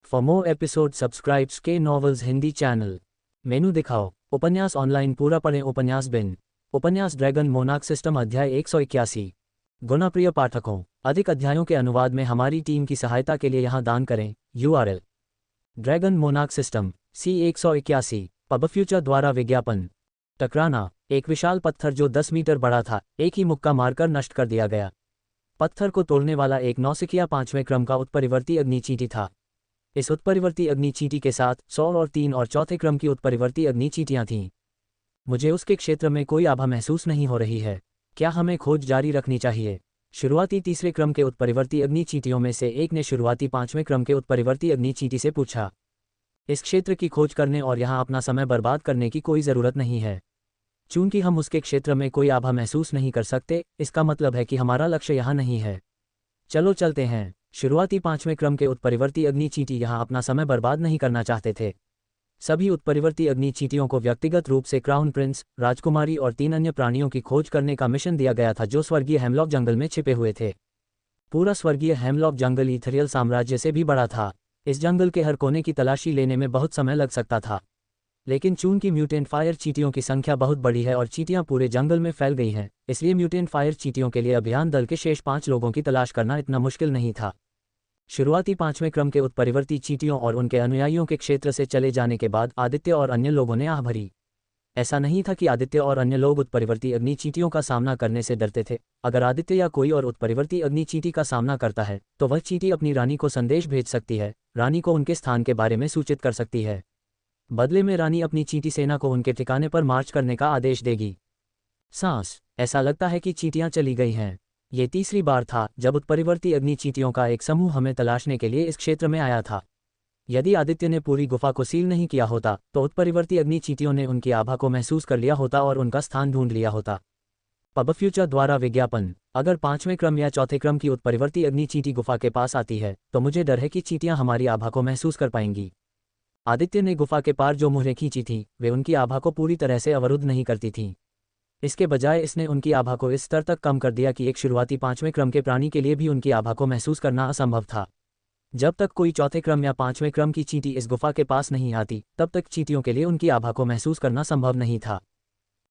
For more episode subscribes के novels Hindi channel. मेनू दिखाओ। उपन्यास ऑनलाइन पूरा पढ़ें। उपन्यास बिन। उपन्यास ड्रैगन मोनार्क सिस्टम अध्याय 181। गुणप्रिय पाठकों, अधिक अध्यायों के अनुवाद में हमारी टीम की सहायता के लिए यहाँ दान करें। URL dragon monarch system C181 pub future द्वारा विज्ञापन। टकराना। एक विशाल पत्थर जो 10 मीटर बड़ा था, एक ही मुक्का मारकर नष्ट कर दिया गया। पत्थर को तोड़ने वाला एक नौसिखिया 5वें क्रम का उत्परिवर्ती अग्निचींटी था। इस उत्परिवर्ती अग्निचींटी के साथ 100 और 3 और चौथे क्रम की उत्परिवर्ती अग्निचींटियां थीं। मुझे उसके क्षेत्र में कोई आभा महसूस नहीं हो रही है। क्या हमें खोज जारी रखनी चाहिए? शुरुआती तीसरे क्रम के उत्परिवर्ती अग्निचींटियों में से एक ने शुरुआती 5वें क्रम के उत्परिवर्ती अग्निचींटी से पूछा। इस क्षेत्र की खोज करने और यहाँ अपना समय बर्बाद करने की कोई ज़रूरत नहीं है। चूंकि हम उसके क्षेत्र में कोई आभा महसूस नहीं कर सकते, इसका मतलब है कि हमारा लक्ष्य यहाँ नहीं है। चलो चलते हैं। शुरुआती 5वें क्रम के उत्परिवर्ती अग्निचींटी यहाँ अपना समय बर्बाद नहीं करना चाहते थे। सभी उत्परिवर्ती अग्निचींटियों को व्यक्तिगत रूप से क्राउन प्रिंस, राजकुमारी और 3 अन्य प्राणियों की खोज करने का मिशन दिया गया था जो स्वर्गीय हेमलॉक जंगल में छिपे हुए थे। पूरा स्वर्गीय हेमलॉक जंगल इथरियल साम्राज्य से भी बड़ा था। इस जंगल के हर कोने की तलाशी लेने में बहुत समय लग सकता था, लेकिन चूंकि म्यूटेंट फायर चींटियों की संख्या बहुत बड़ी है और चींटियां पूरे जंगल में फैल गई हैं, इसलिए म्यूटेंट फायर चींटियों के लिए अभियान दल के शेष 5 लोगों की तलाश करना इतना मुश्किल नहीं था। शुरुआती 5वें क्रम के उत्परिवर्ती चींटियों और उनके अनुयायियों के क्षेत्र से चले जाने के बाद आदित्य और अन्य लोगों ने आह भरी। ऐसा नहीं था कि आदित्य और अन्य लोग उत्परिवर्ती अग्निचींटियों का सामना करने से डरते थे। अगर आदित्य या कोई और उत्परिवर्ती अग्निचींटी का सामना करता है तो वह चींटी अपनी रानी को संदेश भेज सकती है, रानी को उनके स्थान के बारे में सूचित कर सकती है। बदले में रानी अपनी चींटी सेना को उनके ठिकाने पर मार्च करने का आदेश देगी। सांस। ऐसा लगता है कि चींटियां चली गई हैं। ये तीसरी बार था जब उत्परिवर्ती अग्निचींटियों का एक समूह हमें तलाशने के लिए इस क्षेत्र में आया था। यदि आदित्य ने पूरी गुफा को सील नहीं किया होता तो उत्परिवर्ती अग्निचींटियों ने उनकी आभा को महसूस कर लिया होता और उनका स्थान ढूंढ लिया होता। पब फ्यूचर द्वारा विज्ञापन। अगर 5वें क्रम या चौथे क्रम की उत्परिवर्ती अग्निचींटी गुफा के पास आती है तो मुझे डर है कि चींटियां हमारी आभा को महसूस कर पाएंगी। आदित्य ने गुफा के पार जो मुहरें खींची थीं, वे उनकी आभा को पूरी तरह से अवरुद्ध नहीं करती थीं। इसके बजाय इसने उनकी आभा को इस स्तर तक कम कर दिया कि एक शुरुआती 5वें क्रम के प्राणी के लिए भी उनकी आभा को महसूस करना असंभव था। जब तक कोई चौथे क्रम या 5वें क्रम की चींटी इस गुफा के पास नहीं आती, तब तक चींटियों के लिए उनकी आभा को महसूस करना संभव नहीं था।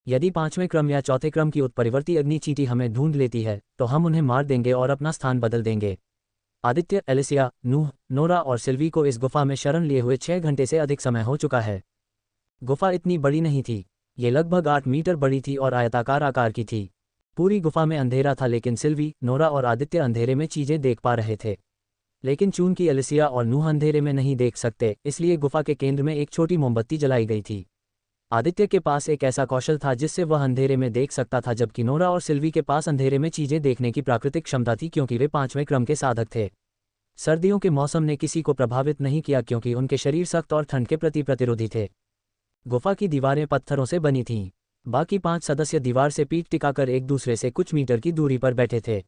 यदि 5वें क्रम या चौथे क्रम की उत्परिवर्ती अग्निचींटी हमें ढूंढ लेती है तो हम उन्हें मार देंगे और अपना स्थान बदल देंगे। आदित्य, एलिसिया, नूह, नोरा और सिल्वी को इस गुफा में शरण लिए हुए 6 घंटे से अधिक समय हो चुका है। गुफा इतनी बड़ी नहीं थी। ये लगभग 8 मीटर बड़ी थी और आयताकार आकार की थी। पूरी गुफा में अंधेरा था, लेकिन सिल्वी, नोरा और आदित्य अंधेरे में चीजें देख पा रहे थे। लेकिन चूंकि एलिसिया और नूह अंधेरे में नहीं देख सकते, इसलिए गुफा के केंद्र में एक छोटी मोमबत्ती जलाई गई थी। आदित्य के पास एक ऐसा कौशल था जिससे वह अंधेरे में देख सकता था, जबकि नोरा और सिल्वी के पास अंधेरे में चीजें देखने की प्राकृतिक क्षमता थी क्योंकि वे 5वें क्रम के साधक थे। सर्दियों के मौसम ने किसी को प्रभावित नहीं किया क्योंकि उनके शरीर सख्त और ठंड के प्रति प्रतिरोधी थे। गुफा की दीवारें पत्थरों से बनी थीं। बाकी 5 सदस्य दीवार से पीठ टिकाकर एक दूसरे से कुछ मीटर की दूरी पर बैठे थे।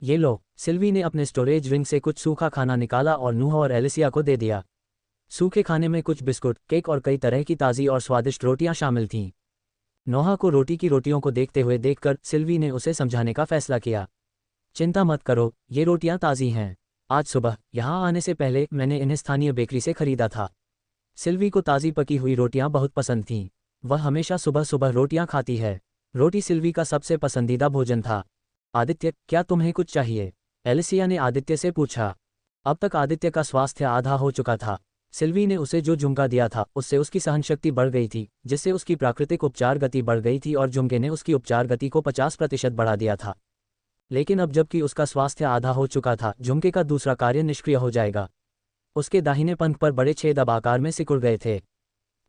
ये लो। सिल्वी ने अपने स्टोरेज रिंग से कुछ सूखा खाना निकाला और नूह और एलिसिया को दे दिया। सूखे खाने में कुछ बिस्कुट, केक और कई तरह की ताज़ी और स्वादिष्ट रोटियां शामिल थीं। नोहा को रोटी की रोटियों को देखते हुए देखकर सिल्वी ने उसे समझाने का फैसला किया। चिंता मत करो, ये रोटियां ताज़ी हैं। आज सुबह यहाँ आने से पहले मैंने इन्हें स्थानीय बेकरी से खरीदा था। सिल्वी को ताज़ी पकी हुई रोटियां बहुत पसंद थीं। वह हमेशा सुबह सुबह रोटियां खाती है। रोटी सिल्वी का सबसे पसंदीदा भोजन था। आदित्य, क्या तुम्हें कुछ चाहिए? एलिसिया ने आदित्य से पूछा। अब तक आदित्य का स्वास्थ्य आधा हो चुका था। सिल्वी ने उसे जो झुमका दिया था उससे उसकी सहनशक्ति बढ़ गई थी, जिससे उसकी प्राकृतिक उपचार गति बढ़ गई थी और झुमके ने उसकी उपचार गति को 50% बढ़ा दिया था। लेकिन अब जबकि उसका स्वास्थ्य आधा हो चुका था, झुमके का दूसरा कार्य निष्क्रिय हो जाएगा। उसके दाहिने पंख पर बड़े छेद अब आकार में सिकुड़ गए थे।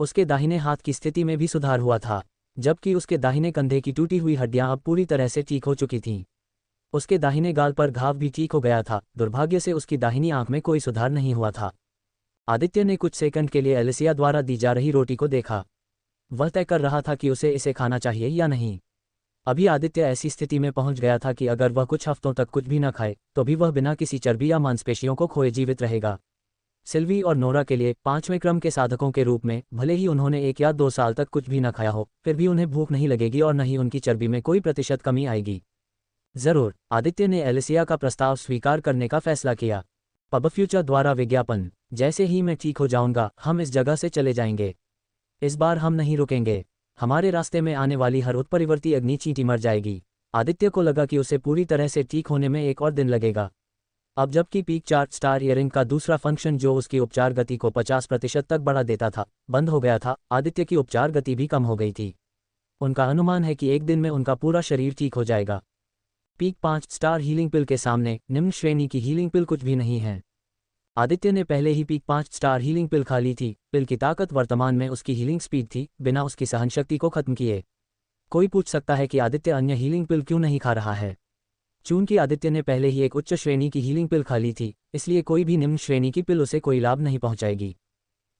उसके दाहिने हाथ की स्थिति में भी सुधार हुआ था, जबकि उसके दाहिने कंधे की टूटी हुई हड्डियां अब पूरी तरह से ठीक हो चुकी थीं। उसके दाहिने गाल पर घाव भी ठीक हो गया था। दुर्भाग्य से उसकी दाहिनी आंख में कोई सुधार नहीं हुआ था। आदित्य ने कुछ सेकंड के लिए एलिसिया द्वारा दी जा रही रोटी को देखा। वह तय कर रहा था कि उसे इसे खाना चाहिए या नहीं। अभी आदित्य ऐसी स्थिति में पहुंच गया था कि अगर वह कुछ हफ्तों तक कुछ भी न खाए तो भी वह बिना किसी चर्बी या मांसपेशियों को खोए जीवित रहेगा। सिल्वी और नोरा के लिए 5वें क्रम के साधकों के रूप में भले ही उन्होंने 1 या 2 साल तक कुछ भी न खाया हो, फिर भी उन्हें भूख नहीं लगेगी और न ही उनकी चर्बी में कोई प्रतिशत कमी आएगी। जरूर। आदित्य ने एलिसिया का प्रस्ताव स्वीकार करने का फैसला किया। पब फ्यूचर द्वारा विज्ञापन। जैसे ही मैं ठीक हो जाऊंगा हम इस जगह से चले जाएंगे। इस बार हम नहीं रुकेंगे। हमारे रास्ते में आने वाली हर उत्परिवर्ती अग्नि चींटी मर जाएगी। आदित्य को लगा कि उसे पूरी तरह से ठीक होने में एक और दिन लगेगा। अब जबकि पीक चार्ट स्टार इयरिंग का दूसरा फंक्शन जो उसकी उपचार गति को 50% तक बढ़ा देता था बंद हो गया था, आदित्य की उपचार गति भी कम हो गई थी। उनका अनुमान है कि एक दिन में उनका पूरा शरीर ठीक हो जाएगा। पीक 5 स्टार हीलिंग पिल के सामने निम्न श्रेणी की हीलिंग पिल कुछ भी नहीं है। आदित्य ने पहले ही पीक 5 स्टार हीलिंग पिल खा ली थी। पिल की ताकत वर्तमान में उसकी हीलिंग स्पीड थी, बिना उसकी सहनशक्ति को खत्म किए। कोई पूछ सकता है कि आदित्य अन्य हीलिंग पिल क्यों नहीं खा रहा है। चूंकि आदित्य ने पहले ही एक उच्च श्रेणी की हीलिंग पिल खा ली थी, इसलिए कोई भी निम्न श्रेणी की पिल उसे कोई लाभ नहीं पहुंचाएगी।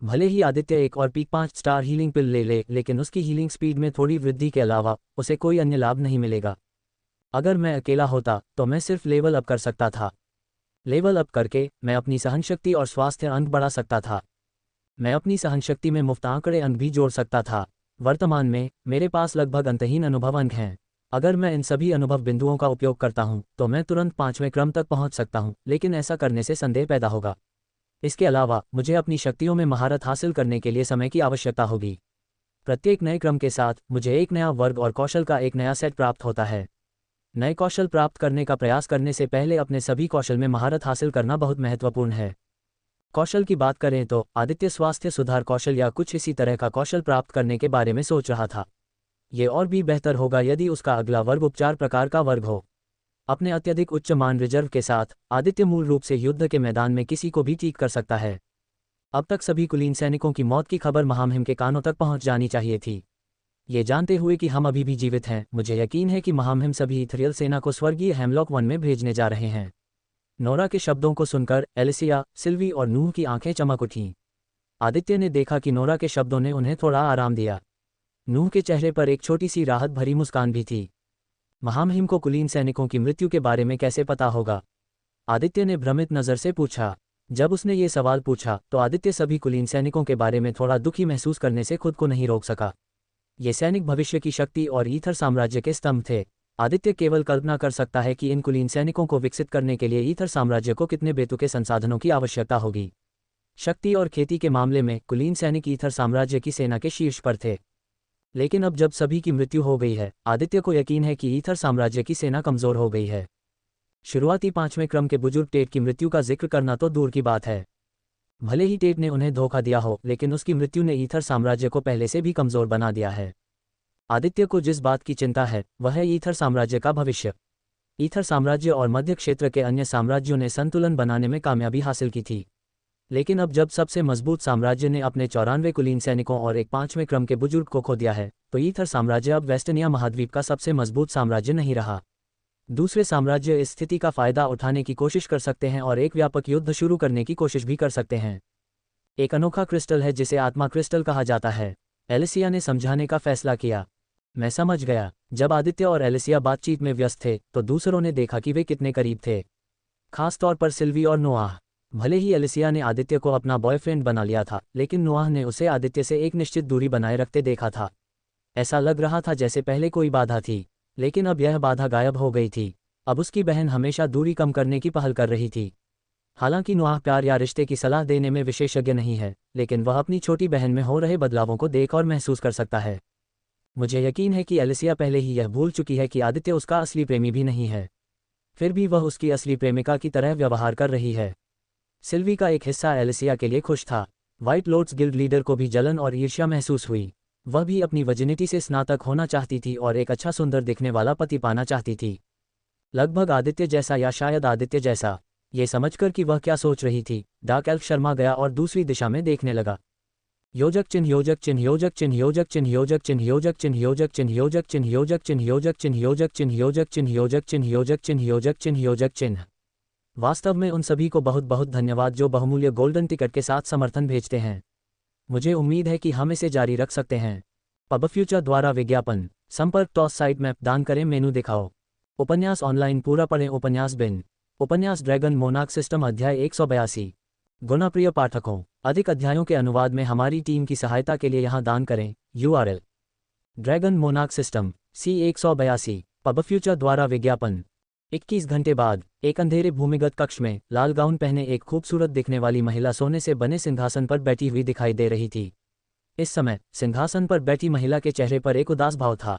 भले ही आदित्य एक और पीक 5 स्टार हीलिंग पिल ले लेकिन उसकी हीलिंग स्पीड में थोड़ी वृद्धि के अलावा उसे कोई अन्य लाभ नहीं मिलेगा। अगर मैं अकेला होता तो मैं सिर्फ लेवल अप कर सकता था। लेवल अप करके मैं अपनी सहनशक्ति और स्वास्थ्य अंक बढ़ा सकता था। मैं अपनी सहनशक्ति में मुफ्त आंकड़े अंक भी जोड़ सकता था। वर्तमान में मेरे पास लगभग अंतहीन अनुभव अंक हैं। अगर मैं इन सभी अनुभव बिंदुओं का उपयोग करता हूं तो मैं तुरंत 5वें क्रम तक पहुंच सकता हूं, लेकिन ऐसा करने से संदेह पैदा होगा। इसके अलावा मुझे अपनी शक्तियों में महारत हासिल करने के लिए समय की आवश्यकता होगी। प्रत्येक नए क्रम के साथ मुझे एक नया वर्ग और कौशल का एक नया सेट प्राप्त होता है। नए कौशल प्राप्त करने का प्रयास करने से पहले अपने सभी कौशल में महारत हासिल करना बहुत महत्वपूर्ण है। कौशल की बात करें तो आदित्य स्वास्थ्य सुधार कौशल या कुछ इसी तरह का कौशल प्राप्त करने के बारे में सोच रहा था। ये और भी बेहतर होगा यदि उसका अगला वर्ग उपचार प्रकार का वर्ग हो। अपने अत्यधिक उच्च मान रिजर्व के साथ आदित्य मूल रूप से युद्ध के मैदान में किसी को भी ठीक कर सकता है। अब तक सभी कुलीन सैनिकों की मौत की खबर महामहिम के कानों तक पहुंच जानी चाहिए थी। ये जानते हुए कि हम अभी भी जीवित हैं, मुझे यकीन है कि महामहिम सभी इथरियल सेना को स्वर्गीय हेमलॉक वन में भेजने जा रहे हैं। नोरा के शब्दों को सुनकर एलिसिया, सिल्वी और नूह की आंखें चमक उठीं। आदित्य ने देखा कि नोरा के शब्दों ने उन्हें थोड़ा आराम दिया। नूह के चेहरे पर एक छोटी सी राहत भरी मुस्कान भी थी। महामहिम को कुलीन सैनिकों की मृत्यु के बारे में कैसे पता होगा? आदित्य ने भ्रमित नज़र से पूछा। जब उसने ये सवाल पूछा तो आदित्य सभी कुलीन सैनिकों के बारे में थोड़ा दुखी महसूस करने से खुद को नहीं रोक सका। ये सैनिक भविष्य की शक्ति और ईथर साम्राज्य के स्तंभ थे। आदित्य केवल कल्पना कर सकता है कि इन कुलीन सैनिकों को विकसित करने के लिए ईथर साम्राज्य को कितने बेतुके संसाधनों की आवश्यकता होगी। शक्ति और खेती के मामले में कुलीन सैनिक ईथर साम्राज्य की सेना के शीर्ष पर थे। लेकिन अब जब सभी की मृत्यु हो गई है, आदित्य को यकीन है कि ईथर साम्राज्य की सेना कमजोर हो गई है। शुरुआती 5वें क्रम के बुजुर्ग टेट की मृत्यु का जिक्र करना तो दूर की बात है। भले ही टेट ने उन्हें धोखा दिया हो, लेकिन उसकी मृत्यु ने ईथर साम्राज्य को पहले से भी कमजोर बना दिया है। आदित्य को जिस बात की चिंता है वह है ईथर साम्राज्य का भविष्य। ईथर साम्राज्य और मध्य क्षेत्र के अन्य साम्राज्यों ने संतुलन बनाने में कामयाबी हासिल की थी, लेकिन अब जब सबसे मजबूत साम्राज्य ने अपने 94 कुलीन सैनिकों और एक 5वें क्रम के बुजुर्ग को खो दिया है, तो ईथर साम्राज्य अब वेस्टर्निया महाद्वीप का सबसे मजबूत साम्राज्य नहीं रहा। दूसरे साम्राज्य इस स्थिति का फायदा उठाने की कोशिश कर सकते हैं और एक व्यापक युद्ध शुरू करने की कोशिश भी कर सकते हैं। एक अनोखा क्रिस्टल है जिसे आत्मा क्रिस्टल कहा जाता है, एलिसिया ने समझाने का फैसला किया। मैं समझ गया। जब आदित्य और एलिसिया बातचीत में व्यस्त थे तो दूसरों ने देखा कि वे कितने करीब थे, खास तौर पर सिल्वी और नोआह। भले ही एलिसिया ने आदित्य को अपना बॉयफ्रेंड बना लिया था, लेकिन नोआह ने उसे आदित्य से एक निश्चित दूरी बनाए रखते देखा था। ऐसा लग रहा था जैसे पहले कोई बाधा थी, लेकिन अब यह बाधा गायब हो गई थी। अब उसकी बहन हमेशा दूरी कम करने की पहल कर रही थी। हालांकि नोआह प्यार या रिश्ते की सलाह देने में विशेषज्ञ नहीं है, लेकिन वह अपनी छोटी बहन में हो रहे बदलावों को देख और महसूस कर सकता है। मुझे यकीन है कि एलिसिया पहले ही यह भूल चुकी है कि आदित्य उसका असली प्रेमी भी नहीं है, फिर भी वह उसकी असली प्रेमिका की तरह व्यवहार कर रही है। सिल्वी का एक हिस्सा एलिसिया के लिए खुश था। व्हाइट लोर्ड्स गिल्ड लीडर को भी जलन और ईर्ष्या महसूस हुई। वह भी अपनी वर्जिनिटी से स्नातक होना चाहती थी और एक अच्छा सुंदर दिखने वाला पति पाना चाहती थी, लगभग आदित्य जैसा या शायद आदित्य जैसा। ये समझकर कि वह क्या सोच रही थी, डार्क एल्फ शर्मा गया और दूसरी दिशा में देखने लगा। योजक चिन्ह योजक चिन्ह योजक चिन्ह योजक चिन्ह योजक चिन्ह योजक चिन्ह योजक चिन्ह योजक चिन्ह योजक चिन्ह योजक चिन्ह योजक चिन्ह योजक चिन्ह योजक चिन्ह योजक चिन्ह योजक चिन्ह योजक चिन्ह। वास्तव में उन सभी को बहुत बहुत धन्यवाद जो बहुमूल्य गोल्डन टिकट के साथ समर्थन भेजते हैं। मुझे उम्मीद है कि हम इसे जारी रख सकते हैं। पब फ्यूचर द्वारा विज्ञापन। संपर्क टॉस साइट मैप दान करें मेनू दिखाओ। उपन्यास ऑनलाइन पूरा पढ़ें। उपन्यास बिन। उपन्यास ड्रैगन मोनार्क सिस्टम अध्याय 182। गुणप्रिय पाठकों, अधिक अध्यायों के अनुवाद में हमारी टीम की सहायता के लिए यहाँ दान करें। URL dragon monarch system C182। Pub future द्वारा विज्ञापन। 21 घंटे बाद एक अंधेरे भूमिगत कक्ष में लाल गाउन पहने एक खूबसूरत दिखने वाली महिला सोने से बने सिंहासन पर बैठी हुई दिखाई दे रही थी। इस समय सिंहासन पर बैठी महिला के चेहरे पर एक उदास भाव था।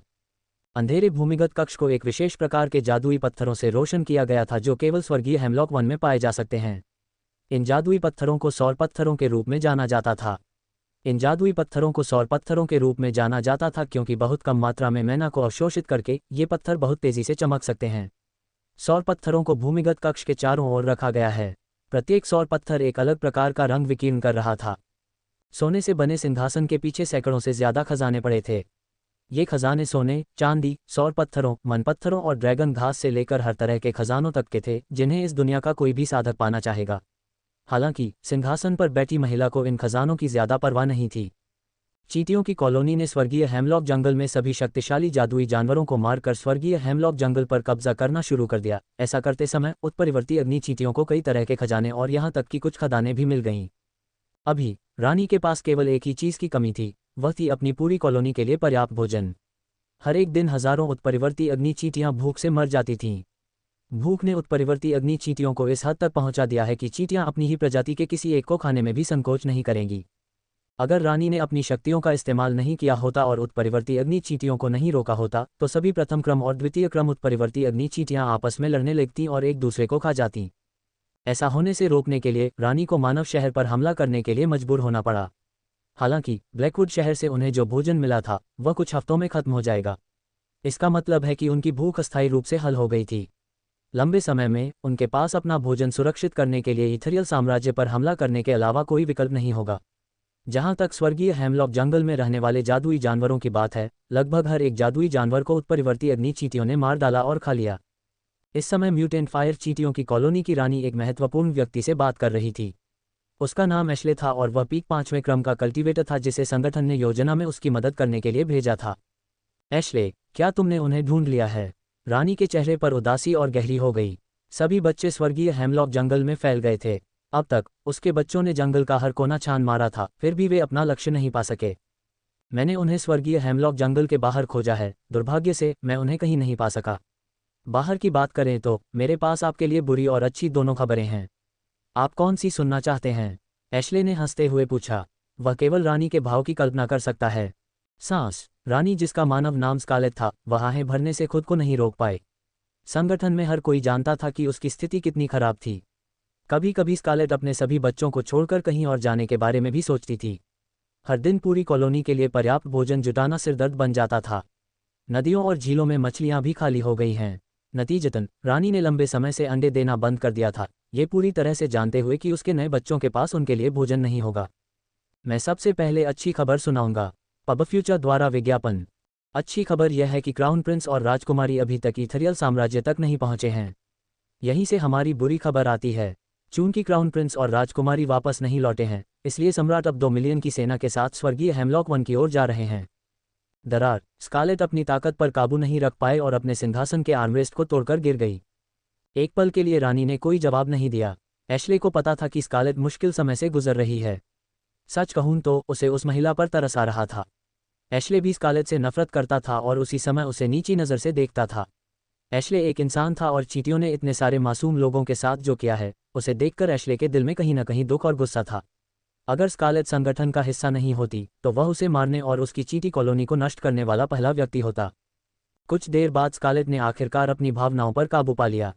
अंधेरे भूमिगत कक्ष को एक विशेष प्रकार के जादुई पत्थरों से रोशन किया गया था जो केवल स्वर्गीय हेमलॉक वन में पाए जा सकते हैं। इन जादुई पत्थरों को सौर पत्थरों के रूप में जाना जाता था। इन जादुई पत्थरों को सौर पत्थरों के रूप में जाना जाता था क्योंकि बहुत कम मात्रा में मैना को अवशोषित करके ये पत्थर बहुत तेजी से चमक सकते हैं। सौर पत्थरों को भूमिगत कक्ष के चारों ओर रखा गया है। प्रत्येक सौर पत्थर एक अलग प्रकार का रंग विकीर्ण कर रहा था। सोने से बने सिंहासन के पीछे सैकड़ों से ज्यादा खजाने पड़े थे। ये खजाने सोने, चांदी, सौर पत्थरों, मन पत्थरों और ड्रैगन घास से लेकर हर तरह के खजानों तक के थे जिन्हें इस दुनिया का कोई भी साधक पाना चाहेगा। हालांकि सिंहासन पर बैठी महिला को इन खजानों की ज्यादा परवाह नहीं थी। चींटियों की कॉलोनी ने स्वर्गीय हेमलॉक जंगल में सभी शक्तिशाली जादुई जानवरों को मारकर स्वर्गीय हेमलॉक जंगल पर कब्जा करना शुरू कर दिया। ऐसा करते समय उत्परिवर्ती अग्नि चींटियों को कई तरह के खजाने और यहाँ तक कि कुछ खदानें भी मिल गईं। अभी रानी के पास केवल एक ही चीज की कमी थी, वह थी अपनी पूरी कॉलोनी के लिए पर्याप्त भोजन। हर एक दिन हजारों उत्परिवर्ती अग्नि चींटियां भूख से मर जाती थीं। भूख ने उत्परिवर्ती अग्नि चींटियों को इस हद तक पहुंचा दिया है कि चींटियां अपनी ही प्रजाति के किसी एक को खाने में भी संकोच नहीं करेंगी। अगर रानी ने अपनी शक्तियों का इस्तेमाल नहीं किया होता और उत्परिवर्ती अग्नि चींटियों को नहीं रोका होता तो सभी प्रथम क्रम और द्वितीय क्रम उत्परिवर्ती अग्नि चींटियां आपस में लड़ने लगतीं और एक दूसरे को खा जातीं। ऐसा होने से रोकने के लिए रानी को मानव शहर पर हमला करने के लिए मजबूर होना पड़ा। हालांकि ब्लैकवुड शहर से उन्हें जो भोजन मिला था वह कुछ हफ्तों में खत्म हो जाएगा। इसका मतलब है कि उनकी भूख अस्थायी रूप से हल हो गई थी। लंबे समय में उनके पास अपना भोजन सुरक्षित करने के लिए इथरियल साम्राज्य पर हमला करने के अलावा कोई विकल्प नहीं होगा। जहां तक स्वर्गीय हेमलॉक जंगल में रहने वाले जादुई जानवरों की बात है, लगभग हर एक जादुई जानवर को उत्परिवर्ती अग्नि चींटियों ने मार डाला और खा लिया। इस समय म्यूटेंट फायर चींटियों की कॉलोनी की रानी एक महत्वपूर्ण व्यक्ति से बात कर रही थी। उसका नाम एशले था और वह पीक 5वें क्रम का कल्टीवेटर था जिसे संगठन ने योजना में उसकी मदद करने के लिए भेजा था। एशले, क्या तुमने उन्हें ढूंढ लिया है? रानी के चेहरे पर उदासी और गहरी हो गई। सभी बच्चे स्वर्गीय हेमलॉक जंगल में फैल गए थे। अब तक उसके बच्चों ने जंगल का हर कोना छान मारा था, फिर भी वे अपना लक्ष्य नहीं पा सके। मैंने उन्हें स्वर्गीय हेमलॉक जंगल के बाहर खोजा है, दुर्भाग्य से मैं उन्हें कहीं नहीं पा सका। बाहर की बात करें तो मेरे पास आपके लिए बुरी और अच्छी दोनों खबरें हैं। आप कौन सी सुनना चाहते हैं? एशले ने हंसते हुए पूछा। वह केवल रानी के भाव की कल्पना कर सकता है। सांस। रानी, जिसका मानव नाम स्कारलेट था, वह आहें भरने से खुद को नहीं रोक पाए। संगठन में हर कोई जानता था कि उसकी स्थिति कितनी खराब थी। कभी कभी स्कारलेट अपने सभी बच्चों को छोड़कर कहीं और जाने के बारे में भी सोचती थी। हर दिन पूरी कॉलोनी के लिए पर्याप्त भोजन जुटाना सिरदर्द बन जाता था। नदियों और झीलों में मछलियां भी खाली हो गई हैं। नतीजतन रानी ने लंबे समय से अंडे देना बंद कर दिया था, ये पूरी तरह से जानते हुए कि उसके नए बच्चों के पास उनके लिए भोजन नहीं होगा। मैं सबसे पहले अच्छी खबर सुनाऊंगा। पब फ्यूचर द्वारा विज्ञापन। अच्छी खबर यह है कि क्राउन प्रिंस और राजकुमारी अभी तक इथरियल साम्राज्य तक नहीं पहुंचे हैं। यहीं से हमारी बुरी खबर आती है। चूंकि क्राउन प्रिंस और राजकुमारी वापस नहीं लौटे हैं, इसलिए सम्राट अब 2 मिलियन की सेना के साथ स्वर्गीय हेमलॉक वन की ओर जा रहे हैं। दरार। स्कारलेट अपनी ताकत पर काबू नहीं रख पाए और अपने सिंहासन के आर्मरेस्ट को तोड़कर गिर गई। एक पल के लिए रानी ने कोई जवाब नहीं दिया। एशले को पता था कि स्कारलेट मुश्किल समय से गुजर रही है। सच कहूं तो उसे उस महिला पर तरस आ रहा था। एशले भी स्कारलेट से नफरत करता था और उसी समय उसे नीची नज़र से देखता था। एशले एक इंसान था और चींटियों ने इतने सारे मासूम लोगों के साथ जो किया है, उसे देखकर एशले के दिल में कहीं न कहीं दुख और गुस्सा था। अगर स्कारलेट संगठन का हिस्सा नहीं होती तो वह उसे मारने और उसकी चींटी कॉलोनी को नष्ट करने वाला पहला व्यक्ति होता। कुछ देर बाद स्कारलेट ने आखिरकार अपनी भावनाओं पर काबू पा लिया।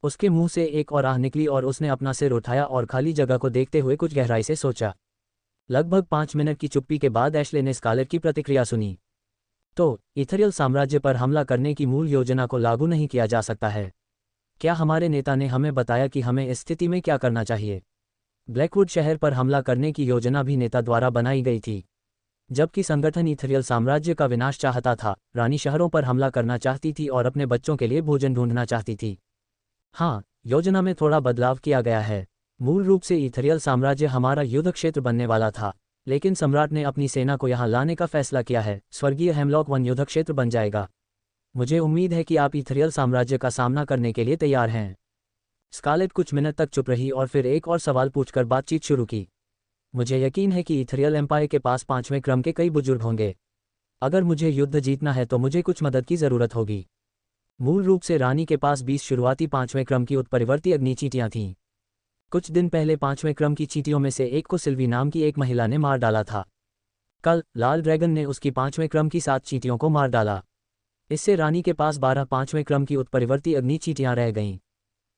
उसके मुंह से एक और आह निकली और उसने अपना सिर उठाया और खाली जगह को देखते हुए कुछ गहराई से सोचा। लगभग 5 मिनट की चुप्पी के बाद एशले ने स्कारलेट की प्रतिक्रिया सुनी। तो इथरियल साम्राज्य पर हमला करने की मूल योजना को लागू नहीं किया जा सकता है। क्या हमारे नेता ने हमें बताया कि हमें इस स्थिति में क्या करना चाहिए? ब्लैकवुड शहर पर हमला करने की योजना भी नेता द्वारा बनाई गई थी। जबकि संगठन इथरियल साम्राज्य का विनाश चाहता था, रानी शहरों पर हमला करना चाहती थी और अपने बच्चों के लिए भोजन ढूंढना चाहती थी। हाँ, योजना में थोड़ा बदलाव किया गया है। मूल रूप से इथरियल साम्राज्य हमारा युद्ध क्षेत्र बनने वाला था, लेकिन सम्राट ने अपनी सेना को यहाँ लाने का फैसला किया है। स्वर्गीय हेमलॉक वन युद्ध क्षेत्र बन जाएगा। मुझे उम्मीद है कि आप इथरियल साम्राज्य का सामना करने के लिए तैयार हैं। स्कारलेट कुछ मिनट तक चुप रही और फिर एक और सवाल पूछकर बातचीत शुरू की। मुझे यकीन है कि इथरियल एम्पायर के पास 5वें क्रम के कई बुजुर्ग होंगे। अगर मुझे युद्ध जीतना है तो मुझे कुछ मदद की ज़रूरत होगी। मूल रूप से रानी के पास 20 शुरुआती 5वें क्रम की उत्परिवर्ती अग्नि चींटियां थीं। कुछ दिन पहले 5वें क्रम की चींटियों में से एक को सिल्वी नाम की एक महिला ने मार डाला था। कल लाल ड्रैगन ने उसकी 5वें क्रम की 7 चींटियों को मार डाला। इससे रानी के पास 12 5वें क्रम की उत्परिवर्ती अग्नि चींटियां रह गईं।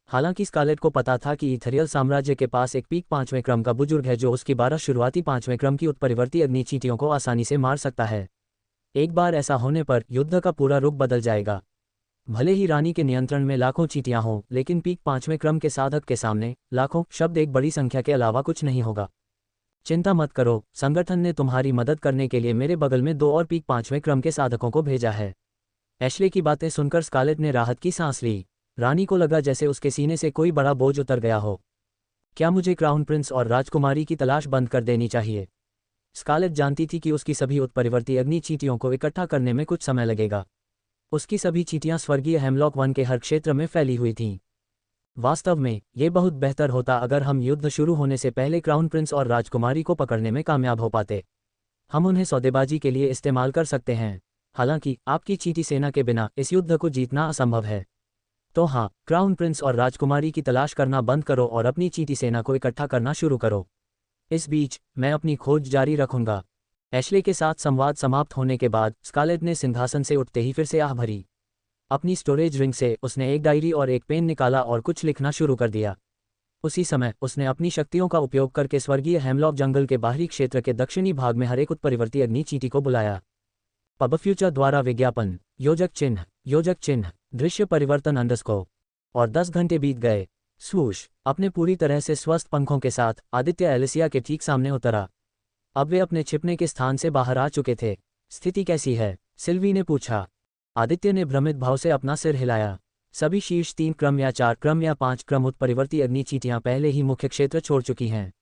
हालांकि स्कारलेट को पता था कि इथेरियल साम्राज्य के पास एक पीक 5वें क्रम का बुजुर्ग है जो उसकी 12 शुरुआती 5वें क्रम की उत्परिवर्ती अग्नि चींटियों को आसानी से मार सकता है। एक बार ऐसा होने पर युद्ध का पूरा रुख बदल जाएगा। भले ही रानी के नियंत्रण में लाखों चींटियां हों, लेकिन पीक 5वें क्रम के साधक के सामने लाखों शब्द एक बड़ी संख्या के अलावा कुछ नहीं होगा। चिंता मत करो, संगठन ने तुम्हारी मदद करने के लिए मेरे बगल में 2 और पीक 5वें क्रम के साधकों को भेजा है। एशले की बातें सुनकर स्कारलेट ने राहत की सांस ली। रानी को लगा जैसे उसके सीने से कोई बड़ा बोझ उतर गया हो। क्या मुझे क्राउन प्रिंस और राजकुमारी की तलाश बंद कर देनी चाहिए? स्कारलेट जानती थी कि उसकी सभी उत्परिवर्ती अग्नि चींटियों को इकट्ठा करने में कुछ समय लगेगा। उसकी सभी चींटियां स्वर्गीय हेमलॉक वन के हर क्षेत्र में फैली हुई थीं। वास्तव में ये बहुत बेहतर होता अगर हम युद्ध शुरू होने से पहले क्राउन प्रिंस और राजकुमारी को पकड़ने में कामयाब हो पाते। हम उन्हें सौदेबाजी के लिए इस्तेमाल कर सकते हैं। हालांकि आपकी चींटी सेना के बिना इस युद्ध को जीतना असंभव है। तो हाँ, क्राउन प्रिंस और राजकुमारी की तलाश करना बंद करो और अपनी चींटी सेना को इकट्ठा करना शुरू करो। इस बीच मैं अपनी खोज जारी रखूंगा। एशले के साथ संवाद समाप्त होने के बाद स्कारलेट ने सिंहासन से उठते ही फिर से आह भरी। अपनी स्टोरेज रिंग से उसने एक डायरी और एक पेन निकाला और कुछ लिखना शुरू कर दिया। उसी समय उसने अपनी शक्तियों का उपयोग करके स्वर्गीय हेमलॉक जंगल के बाहरी क्षेत्र के दक्षिणी भाग में हर एक उत्परिवर्ती अग्नि चींटी को बुलाया। पब फ्यूचर द्वारा विज्ञापन, योजक चिन्ह, दृश्य परिवर्तन अंडरस्कोर। और 10 घंटे बीत गए। स्वूश, अपने पूरी तरह से स्वस्थ पंखों के साथ आदित्य एलिसिया के ठीक सामने उतरा। अब वे अपने छिपने के स्थान से बाहर आ चुके थे। स्थिति कैसी है? सिल्वी ने पूछा। आदित्य ने भ्रमित भाव से अपना सिर हिलाया। सभी शीर्ष 3 क्रम या 4 क्रम या 5 क्रम उत्परिवर्ती अग्नि चींटियां पहले ही मुख्य क्षेत्र छोड़ चुकी हैं।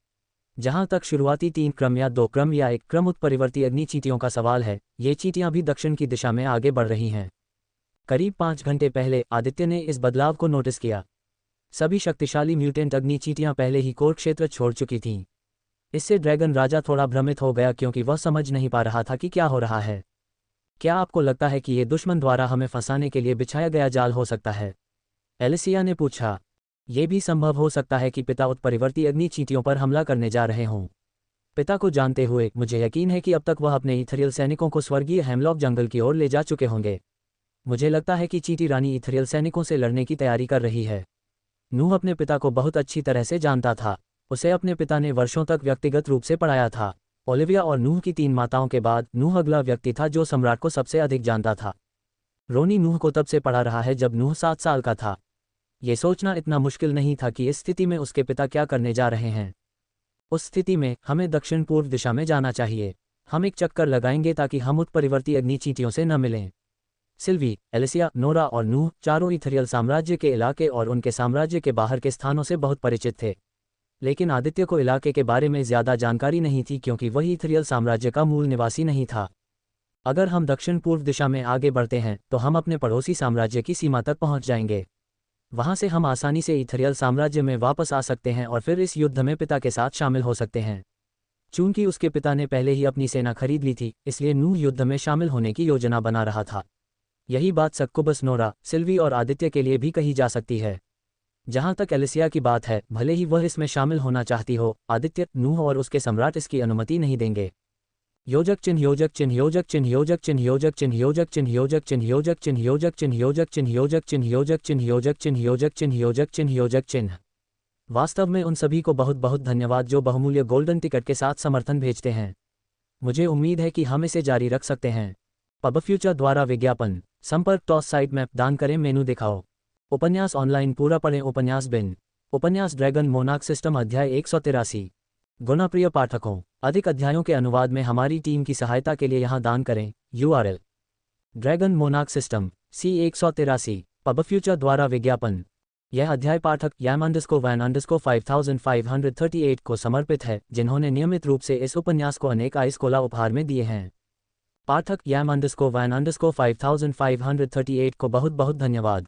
जहां तक शुरुआती 3 क्रम या 2 क्रम या 1 क्रम उत्परिवर्ती अग्नि चींटियों का सवाल है, ये चींटियां भी दक्षिण की दिशा में आगे बढ़ रही हैं। करीब 5 घंटे पहले आदित्य ने इस बदलाव को नोटिस किया। सभी शक्तिशाली म्यूटेंट अग्नि चींटियां पहले ही कोर क्षेत्र छोड़ चुकी थीं। इससे ड्रैगन राजा थोड़ा भ्रमित हो गया क्योंकि वह समझ नहीं पा रहा था कि क्या हो रहा है। क्या आपको लगता है कि ये दुश्मन द्वारा हमें फंसाने के लिए बिछाया गया जाल हो सकता है? एलिसिया ने पूछा। ये भी संभव हो सकता है कि पिता उत्परिवर्ती अग्नि चींटियों पर हमला करने जा रहे हों। पिता को जानते हुए मुझे यकीन है कि अब तक वह अपने इथेरियल सैनिकों को स्वर्गीय हेमलॉक जंगल की ओर ले जा चुके होंगे। मुझे लगता है कि चींटी रानी इथेरियल सैनिकों से लड़ने की तैयारी कर रही है। नूह अपने पिता को बहुत अच्छी तरह से जानता था। उसे अपने पिता ने वर्षों तक व्यक्तिगत रूप से पढ़ाया था। ओलिविया और नूह की 3 माताओं के बाद नूह अगला व्यक्ति था जो सम्राट को सबसे अधिक जानता था। रोनी नूह को तब से पढ़ा रहा है जब नूह 7 साल का था। ये सोचना इतना मुश्किल नहीं था कि इस स्थिति में उसके पिता क्या करने जा रहे हैं। उस स्थिति में हमें दक्षिण पूर्व दिशा में जाना चाहिए। हम एक चक्कर लगाएंगे ताकि हम उत्परिवर्ती अग्नि चींटियों से न मिलें। सिल्वी, एलिसिया, नोरा और नूह चारों इथेरियल साम्राज्य के इलाके और उनके साम्राज्य के बाहर के स्थानों से बहुत परिचित थे। लेकिन आदित्य को इलाके के बारे में ज़्यादा जानकारी नहीं थी क्योंकि वही इथेरियल साम्राज्य का मूल निवासी नहीं था। अगर हम दक्षिण पूर्व दिशा में आगे बढ़ते हैं तो हम अपने पड़ोसी साम्राज्य की सीमा तक पहुंच जाएंगे। वहां से हम आसानी से इथेरियल साम्राज्य में वापस आ सकते हैं और फिर इस युद्ध में पिता के साथ शामिल हो सकते हैं। चूंकि उसके पिता ने पहले ही अपनी सेना खरीद ली थी, इसलिए नूह युद्ध में शामिल होने की योजना बना रहा था। यही बात सक्कुबस, नोरा, सिल्वी और आदित्य के लिए भी कही जा सकती है। जहां तक एलिसिया की बात है, भले ही वह इसमें शामिल होना चाहती हो, आदित्य, नूह और उसके सम्राट इसकी अनुमति नहीं देंगे। योजक चिन्ह, योजक चिन्ह, योजक चिन्ह, योजक चिन्ह, योजक चिन्ह, योजक चिन्ह, योजक चिन्ह, योजक चिन्ह, योजक चिन्ह, योजक चिन्ह, योजक चिन्ह, योजक चिन्ह, योजक चिन्ह, योजक चिन्ह, योजक चिन्ह, योजक चिन्ह। वास्तव में उन सभी को बहुत बहुत धन्यवाद जो बहुमूल्य गोल्डन टिकट के साथ समर्थन भेजते हैं। मुझे उम्मीद है कि हम इसे जारी रख सकते हैं। पब फ्यूचर द्वारा विज्ञापन, संपर्क टॉस साइट मैप, दान करें, मेनू दिखाओ। उपन्यास ऑनलाइन पूरा पढ़ें। उपन्यास बिन, उपन्यास ड्रैगन मोनार्क सिस्टम, अध्याय 183। गुणाप्रिय पाठकों, अधिक अध्यायों के अनुवाद में हमारी टीम की सहायता के लिए यहाँ दान करें। URL: dragon monarch system C183। Pub future द्वारा विज्ञापन। यह अध्याय पाठक YAM_Van_5538 को समर्पित है, जिन्होंने नियमित रूप से इस उपन्यास को अनेक आइस कोला उपहार में दिए हैं। पाठक YAM_Van_5538 को बहुत बहुत धन्यवाद।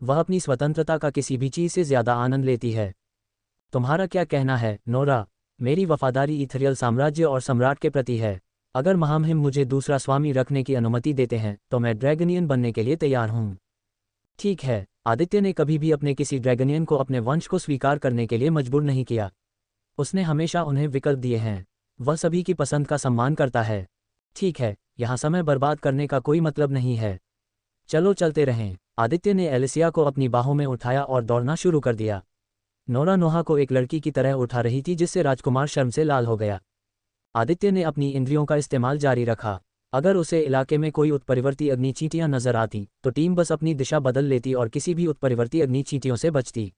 वह अपनी स्वतंत्रता का किसी भी चीज़ से ज़्यादा आनंद लेती है। तुम्हारा क्या कहना है, नोरा? मेरी वफादारी इथरियल साम्राज्य और सम्राट के प्रति है। अगर महामहिम मुझे दूसरा स्वामी रखने की अनुमति देते हैं तो मैं ड्रैगनियन बनने के लिए तैयार हूँ। ठीक है। आदित्य ने कभी भी अपने किसी ड्रैगनियन को अपने वंश को स्वीकार करने के लिए मजबूर नहीं किया। उसने हमेशा उन्हें विकल्प दिए हैं। वह सभी की पसंद का सम्मान करता है। ठीक है, यहाँ समय बर्बाद करने का कोई मतलब नहीं है। चलो चलते रहें। आदित्य ने एलिसिया को अपनी बाहों में उठाया और दौड़ना शुरू कर दिया। नोरा नोहा को एक लड़की की तरह उठा रही थी जिससे राजकुमार शर्म से लाल हो गया। आदित्य ने अपनी इंद्रियों का इस्तेमाल जारी रखा। अगर उसे इलाके में कोई उत्परिवर्ती अग्नि चींटियां नजर आती तो टीम बस अपनी दिशा बदल लेती और किसी भी उत्परिवर्ती अग्नि चींटियों से बचती।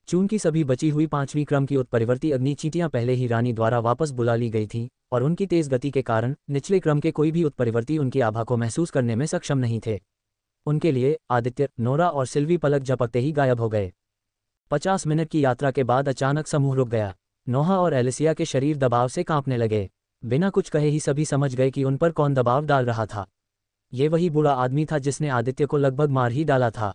चूंकि सभी बची हुई 5वीं क्रम की उत्परिवर्ती अग्नि चींटियां पहले ही रानी द्वारा वापस बुला ली गई थीं और उनकी तेज गति के कारण निचले क्रम के कोई भी उत्परिवर्ती उनकी आभा को महसूस करने में सक्षम नहीं थे। उनके लिए आदित्य, नोरा और सिल्वी पलक झपकते ही गायब हो गए। 50 मिनट की यात्रा के बाद अचानक समूह रुक गया। नोहा और एलिसिया के शरीर दबाव से कांपने लगे। बिना कुछ कहे ही सभी समझ गए कि उन पर कौन दबाव डाल रहा था। ये वही बूढ़ा आदमी था जिसने आदित्य को लगभग मार ही डाला था।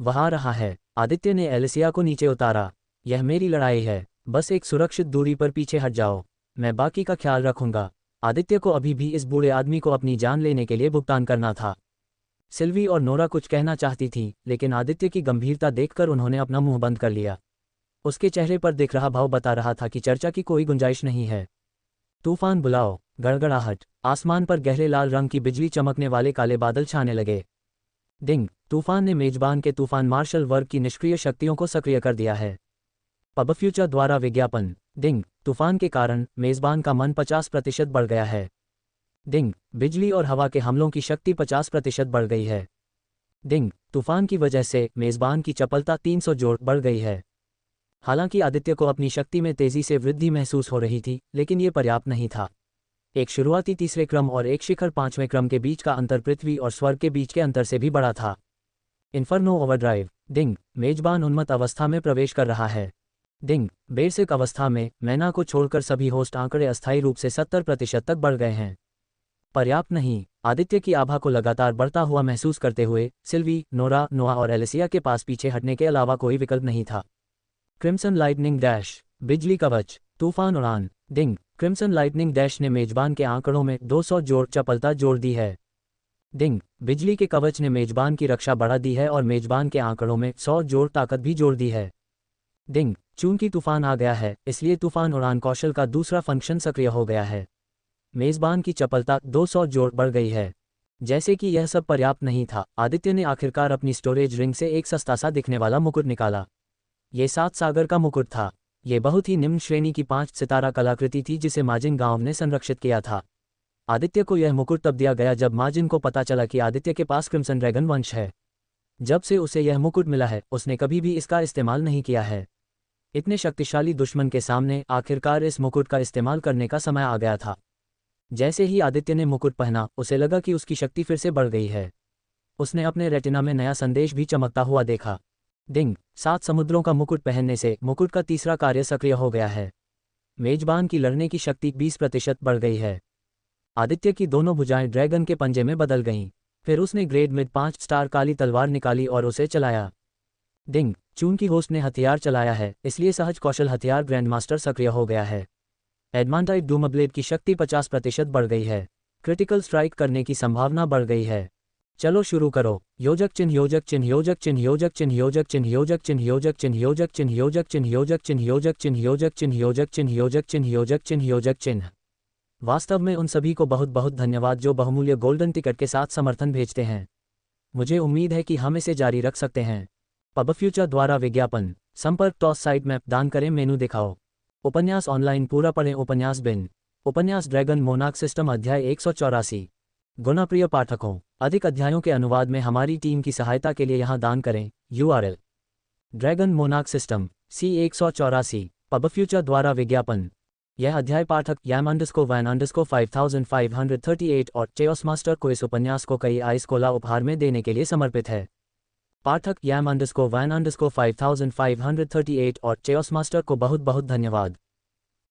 वह आ रहा है। आदित्य ने एलिसिया को नीचे उतारा। यह मेरी लड़ाई है, बस एक सुरक्षित दूरी पर पीछे हट जाओ, मैं बाकी का ख्याल रखूंगा। आदित्य को अभी भी इस बूढ़े आदमी को अपनी जान लेने के लिए भुगतान करना था। सिल्वी और नोरा कुछ कहना चाहती थी, लेकिन आदित्य की गंभीरता देखकर उन्होंने अपना मुंह बंद कर लिया। उसके चेहरे पर दिख रहा भाव बता रहा था कि चर्चा की कोई गुंजाइश नहीं है। तूफान बुलाओ। गड़गड़ाहट। आसमान पर गहरे लाल रंग की बिजली चमकने वाले काले बादल छाने लगे। डिंग। तूफान ने मेजबान के तूफान मार्शल वर्ग की निष्क्रिय शक्तियों को सक्रिय कर दिया है। पब फ्यूचर द्वारा विज्ञापन। डिंग। तूफान के कारण मेजबान का मन 50% बढ़ गया है। डिंग। बिजली और हवा के हमलों की शक्ति 50% बढ़ गई है। डिंग। तूफान की वजह से मेजबान की चपलता 300 जोड़ बढ़ गई है। हालांकि आदित्य को अपनी शक्ति में तेजी से वृद्धि महसूस हो रही थी, लेकिन ये पर्याप्त नहीं था। एक शुरुआती तीसरे क्रम और एक शिखर 5वें क्रम के बीच का अंतर पृथ्वी और स्वर्ग के बीच के अंतर से भी बड़ा था। Inferno overdrive. डिंग। मेजबान उन्मत्त अवस्था में प्रवेश कर रहा है। डिंग। बेसिक अवस्था में मैना को छोड़कर सभी होस्ट आंकड़े अस्थायी रूप से 70% तक बढ़ गए हैं। पर्याप्त नहीं। आदित्य की आभा को लगातार बढ़ता हुआ महसूस करते हुए सिल्वी, नोरा, नोआ और एलिसिया के पास पीछे हटने के अलावा कोई विकल्प नहीं था। Crimson lightning dash. बिजली कवच। तूफान उड़ान। डिंग। क्रिम्सन लाइटनिंग डैश ने मेजबान के आंकड़ों में 200 जोड़ चपलता जोड़ दी है। डिंग। बिजली के कवच ने मेजबान की रक्षा बढ़ा दी है और मेजबान के आंकड़ों में 100 जोड़ ताकत भी जोड़ दी है। डिंग। चूंकि तूफान आ गया है, इसलिए तूफान उड़ान कौशल का दूसरा फंक्शन सक्रिय हो गया है। मेजबान की चपलता 200 जोड़ बढ़ गई है। जैसे कि यह सब पर्याप्त नहीं था, आदित्य ने आखिरकार अपनी स्टोरेज रिंग से एक सस्ता सा दिखने वाला मुकुट निकाला। ये 7 सागर का मुकुट था। ये बहुत ही निम्न श्रेणी की 5 सितारा कलाकृति थी जिसे माजिन गांव ने संरक्षित किया था। आदित्य को यह मुकुट तब दिया गया जब माजिन को पता चला कि आदित्य के पास क्रिम्सन ड्रैगन वंश है। जब से उसे यह मुकुट मिला है, उसने कभी भी इसका इस्तेमाल नहीं किया है। इतने शक्तिशाली दुश्मन के सामने आखिरकार इस मुकुट का इस्तेमाल करने का समय आ गया था। जैसे ही आदित्य ने मुकुट पहना, उसे लगा कि उसकी शक्ति फिर से बढ़ गई है। उसने अपने रेटिना में नया संदेश भी चमकता हुआ देखा। डिंग। 7 समुद्रों का मुकुट पहनने से मुकुट का तीसरा कार्य सक्रिय हो गया है। मेजबान की लड़ने की शक्ति 20% बढ़ गई है। आदित्य की दोनों भुजाएं ड्रैगन के पंजे में बदल गईं। फिर उसने ग्रेड मिड 5 स्टार काली तलवार निकाली और उसे चलाया। डिंग। चूंकि होस्ट ने हथियार चलाया है, इसलिए सहज कौशल हथियार ग्रैंडमास्टर सक्रिय हो गया है। एडमांटाइट डूमब्लेड की शक्ति 50% बढ़ गई है। क्रिटिकल स्ट्राइक करने की संभावना बढ़ गई है। चलो शुरू करो। योजक चिन्ह योजक चिन्ह योजक चिन्ह योजक चिन्ह योजक चिन्ह योजक चिन्ह योजक चिन्ह योजक चिन्ह योजक चिन्ह योजक चिन्ह योजक चिन्ह योजक चिन्ह योजक चिन्ह योजक चिन्ह योजक चिन्ह योजक चिन्ह। वास्तव में उन सभी को बहुत बहुत धन्यवाद जो बहुमूल्य गोल्डन टिकट के साथ समर्थन भेजते हैं। मुझे उम्मीद है कि हम इसे जारी रख सकते हैं। पब फ्यूचर द्वारा विज्ञापन। संपर्क टॉस साइट मैप दान करें, मेनू दिखाओ। उपन्यास ऑनलाइन पूरा पढ़ें। उपन्यास बिन। उपन्यास ड्रैगन मोनार्क सिस्टम अध्याय 184। गुणप्रिय पाठकों, अधिक अध्यायों के अनुवाद में हमारी टीम की सहायता के लिए यहाँ दान करें। URL। Dragon monarch system C184। Pub future द्वारा विज्ञापन। यह अध्याय पाठक YAM_Van_5538 और चेओस मास्टर को इस उपन्यास को कई आइस कोला उपहार में देने के लिए समर्पित है। पाठक YAM_Van_5538 और चेओस मास्टर को बहुत बहुत धन्यवाद।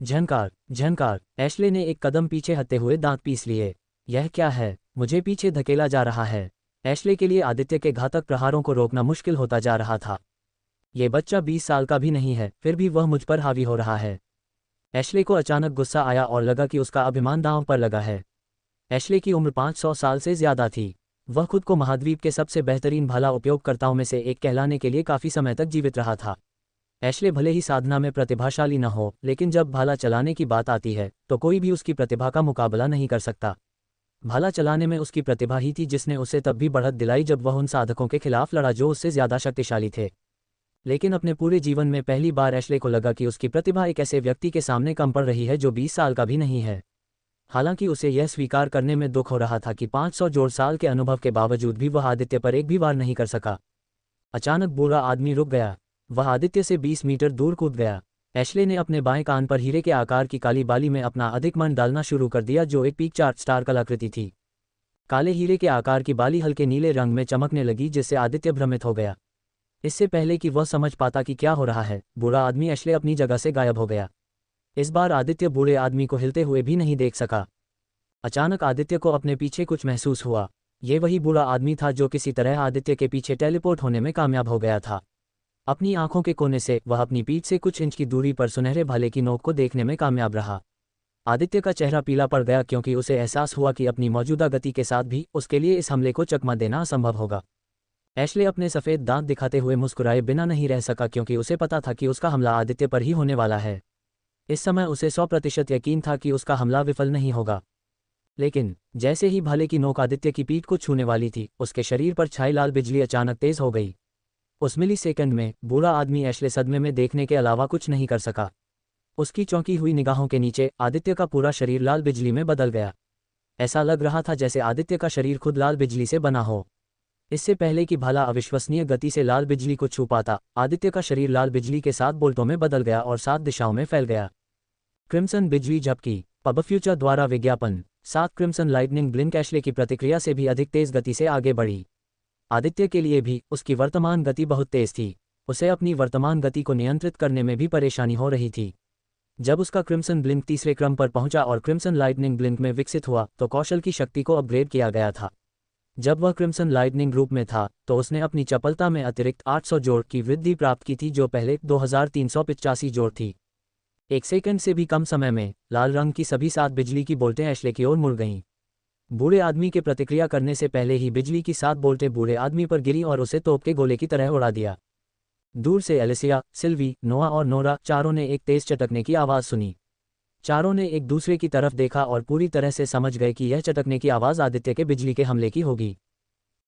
झनकार झनकार, एशले ने एक कदम पीछे हटते हुए दांत पीस लिए। यह क्या है, मुझे पीछे धकेला जा रहा है। एशले के लिए आदित्य के घातक प्रहारों को रोकना मुश्किल होता जा रहा था। ये बच्चा 20 साल का भी नहीं है, फिर भी वह मुझ पर हावी हो रहा है। एशले को अचानक गुस्सा आया और लगा कि उसका अभिमान दांव पर लगा है। एशले की उम्र 500 साल से ज्यादा थी। वह खुद को महाद्वीप के सबसे बेहतरीन भाला उपयोगकर्ताओं में से एक कहलाने के लिए काफी समय तक जीवित रहा था। एशले भले ही साधना में प्रतिभाशाली न हो, लेकिन जब भाला चलाने की बात आती है तो कोई भी उसकी प्रतिभा का मुकाबला नहीं कर सकता। भाला चलाने में उसकी प्रतिभा ही थी जिसने उसे तब भी बढ़त दिलाई जब वह उन साधकों के खिलाफ लड़ा जो उससे ज्यादा शक्तिशाली थे। लेकिन अपने पूरे जीवन में पहली बार एशले को लगा कि उसकी प्रतिभा एक ऐसे व्यक्ति के सामने कम पड़ रही है जो 20 साल का भी नहीं है। हालांकि उसे यह स्वीकार करने में दुख हो रहा था कि 500 जोड़ साल के अनुभव के बावजूद भी वह आदित्य पर एक भी वार नहीं कर सका। अचानक बूढ़ा आदमी रुक गया। वह आदित्य से 20 मीटर दूर कूद गया। एशले ने अपने बाएं कान पर हीरे के आकार की काली बाली में अपना अधिक मन डालना शुरू कर दिया जो एक पीक चार्ट स्टार कलाकृति थी। काले हीरे के आकार की बाली हल्के नीले रंग में चमकने लगी जिससे आदित्य भ्रमित हो गया। इससे पहले कि वह समझ पाता कि क्या हो रहा है, बूढ़ा आदमी एशले अपनी जगह से गायब हो गया। इस बार आदित्य बूढ़े आदमी को हिलते हुए भी नहीं देख सका। अचानक आदित्य को अपने पीछे कुछ महसूस हुआ। ये वही बूढ़ा आदमी था जो किसी तरह आदित्य के पीछे टेलीपोर्ट होने में कामयाब हो गया था। अपनी आंखों के कोने से वह अपनी पीठ से कुछ इंच की दूरी पर सुनहरे भाले की नोक को देखने में कामयाब रहा। आदित्य का चेहरा पीला पड़ गया क्योंकि उसे एहसास हुआ कि अपनी मौजूदा गति के साथ भी उसके लिए इस हमले को चकमा देना असंभव होगा। एशले अपने सफ़ेद दांत दिखाते हुए मुस्कुराए बिना नहीं रह सका क्योंकि उसे पता था कि उसका हमला आदित्य पर ही होने वाला है। इस समय उसे 100% यकीन था कि उसका हमला विफल नहीं होगा। लेकिन जैसे ही भाले की नोक आदित्य की पीठ को छूने वाली थी, उसके शरीर पर छाई लाल बिजली अचानक तेज हो गई। उस मिली सेकंड में बूढ़ा आदमी एशले सदमे में देखने के अलावा कुछ नहीं कर सका। उसकी चौंकी हुई निगाहों के नीचे आदित्य का पूरा शरीर लाल बिजली में बदल गया। ऐसा लग रहा था जैसे आदित्य का शरीर खुद लाल बिजली से बना हो। इससे पहले कि भाला अविश्वसनीय गति से लाल बिजली को छू पाता, आदित्य का शरीर लाल बिजली के 7 बोल्टों में बदल गया और 7 दिशाओं में फैल गया। क्रिम्सन बिजली झपकी। पबफ्यूचर द्वारा विज्ञापन। 7 क्रिम्सन लाइटनिंग ब्लिंक एशले की प्रतिक्रिया से भी अधिक तेज गति से आगे बढ़ी। आदित्य के लिए भी उसकी वर्तमान गति बहुत तेज थी। उसे अपनी वर्तमान गति को नियंत्रित करने में भी परेशानी हो रही थी। जब उसका क्रिम्सन ब्लिंक तीसरे क्रम पर पहुंचा और क्रिम्सन लाइटनिंग ब्लिंक में विकसित हुआ तो कौशल की शक्ति को अपग्रेड किया गया था। जब वह क्रिम्सन लाइटनिंग रूप में था तो उसने अपनी चपलता में अतिरिक्त 800 जोड़ की वृद्धि प्राप्त की थी जो पहले 2385 जोड़ थी। एक सेकंड से भी कम समय में लाल रंग की सभी 7 बिजली की बोल्टें एशले की ओर मुड़ गईं। बूढ़े आदमी के प्रतिक्रिया करने से पहले ही बिजली की 7 बोल्टें बूढ़े आदमी पर गिरी और उसे तोप के गोले की तरह उड़ा दिया। दूर से एलिसिया, सिल्वी, नोआ और नोरा चारों ने एक तेज चटकने की आवाज़ सुनी। चारों ने एक दूसरे की तरफ देखा और पूरी तरह से समझ गए कि यह चटकने की आवाज़ आदित्य के बिजली के हमले की होगी।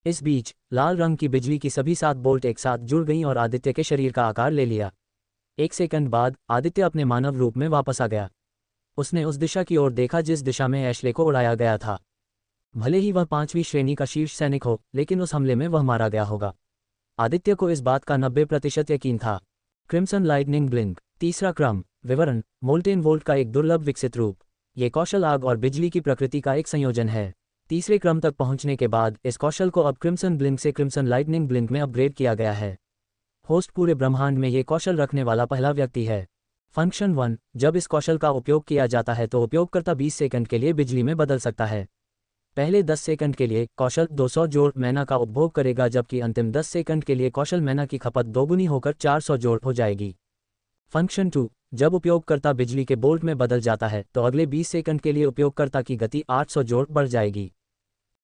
इस बीच लाल रंग की बिजली की सभी 7 बोल्ट एक साथ जुड़ गईं और आदित्य के शरीर का आकार ले लिया। एक सेकंड बाद आदित्य अपने मानव रूप में वापस आ गया। उसने उस दिशा की ओर देखा जिस दिशा में एशले को उड़ाया गया था। भले ही वह 5वीं श्रेणी का शीर्ष सैनिक हो, लेकिन उस हमले में वह मारा गया होगा। आदित्य को इस बात का 90% यकीन था। Crimson lightning blink. तीसरा क्रम। विवरण। मोल्टेन वोल्ट का एक दुर्लभ विकसित रूप। ये कौशल आग और बिजली की प्रकृति का एक संयोजन है। तीसरे क्रम तक पहुंचने के बाद इस कौशल को अब क्रिम्सन ब्लिंक से क्रिम्सन लाइटनिंग ब्लिंक में अपग्रेड किया गया है। होस्ट पूरे ब्रह्मांड में ये कौशल रखने वाला पहला व्यक्ति है। फंक्शन 1। जब इस कौशल का उपयोग किया जाता है तो उपयोगकर्ता 20 सेकंड के लिए बिजली में बदल सकता है। पहले 10 सेकंड के लिए कौशल 200 जोड़ मैना का उपभोग करेगा जबकि अंतिम 10 सेकंड के लिए कौशल मैना की खपत दोगुनी होकर 400 जोड़ हो जाएगी। फंक्शन 2। जब उपयोगकर्ता बिजली के बोल्ट में बदल जाता है तो अगले 20 सेकंड के लिए उपयोगकर्ता की गति 800 जोड़ बढ़ जाएगी।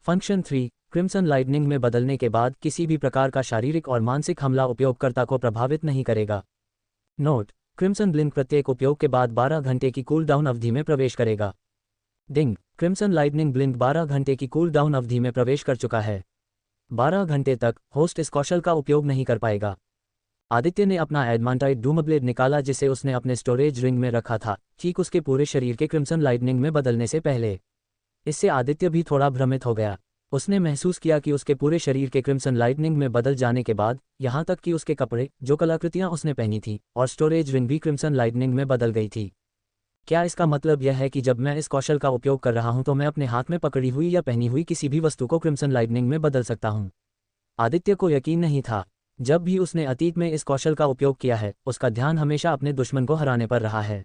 फंक्शन 3। क्रिम्सन लाइटनिंग में बदलने के बाद किसी भी प्रकार का शारीरिक और मानसिक हमला उपयोगकर्ता को प्रभावित नहीं करेगा। नोट: क्रिम्सन ब्लिंक प्रत्येक उपयोग के बाद 12 घंटे की कूल डाउन अवधि में प्रवेश करेगा। डिंग: क्रिम्सन लाइटनिंग ब्लिंक 12 घंटे की कूल डाउन अवधि में प्रवेश कर चुका है। 12 घंटे तक होस्ट इस कौशल का उपयोग नहीं कर पाएगा। आदित्य ने अपना एडमांटाइट डूमब्लेड निकाला जिसे उसने अपने स्टोरेज रिंग में रखा था, ठीक उसके पूरे शरीर के क्रिम्सन लाइटनिंग में बदलने से पहले। इससे आदित्य भी थोड़ा भ्रमित हो गया। उसने महसूस किया कि उसके पूरे शरीर के क्रिम्सन लाइटनिंग में बदल जाने के बाद, यहाँ तक कि उसके कपड़े, जो कलाकृतियाँ उसने पहनी थी, और स्टोरेज रिंग भी क्रिम्सन लाइटनिंग में बदल गई थी। क्या इसका मतलब यह है कि जब मैं इस कौशल का उपयोग कर रहा हूं तो मैं अपने हाथ में पकड़ी हुई या पहनी हुई किसी भी वस्तु को क्रिम्सन लाइटनिंग में बदल सकता हूं? आदित्य को यकीन नहीं था। जब भी उसने अतीत में इस कौशल का उपयोग किया है, उसका ध्यान हमेशा अपने दुश्मन को हराने पर रहा है।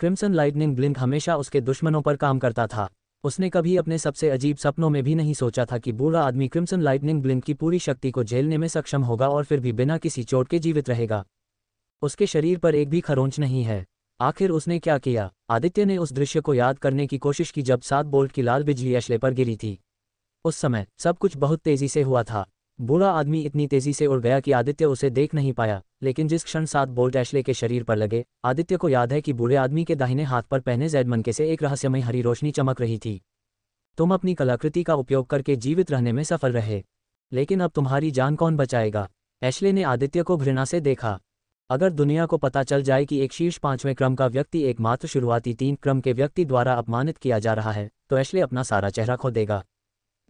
क्रिम्सन लाइटनिंग ब्लिंक हमेशा उसके दुश्मनों पर काम करता था। उसने कभी अपने सबसे अजीब सपनों में भी नहीं सोचा था कि बूढ़ा आदमी क्रिम्सन लाइटनिंग ब्लिंक की पूरी शक्ति को झेलने में सक्षम होगा और फिर भी बिना किसी चोट के जीवित रहेगा। उसके शरीर पर एक भी खरोंच नहीं है। आखिर उसने क्या किया? आदित्य ने उस दृश्य को याद करने की कोशिश की जब 7 वोल्ट की लाल बिजली एशले पर गिरी थी। उस समय सब कुछ बहुत तेजी से हुआ था। बूढ़ा आदमी इतनी तेजी से उड़ गया कि आदित्य उसे देख नहीं पाया, लेकिन जिस क्षण 7 वोल्ट एशले के शरीर पर लगे, आदित्य को याद है कि बूढ़े आदमी के दाहिने हाथ पर पहने जैड मनके से एक रहस्यमय हरी रोशनी चमक रही थी। तुम अपनी कलाकृति का उपयोग करके जीवित रहने में सफल रहे, लेकिन अब तुम्हारी जान कौन बचाएगा? एशले ने आदित्य को घृणा से देखा। अगर दुनिया को पता चल जाए कि एक शीर्ष 5वें क्रम का व्यक्ति एकमात्र शुरुआती 3 क्रम के व्यक्ति द्वारा अपमानित किया जा रहा है, तो एशले अपना सारा चेहरा खो देगा।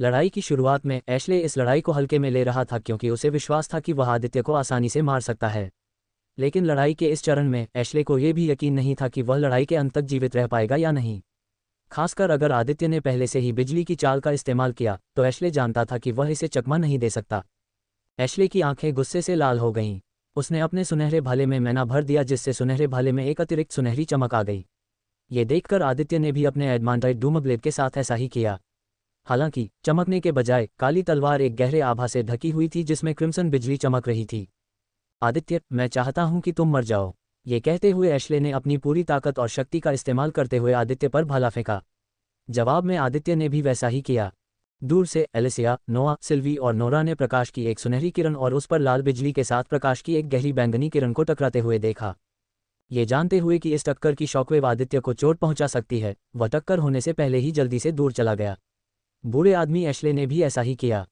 लड़ाई की शुरुआत में एशले इस लड़ाई को हल्के में ले रहा था क्योंकि उसे विश्वास था कि वह आदित्य को आसानी से मार सकता है। लेकिन लड़ाई के इस चरण में एशले को यह भी यकीन नहीं था कि वह लड़ाई के अंत तक जीवित रह पाएगा या नहीं। खासकर अगर आदित्य ने पहले से ही बिजली की चाल का इस्तेमाल किया, तो एशले जानता था कि वह इसे चकमा नहीं दे सकता। एशले की आंखें गुस्से से लाल हो गईं। उसने अपने सुनहरे भाले में मैना भर दिया, जिससे सुनहरे भाले में एक अतिरिक्त सुनहरी चमक आ गई। ये देखकर आदित्य ने भी अपने एडमांडाइट डूमब्लेड के साथ ऐसा ही किया। हालांकि चमकने के बजाय काली तलवार एक गहरे आभा से ढकी हुई थी जिसमें क्रिम्सन बिजली चमक रही थी। आदित्य, मैं चाहता हूं कि तुम मर जाओ। ये कहते हुए एशले ने अपनी पूरी ताकत और शक्ति का इस्तेमाल करते हुए आदित्य पर भाला फेंका। जवाब में आदित्य ने भी वैसा ही किया। दूर से एलिसिया, नोआ, सिल्वी और नोरा ने प्रकाश की एक सुनहरी किरण और उस पर लाल बिजली के साथ प्रकाश की एक गहरी बैंगनी किरण को टकराते हुए देखा। ये जानते हुए कि इस टक्कर की शॉकवेव आदित्य को चोट पहुंचा सकती है, वह टक्कर होने से पहले ही जल्दी से दूर चला गया। बूढ़े आदमी एशले ने भी ऐसा ही किया।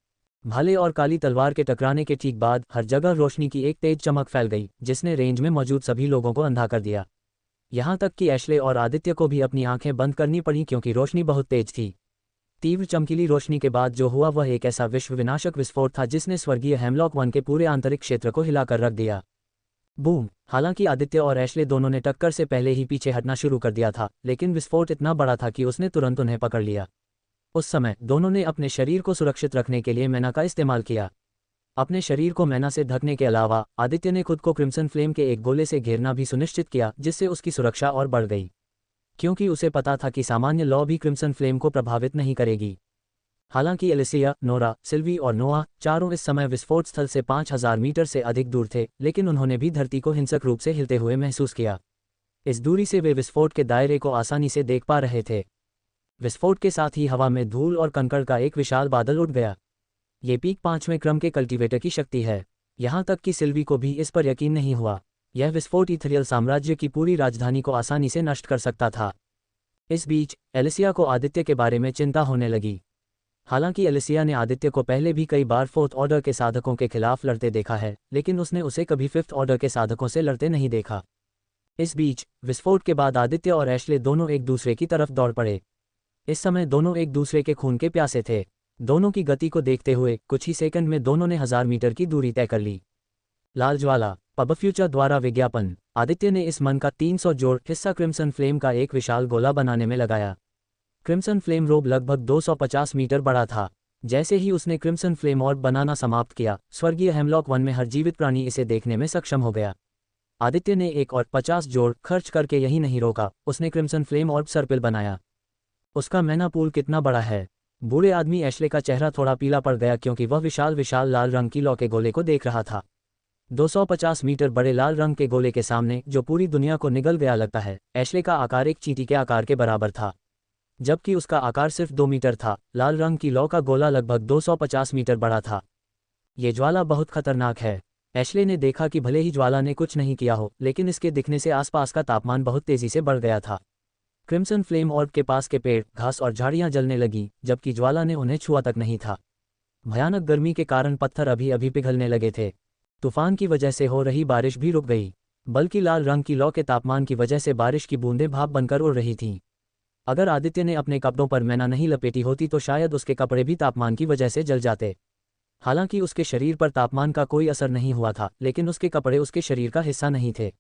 भाले और काली तलवार के टकराने के ठीक बाद हर जगह रोशनी की एक तेज चमक फैल गई, जिसने रेंज में मौजूद सभी लोगों को अंधा कर दिया। यहाँ तक कि एशले और आदित्य को भी अपनी आंखें बंद करनी पड़ी क्योंकि रोशनी बहुत तेज थी। तीव्र चमकीली रोशनी के बाद जो हुआ वह एक ऐसा विश्व विनाशक विस्फोट था जिसने स्वर्गीय हेमलॉक 1 के पूरे आंतरिक क्षेत्र को हिलाकर रख दिया। बूम! हालांकि आदित्य और एशले दोनों ने टक्कर से पहले ही पीछे हटना शुरू कर दिया था, लेकिन विस्फोट इतना बड़ा था कि उसने तुरंत उन्हें पकड़ लिया। उस समय दोनों ने अपने शरीर को सुरक्षित रखने के लिए मैना का इस्तेमाल किया। अपने शरीर को मैना से ढकने के अलावा आदित्य ने खुद को क्रिम्सन फ्लेम के एक गोले से घेरना भी सुनिश्चित किया, जिससे उसकी सुरक्षा और बढ़ गई, क्योंकि उसे पता था कि सामान्य लॉ भी क्रिम्सन फ्लेम को प्रभावित नहीं करेगी। हालांकि एलिसिया, नोरा, सिल्वी और नोआ चारों इस समय विस्फोट स्थल से 5000 मीटर से अधिक दूर थे, लेकिन उन्होंने भी धरती को हिंसक रूप से हिलते हुए महसूस किया। इस दूरी से वे विस्फोट के दायरे को आसानी से देख पा रहे थे। विस्फोट के साथ ही हवा में धूल और कंकड़ का एक विशाल बादल उठ गया। ये पीक 5वें क्रम के कल्टीवेटर की शक्ति है। यहाँ तक कि सिल्वी को भी इस पर यकीन नहीं हुआ। यह विस्फोट इथरियल साम्राज्य की पूरी राजधानी को आसानी से नष्ट कर सकता था। इस बीच एलिसिया को आदित्य के बारे में चिंता होने लगी। हालांकि एलिसिया ने आदित्य को पहले भी कई बार 4th ऑर्डर के साधकों के खिलाफ लड़ते देखा है, लेकिन उसने उसे कभी 5th ऑर्डर के साधकों से लड़ते नहीं देखा। इस बीच विस्फोट के बाद आदित्य और एशले दोनों एक दूसरे की तरफ दौड़ पड़े। इस समय दोनों एक दूसरे के खून के प्यासे थे। दोनों की गति को देखते हुए कुछ ही सेकंड में दोनों ने 1000 मीटर की दूरी तय कर ली। लाल ज्वाला पब फ्यूचर द्वारा विज्ञापन। आदित्य ने इस मन का 300 जोड़ हिस्सा क्रिम्सन फ्लेम का एक विशाल गोला बनाने में लगाया। क्रिम्सन फ्लेम रोब लगभग 250 मीटर बड़ा था। जैसे ही उसने क्रिम्सन फ्लेम ऑर्ब बनाना समाप्त किया, स्वर्गीय हेमलॉक 1 में हर जीवित प्राणी इसे देखने में सक्षम हो गया। आदित्य ने एक और 50 जोड़ खर्च करके यही नहीं रोका, उसने क्रिम्सन फ्लेम ऑर्ब सर्पिल बनाया। उसका मैना पूल कितना बड़ा है! बूढ़े आदमी एशले का चेहरा थोड़ा पीला पड़ गया क्योंकि वह विशाल विशाल लाल रंग की लौ के गोले को देख रहा था। 250 मीटर बड़े लाल रंग के गोले के सामने, जो पूरी दुनिया को निगल गया लगता है, एशले का आकार एक चींटी के आकार के बराबर था, जबकि उसका आकार सिर्फ 2 मीटर था। लाल रंग की लौ का गोला लगभग 250 मीटर बड़ा था। ये ज्वाला बहुत खतरनाक है। एशले ने देखा कि भले ही ज्वाला ने कुछ नहीं किया हो, लेकिन इसके दिखने से आसपास का तापमान बहुत तेजी से बढ़ गया था। क्रिम्सन फ्लेम ऑर्ब के पास के पेड़, घास और झाड़ियां जलने लगीं, जबकि ज्वाला ने उन्हें छुआ तक नहीं था। भयानक गर्मी के कारण पत्थर अभी अभी पिघलने लगे थे। तूफान की वजह से हो रही बारिश भी रुक गई, बल्कि लाल रंग की लौ के तापमान की वजह से बारिश की बूंदें भाप बनकर उड़ रही थीं। अगर आदित्य ने अपने कपड़ों पर मैना नहीं लपेटी होती तो शायद उसके कपड़े भी तापमान की वजह से जल जाते। हालांकि उसके शरीर पर तापमान का कोई असर नहीं हुआ था, लेकिन उसके कपड़े उसके शरीर का हिस्सा नहीं थे।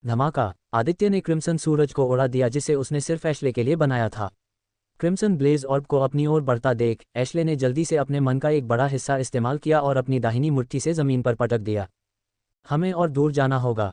धमाका! आदित्य ने क्रिम्सन सूरज को उड़ा दिया जिसे उसने सिर्फ एशले के लिए बनाया था। क्रिम्सन ब्लेज ऑर्ब को अपनी ओर बढ़ता देख एशले ने जल्दी से अपने मन का एक बड़ा हिस्सा इस्तेमाल किया और अपनी दाहिनी मुट्ठी से जमीन पर पटक दिया। हमें और दूर जाना होगा।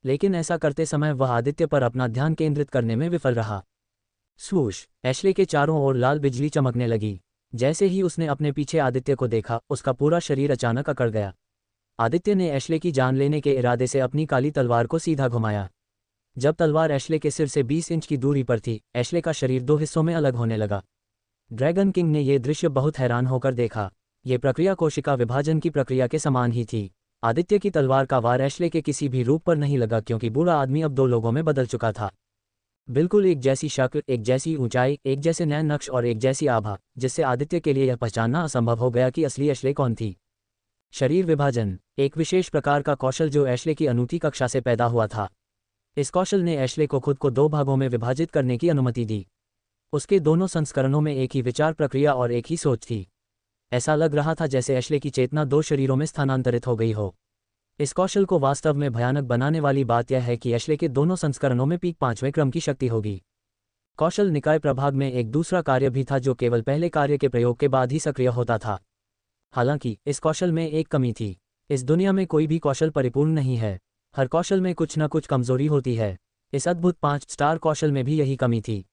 लेकिन ऐसा करते समय वह आदित्य पर अपना ध्यान केंद्रित करने में विफल रहा। स्वूश, एशले के चारों ओर लाल बिजली चमकने लगी। जैसे ही उसने अपने पीछे आदित्य को देखा, उसका पूरा शरीर अचानक अकड़ गया। आदित्य ने एशले की जान लेने के इरादे से अपनी काली तलवार को सीधा घुमाया। जब तलवार एशले के सिर से 20 इंच की दूरी पर थी, एशले का शरीर दो हिस्सों में अलग होने लगा। ड्रैगन किंग ने यह दृश्य बहुत हैरान होकर देखा। ये प्रक्रिया कोशिका विभाजन की प्रक्रिया के समान ही थी। आदित्य की तलवार का वार एशले के किसी भी रूप पर नहीं लगा, क्योंकि बूढ़ा आदमी अब दो लोगों में बदल चुका था। बिल्कुल एक जैसी शक्ल, एक जैसी ऊंचाई, एक जैसे नैन नक्श और एक जैसी आभा, जिससे आदित्य के लिए यह पहचानना असंभव हो गया कि असली एशले कौन थी। शरीर विभाजन, एक विशेष प्रकार का कौशल जो एशले की अनूठी कक्षा से पैदा हुआ था। इस कौशल ने एशले को खुद को दो भागों में विभाजित करने की अनुमति दी। उसके दोनों संस्करणों में एक ही विचार प्रक्रिया और एक ही सोच थी। ऐसा लग रहा था जैसे एशले की चेतना दो शरीरों में स्थानांतरित हो गई हो। इस कौशल को वास्तव में भयानक बनाने वाली बात यह है कि एशले के दोनों संस्करणों में पीक 5वें क्रम की शक्ति होगी। कौशल निकाय प्रभाग में एक दूसरा कार्य भी था जो केवल पहले कार्य के प्रयोग के बाद ही सक्रिय होता था। हालांकि इस कौशल में एक कमी थी। इस दुनिया में कोई भी कौशल परिपूर्ण नहीं है। हर कौशल में कुछ न कुछ कमजोरी होती है। इस अद्भुत 5 स्टार कौशल में भी यही कमी थी।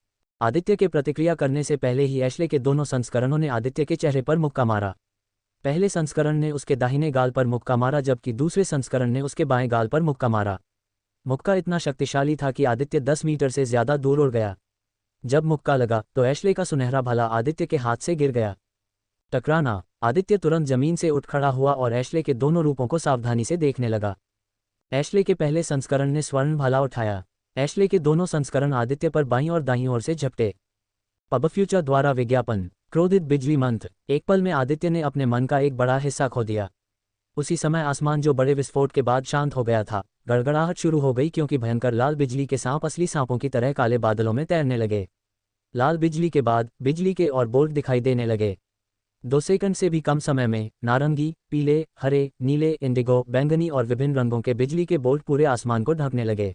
आदित्य के प्रतिक्रिया करने से पहले ही एशले के दोनों संस्करणों ने आदित्य के चेहरे पर मुक्का मारा। पहले संस्करण ने उसके दाहिने गाल पर मुक्का मारा, जबकि दूसरे संस्करण ने उसके बाएं गाल पर मुक्का मारा। मुक्का इतना शक्तिशाली था कि आदित्य 10 मीटर से ज्यादा दूर उड़ गया। जब मुक्का लगा तो एशले का सुनहरा भाला आदित्य के हाथ से गिर गया। टकराना, आदित्य तुरंत जमीन से उठ खड़ा हुआ और एशले के दोनों रूपों को सावधानी से देखने लगा। एशले के पहले संस्करण ने स्वर्ण भाला उठाया। एशले के दोनों संस्करण आदित्य पर बाईं और दाईं ओर से झपटे। पबफ्यूचर द्वारा विज्ञापन, क्रोधित बिजली मंत्र। एक पल में आदित्य ने अपने मन का एक बड़ा हिस्सा खो दिया। उसी समय आसमान जो बड़े विस्फोट के बाद शांत हो गया था, गड़गड़ाहट शुरू हो गई, क्योंकि भयंकर लाल बिजली के सांप असली सांपों की तरह काले बादलों में तैरने लगे। लाल बिजली के बाद बिजली के और बोल्ट दिखाई देने लगे। 2 सेकंड से भी कम समय में नारंगी, पीले, हरे, नीले, इंडिगो, बैंगनी और विभिन्न रंगों के बिजली के बोल्ट पूरे आसमान को ढकने लगे।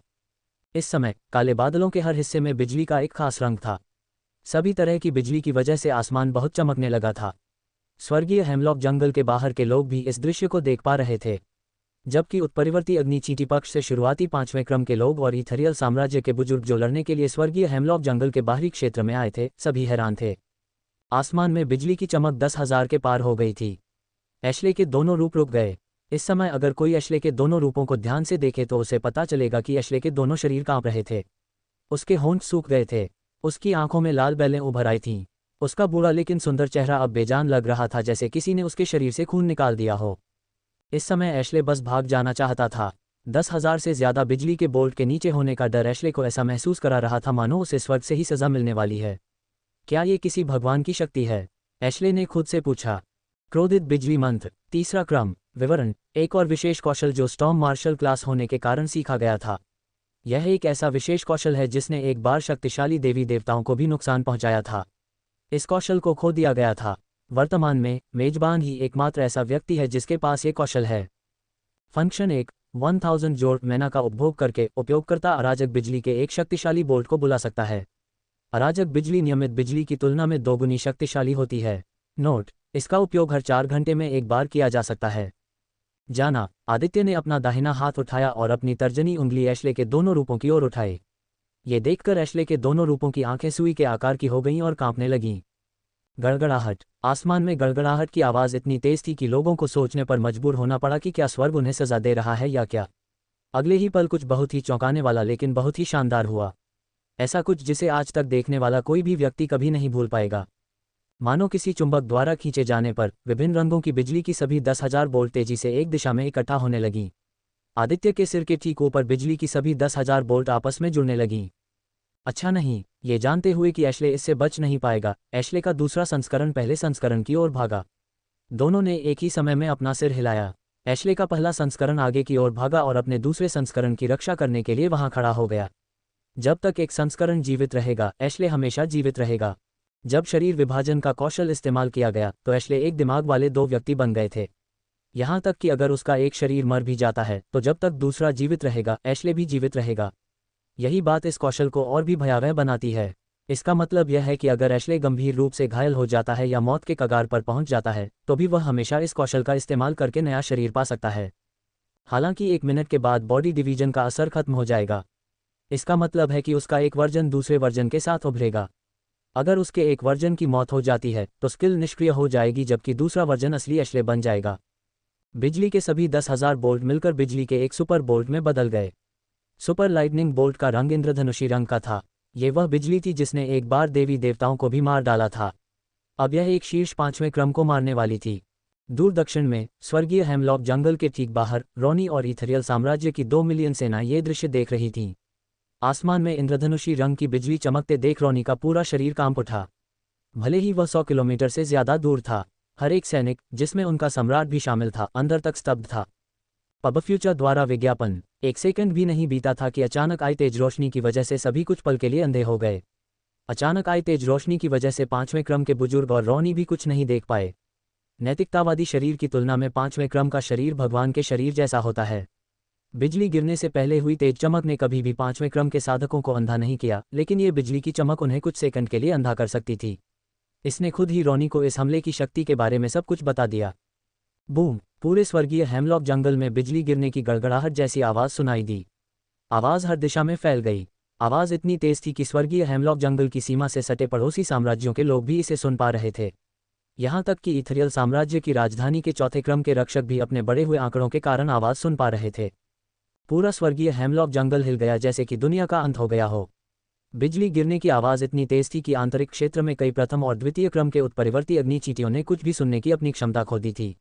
इस समय काले बादलों के हर हिस्से में बिजली का एक खास रंग था। सभी तरह की बिजली की वजह से आसमान बहुत चमकने लगा था। स्वर्गीय हेमलॉक जंगल के बाहर के लोग भी इस दृश्य को देख पा रहे थे। जबकि उत्परिवर्ती अग्नि चींटी पक्ष से शुरुआती 5वें क्रम के लोग और इथरियल साम्राज्य के बुजुर्ग जो लड़ने के लिए स्वर्गीय हेमलॉक जंगल के बाहरी क्षेत्र में आए थे, सभी हैरान थे। आसमान में बिजली की चमक 10,000 के पार हो गई थी। एशले के दोनों रूप रुक गए। इस समय अगर कोई एशले के दोनों रूपों को ध्यान से देखे तो उसे पता चलेगा कि एशले के दोनों शरीर कांप रहे थे। उसके होंठ सूख गए थे। उसकी आंखों में लाल बैलें उभर आई थीं। उसका बूढ़ा लेकिन सुंदर चेहरा अब बेजान लग रहा था, जैसे किसी ने उसके शरीर से खून निकाल दिया हो। इस समय एशले बस भाग जाना चाहता था। 10,000 से ज्यादा बिजली के बोल्ट के नीचे होने का डर एशले को ऐसा महसूस करा रहा था मानो उसे स्वर्ग से ही सजा मिलने वाली है। क्या ये किसी भगवान की शक्ति है? एशले ने खुद से पूछा। क्रोधित बिजली मंत्र, 3रा क्रम। विवरण, एक और विशेष कौशल जो स्टॉर्म मार्शल क्लास होने के कारण सीखा गया था। यह एक ऐसा विशेष कौशल है जिसने एक बार शक्तिशाली देवी देवताओं को भी नुकसान पहुंचाया था। इस कौशल को खो दिया गया था। वर्तमान में मेजबान ही एकमात्र ऐसा व्यक्ति है जिसके पास ये कौशल है। फंक्शन 1, 1000 जोड़ मैना का उपभोग करके उपयोगकर्ता अराजक बिजली के एक शक्तिशाली बोल्ट को बुला सकता है। अराजक बिजली नियमित बिजली की तुलना में दोगुनी शक्तिशाली होती है। नोट, इसका उपयोग हर 4 घंटे में एक बार किया जा सकता है। जाना, आदित्य ने अपना दाहिना हाथ उठाया और अपनी तर्जनी उंगली एशले के दोनों रूपों की ओर उठाई। ये देखकर एशले के दोनों रूपों की आंखें सुई के आकार की हो गईं और कांपने लगीं। गड़गड़ाहट, आसमान में गड़गड़ाहट की आवाज़ इतनी तेज थी कि लोगों को सोचने पर मजबूर होना पड़ा कि क्या स्वर्ग उन्हें सजा दे रहा है या क्या। अगले ही पल कुछ बहुत ही चौंकाने वाला लेकिन बहुत ही शानदार हुआ। ऐसा कुछ जिसे आज तक देखने वाला कोई भी व्यक्ति कभी नहीं भूल पाएगा। मानो किसी चुंबक द्वारा खींचे जाने पर विभिन्न रंगों की बिजली की सभी 10,000 बोल्ट तेजी से एक दिशा में इकट्ठा होने लगीं। आदित्य के सिर के ठीक ऊपर बिजली की सभी 10,000 बोल्ट आपस में जुड़ने लगीं। अच्छा नहीं, ये जानते हुए कि एशले इससे बच नहीं पाएगा, एशले का दूसरा संस्करण पहले संस्करण की ओर भागा। दोनों ने एक ही समय में अपना सिर हिलाया। एशले का पहला संस्करण आगे की ओर भागा और अपने दूसरे संस्करण की रक्षा करने के लिए वहां खड़ा हो गया। जब तक एक संस्करण जीवित रहेगा, एशले हमेशा जीवित रहेगा। जब शरीर विभाजन का कौशल इस्तेमाल किया गया तो एशले एक दिमाग वाले 2 व्यक्ति बन गए थे। यहां तक कि अगर उसका एक शरीर मर भी जाता है तो जब तक दूसरा जीवित रहेगा, एशले भी जीवित रहेगा। यही बात इस कौशल को और भी भयावह बनाती है। इसका मतलब यह है कि अगर एशले गंभीर रूप से घायल हो जाता है या मौत के कगार पर पहुंच जाता है तो भी वह हमेशा इस कौशल का इस्तेमाल करके नया शरीर पा सकता है। हालांकि 1 मिनट के बाद बॉडी डिवीजन का असर खत्म हो जाएगा। इसका मतलब है कि उसका एक वर्जन दूसरे वर्जन के साथ उभरेगा। अगर उसके एक वर्जन की मौत हो जाती है तो स्किल निष्क्रिय हो जाएगी, जबकि दूसरा वर्जन असली एशले बन जाएगा। बिजली के सभी 10,000 बोल्ट मिलकर बिजली के एक सुपर बोल्ट में बदल गए। सुपर लाइटनिंग बोल्ट का रंग इंद्रधनुषी रंग का था। ये वह बिजली थी जिसने एक बार देवी देवताओं को भी मार डाला था। अब यह एक शीर्ष 5वें क्रम को मारने वाली थी। दूर दक्षिण में स्वर्गीय हेमलॉक जंगल के ठीक बाहर रॉनी और इथरियल साम्राज्य की 2 मिलियन सेना ये दृश्य देख रही थीं। आसमान में इंद्रधनुषी रंग की बिजली चमकते देख रॉनी का पूरा शरीर कांप उठा। भले ही वह 100 किलोमीटर से ज्यादा दूर था, हर एक सैनिक, जिसमें उनका सम्राट भी शामिल था, अंदर तक स्तब्ध था। पब फ्यूचर द्वारा विज्ञापन। 1 सेकंड भी नहीं बीता था कि अचानक आई तेज रोशनी की वजह से सभी कुछ पल के लिए अंधे हो गए। अचानक आई तेज रोशनी की वजह से 5वें क्रम के बुजुर्ग और रॉनी भी कुछ नहीं देख पाए। नैतिकतावादी शरीर की तुलना में 5वें क्रम का शरीर भगवान के शरीर जैसा होता है। बिजली गिरने से पहले हुई तेज चमक ने कभी भी 5वें क्रम के साधकों को अंधा नहीं किया, लेकिन ये बिजली की चमक उन्हें कुछ सेकंड के लिए अंधा कर सकती थी। इसने खुद ही रॉनी को इस हमले की शक्ति के बारे में सब कुछ बता दिया। बूम! पूरे स्वर्गीय हेमलॉक जंगल में बिजली गिरने की गड़गड़ाहट जैसी आवाज सुनाई दी। आवाज हर दिशा में फैल गई। आवाज इतनी तेज थी कि स्वर्गीय हेमलॉक जंगल की सीमा से सटे पड़ोसी साम्राज्यों के लोग भी इसे सुन पा रहे थे। यहाँ तक कि इथरियल साम्राज्य की राजधानी के चौथे क्रम के रक्षक भी अपने बढ़े हुए आंकड़ों के कारण आवाज सुन पा रहे थे। पूरा स्वर्गीय हेमलॉक जंगल हिल गया, जैसे कि दुनिया का अंत हो गया हो। बिजली गिरने की आवाज इतनी तेज थी कि आंतरिक क्षेत्र में कई प्रथम और द्वितीय क्रम के उत्परिवर्ती अग्निचीटियों ने कुछ भी सुनने की अपनी क्षमता खो दी थी।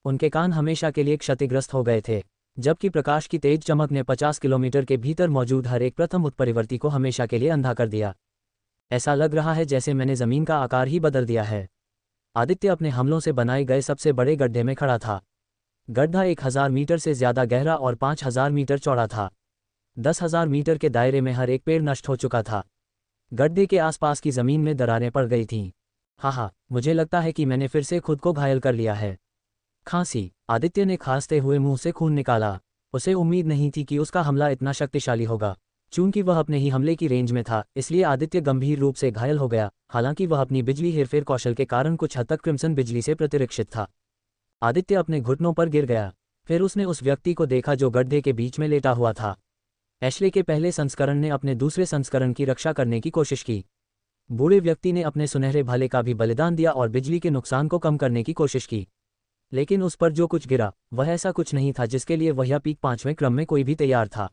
उनके कान हमेशा के लिए क्षतिग्रस्त हो गए थे, जबकि प्रकाश की तेज चमक ने 50 किलोमीटर के भीतर मौजूद हर एक प्रथम उत्परिवर्ती को हमेशा के लिए अंधा कर दिया। ऐसा लग रहा है जैसे मैंने जमीन का आकार ही बदल दिया है। आदित्य अपने हमलों से बनाए गए सबसे बड़े गड्ढे में खड़ा था। गड्ढा 1000 मीटर से ज्यादा गहरा और 5000 मीटर चौड़ा था। 10,000 मीटर के दायरे में हर एक पेड़ नष्ट हो चुका था। गड्ढे के आसपास की जमीन में दरारें पड़ गई थीं। हाँ, मुझे लगता है कि मैंने फिर से खुद को घायल कर लिया है। खांसी। आदित्य ने खांसते हुए मुंह से खून निकाला। उसे उम्मीद नहीं थी कि उसका हमला इतना शक्तिशाली होगा। चूंकि वह अपने ही हमले की रेंज में था, इसलिए आदित्य गंभीर रूप से घायल हो गया। हालांकि वह अपनी बिजली हेरफेर कौशल के कारण कुछ हद तक क्रिम्सन बिजली से प्रतिरक्षित था। आदित्य अपने घुटनों पर गिर गया। फिर उसने उस व्यक्ति को देखा जो गड्ढे के बीच में लेटा हुआ था। एशले के पहले संस्करण ने अपने दूसरे संस्करण की रक्षा करने की कोशिश की। बूढ़े व्यक्ति ने अपने सुनहरे भाले का भी बलिदान दिया और बिजली के नुकसान को कम करने की कोशिश की, लेकिन उस पर जो कुछ गिरा वह ऐसा कुछ नहीं था जिसके लिए वह पीक 5वें क्रम में कोई भी तैयार था।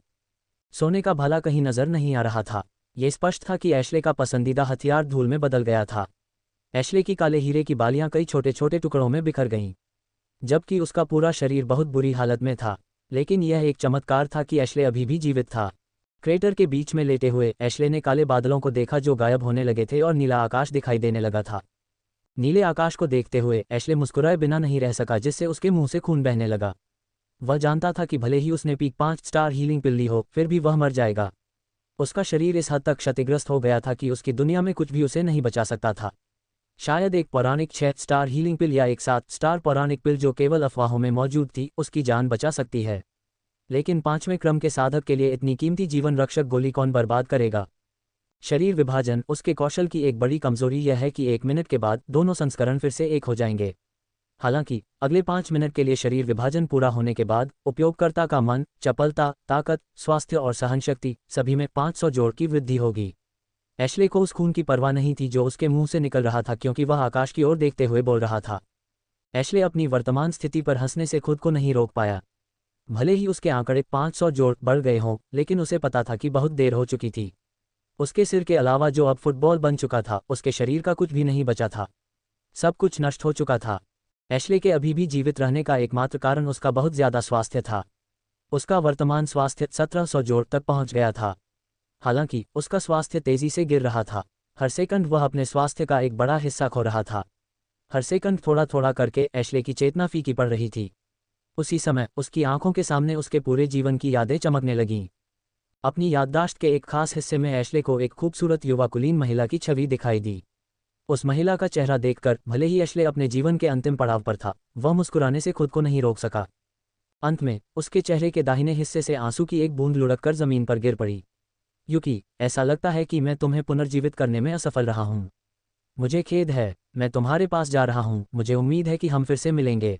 सोने का भाला कहीं नजर नहीं आ रहा था। यह स्पष्ट था कि एशले का पसंदीदा हथियार धूल में बदल गया था। एशले की काले हीरे की बालियां कई छोटे छोटे टुकड़ों में बिखर गईं, जबकि उसका पूरा शरीर बहुत बुरी हालत में था। लेकिन यह एक चमत्कार था कि एशले अभी भी जीवित था। क्रेटर के बीच में लेटे हुए एशले ने काले बादलों को देखा जो गायब होने लगे थे और नीला आकाश दिखाई देने लगा था। नीले आकाश को देखते हुए एशले मुस्कुराए बिना नहीं रह सका, जिससे उसके मुंह से खून बहने लगा। वह जानता था कि भले ही उसने पीक 5 स्टार हीलिंग पिल ली हो, फिर भी वह मर जाएगा। उसका शरीर इस हद तक क्षतिग्रस्त हो गया था कि उसकी दुनिया में कुछ भी उसे नहीं बचा सकता था। शायद एक पौराणिक 6 स्टार हीलिंग पिल या एक 7 स्टार पौराणिक पिल जो केवल अफवाहों में मौजूद थी, उसकी जान बचा सकती है। लेकिन 5वें क्रम के साधक के लिए इतनी कीमती जीवन रक्षक गोली कौन बर्बाद करेगा? शरीर विभाजन। उसके कौशल की एक बड़ी कमजोरी यह है कि 1 मिनट के बाद दोनों संस्करण फिर से एक हो जाएंगे। हालांकि अगले 5 मिनट के लिए शरीर विभाजन पूरा होने के बाद उपयोगकर्ता का मन, चपलता, ताकत, स्वास्थ्य और सहनशक्ति सभी में 500 जोड़ की वृद्धि होगी। एशले को उस खून की परवाह नहीं थी जो उसके मुंह से निकल रहा था, क्योंकि वह आकाश की ओर देखते हुए बोल रहा था। एशले अपनी वर्तमान स्थिति पर हंसने से खुद को नहीं रोक पाया। भले ही उसके आंकड़े 500 जोड़ बढ़ गए हों, लेकिन उसे पता था कि बहुत देर हो चुकी थी। उसके सिर के अलावा जो अब फुटबॉल बन चुका था, उसके शरीर का कुछ भी नहीं बचा था। सब कुछ नष्ट हो चुका था। एशले के अभी भी जीवित रहने का एकमात्र कारण उसका बहुत ज्यादा स्वास्थ्य था। उसका वर्तमान स्वास्थ्य 1700 जोड़ तक पहुंच गया था। हालांकि उसका स्वास्थ्य तेजी से गिर रहा था। हर सेकंड वह अपने स्वास्थ्य का एक बड़ा हिस्सा खो रहा था। हर सेकंड थोड़ा थोड़ा करके एशले की चेतना फीकी पड़ रही थी। उसी समय उसकी आंखों के सामने उसके पूरे जीवन की यादें चमकने लगीं। अपनी याददाश्त के एक खास हिस्से में एशले को एक खूबसूरत युवा कुलीन महिला की छवि दिखाई दी। उस महिला का चेहरा देखकर भले ही एशले अपने जीवन के अंतिम पड़ाव पर था, वह मुस्कुराने से खुद को नहीं रोक सका। अंत में उसके चेहरे के दाहिने हिस्से से आंसू की एक बूंद लुढ़ककर जमीन पर गिर पड़ी। युकी, ऐसा लगता है कि मैं तुम्हें पुनर्जीवित करने में असफल रहा हूँ। मुझे खेद है, मैं तुम्हारे पास जा रहा हूँ। मुझे उम्मीद है कि हम फिर से मिलेंगे।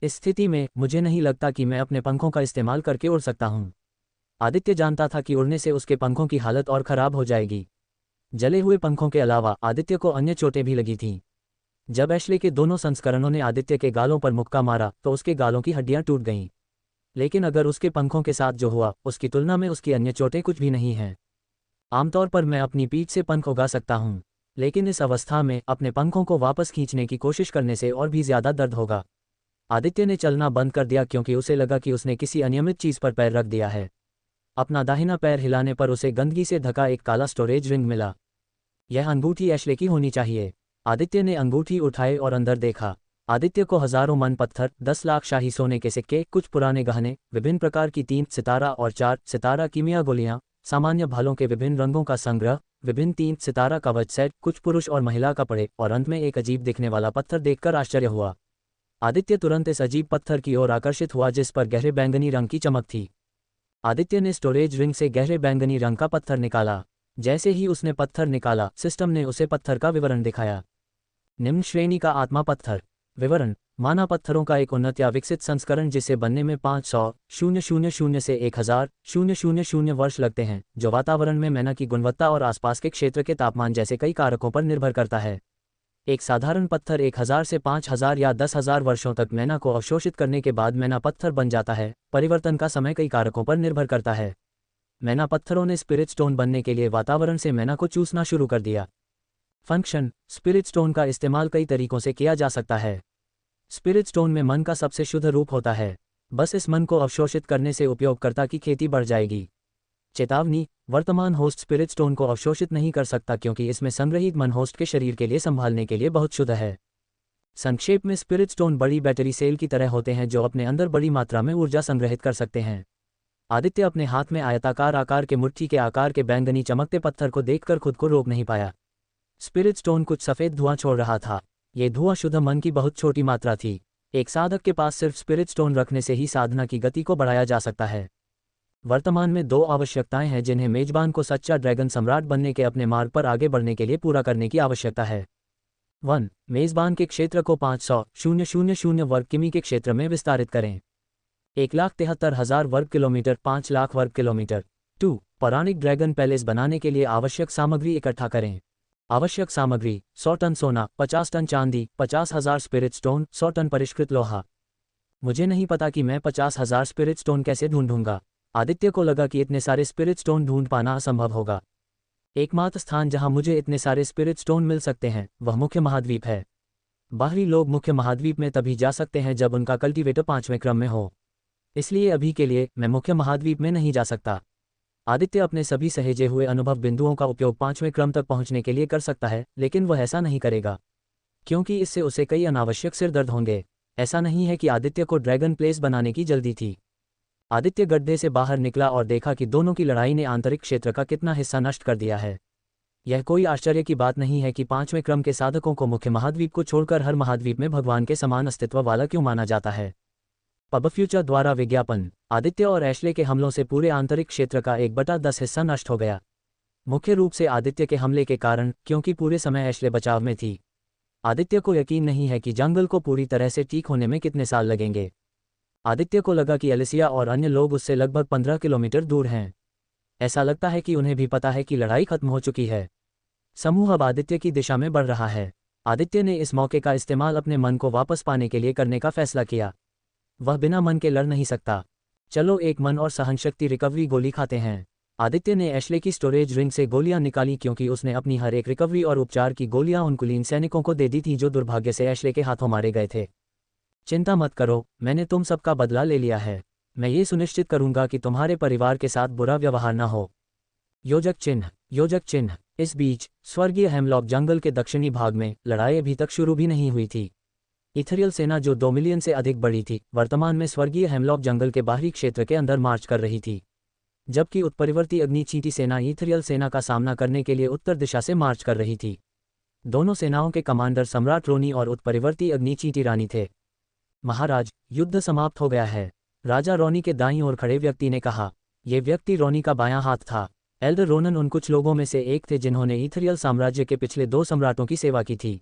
इस स्थिति में मुझे नहीं लगता कि मैं अपने पंखों का इस्तेमाल करके उड़ सकता हूँ। आदित्य जानता था कि उड़ने से उसके पंखों की हालत और खराब हो जाएगी। जले हुए पंखों के अलावा आदित्य को अन्य चोटें भी लगी थीं। जब एशले के दोनों संस्करणों ने आदित्य के गालों पर मुक्का मारा तो उसके गालों की हड्डियां टूट गईं। लेकिन अगर उसके पंखों के साथ जो हुआ उसकी तुलना में उसकी अन्य चोटें कुछ भी नहीं हैं। आमतौर पर मैं अपनी पीठ से पंख उगा सकता हूँ, लेकिन इस अवस्था में अपने पंखों को वापस खींचने की कोशिश करने से और भी ज्यादा दर्द होगा। आदित्य ने चलना बंद कर दिया क्योंकि उसे लगा कि उसने किसी अनियमित चीज पर पैर रख दिया है। अपना दाहिना पैर हिलाने पर उसे गंदगी से ढका एक काला स्टोरेज रिंग मिला। यह अंगूठी एशले की होनी चाहिए। आदित्य ने अंगूठी उठाई और अंदर देखा। आदित्य को हजारों मन पत्थर, 10 लाख शाही सोने के सिक्के, कुछ पुराने गहने, विभिन्न प्रकार की 3 सितारा और 4 सितारा कीमिया गोलियां, सामान्य भालों के विभिन्न रंगों का संग्रह, विभिन्न 3 सितारा कवच सेट, कुछ पुरुष और महिला कपड़े और अंत में एक अजीब दिखने वाला पत्थर देखकर आश्चर्य हुआ। आदित्य तुरंत इस अजीब पत्थर की ओर आकर्षित हुआ जिस पर गहरे बैंगनी रंग की चमक थी। आदित्य ने स्टोरेज रिंग से गहरे बैंगनी रंग का पत्थर निकाला। जैसे ही उसने पत्थर निकाला, सिस्टम ने उसे पत्थर का विवरण दिखाया। निम्न श्रेणी का आत्मा पत्थर। विवरण: माना पत्थरों का एक उन्नत या विकसित संस्करण जिसे बनने में 500,000 से 1000,000 वर्ष लगते हैं, जो वातावरण में मैना की गुणवत्ता और आसपास के क्षेत्र के तापमान जैसे कई कारकों पर निर्भर करता है। एक साधारण पत्थर 1000 से 5000 या 10,000 वर्षों तक मैना को अवशोषित करने के बाद मैना पत्थर बन जाता है। परिवर्तन का समय कई कारकों पर निर्भर करता है। मैना पत्थरों ने स्पिरिट स्टोन बनने के लिए वातावरण से मैना को चूसना शुरू कर दिया। फंक्शन: स्पिरिट स्टोन का इस्तेमाल कई तरीकों से किया जा सकता है। स्पिरिट स्टोन में मन का सबसे शुद्ध रूप होता है। बस इस मन को अवशोषित करने से उपयोगकर्ता की खेती बढ़ जाएगी। चेतावनी: वर्तमान होस्ट स्पिरिट स्टोन को अवशोषित नहीं कर सकता क्योंकि इसमें संग्रहित मन होस्ट के शरीर के लिए संभालने के लिए बहुत शुद्ध है। संक्षेप में, स्पिरिट स्टोन बड़ी बैटरी सेल की तरह होते हैं जो अपने अंदर बड़ी मात्रा में ऊर्जा संग्रहित कर सकते हैं। आदित्य अपने हाथ में आयताकार आकार के मुट्ठी के आकार के बैंगनी चमकते पत्थर को देखकर खुद को रोक नहीं पाया। स्पिरिट स्टोन कुछ सफ़ेद धुआं छोड़ रहा था। ये धुआं शुद्ध मन की बहुत छोटी मात्रा थी। एक साधक के पास सिर्फ स्पिरिट स्टोन रखने से ही साधना की गति को बढ़ाया जा सकता है। वर्तमान में 2 आवश्यकताएं हैं जिन्हें मेजबान को सच्चा ड्रैगन सम्राट बनने के अपने मार्ग पर आगे बढ़ने के लिए पूरा करने की आवश्यकता है। 1. मेजबान के क्षेत्र को 500,000 वर्ग किमी के क्षेत्र में विस्तारित करें। 1,73,000 वर्ग किलोमीटर, 5 लाख वर्ग किलोमीटर। 2. पौराणिक ड्रैगन पैलेस बनाने के लिए आवश्यक सामग्री इकट्ठा करें। आवश्यक सामग्री: 100 टन सोना, 50 टन चांदी, 50,000 स्पिरिट स्टोन, 100 टन परिष्कृत लोहा। मुझे नहीं पता कि मैं 50,000 स्पिरिट स्टोन कैसे ढूंढूंगा। आदित्य को लगा कि इतने सारे स्पिरिट स्टोन ढूंढ पाना असंभव होगा। एकमात्र स्थान जहां मुझे इतने सारे स्पिरिट स्टोन मिल सकते हैं वह मुख्य महाद्वीप है। बाहरी लोग मुख्य महाद्वीप में तभी जा सकते हैं जब उनका कल्टीवेटर 5वें क्रम में हो। इसलिए अभी के लिए मैं मुख्य महाद्वीप में नहीं जा सकता। आदित्य अपने सभी सहेजे हुए अनुभव बिंदुओं का उपयोग 5वें क्रम तक पहुंचने के लिए कर सकता है, लेकिन वह ऐसा नहीं करेगा क्योंकि इससे उसे कई अनावश्यक सिरदर्द होंगे। ऐसा नहीं है कि आदित्य को ड्रैगन प्लेस बनाने की जल्दी थी। आदित्य गड्ढे से बाहर निकला और देखा कि दोनों की लड़ाई ने आंतरिक क्षेत्र का कितना हिस्सा नष्ट कर दिया है। यह कोई आश्चर्य की बात नहीं है कि 5वें क्रम के साधकों को मुख्य महाद्वीप को छोड़कर हर महाद्वीप में भगवान के समान अस्तित्व वाला क्यों माना जाता है। पब फ्यूचर द्वारा विज्ञापन: आदित्य और एशले के हमलों से पूरे आंतरिक क्षेत्र का 1/10 हिस्सा नष्ट हो गया। मुख्य रूप से आदित्य के हमले के कारण, क्योंकि पूरे समय एशले बचाव में थी। आदित्य को यकीन नहीं है कि जंगल को पूरी तरह से ठीक होने में कितने साल लगेंगे। आदित्य को लगा कि एलिसिया और अन्य लोग उससे लगभग 15 किलोमीटर दूर हैं। ऐसा लगता है कि उन्हें भी पता है कि लड़ाई खत्म हो चुकी है। समूह अब आदित्य की दिशा में बढ़ रहा है। आदित्य ने इस मौके का इस्तेमाल अपने मन को वापस पाने के लिए करने का फैसला किया। वह बिना मन के लड़ नहीं सकता। चलो एक मन और सहनशक्ति रिकवरी गोली खाते हैं। आदित्य ने एशले की स्टोरेज रिंग से गोलियां निकाली क्योंकि उसने अपनी हर एक रिकवरी और उपचार की गोलियां उन कुलीन सैनिकों को दे दी थी जो दुर्भाग्य से एशले के हाथों मारे गए थे। चिंता मत करो, मैंने तुम सबका बदला ले लिया है। मैं ये सुनिश्चित करूंगा कि तुम्हारे परिवार के साथ बुरा व्यवहार न हो। योजक चिन्ह। योजक चिन्ह। इस बीच स्वर्गीय हेमलॉक जंगल के दक्षिणी भाग में लड़ाई अभी तक शुरू भी नहीं हुई थी। इथरियल सेना जो 2 मिलियन से अधिक बड़ी थी, वर्तमान में स्वर्गीय हेमलॉक जंगल के बाहरी क्षेत्र के अंदर मार्च कर रही थी, जबकि उत्परिवर्ती अग्निचींटी सेना इथरियल सेना का सामना करने के लिए उत्तर दिशा से मार्च कर रही थी। दोनों सेनाओं के कमांडर सम्राट रोनी और उत्परिवर्ती अग्निचींटी रानी थे। महाराज, युद्ध समाप्त हो गया है, राजा रोनी के दाईं ओर खड़े व्यक्ति ने कहा। यह व्यक्ति रोनी का बायां हाथ था। एल्डर रोनन उन कुछ लोगों में से एक थे जिन्होंने इथरियल साम्राज्य के पिछले 2 सम्राटों की सेवा की थी।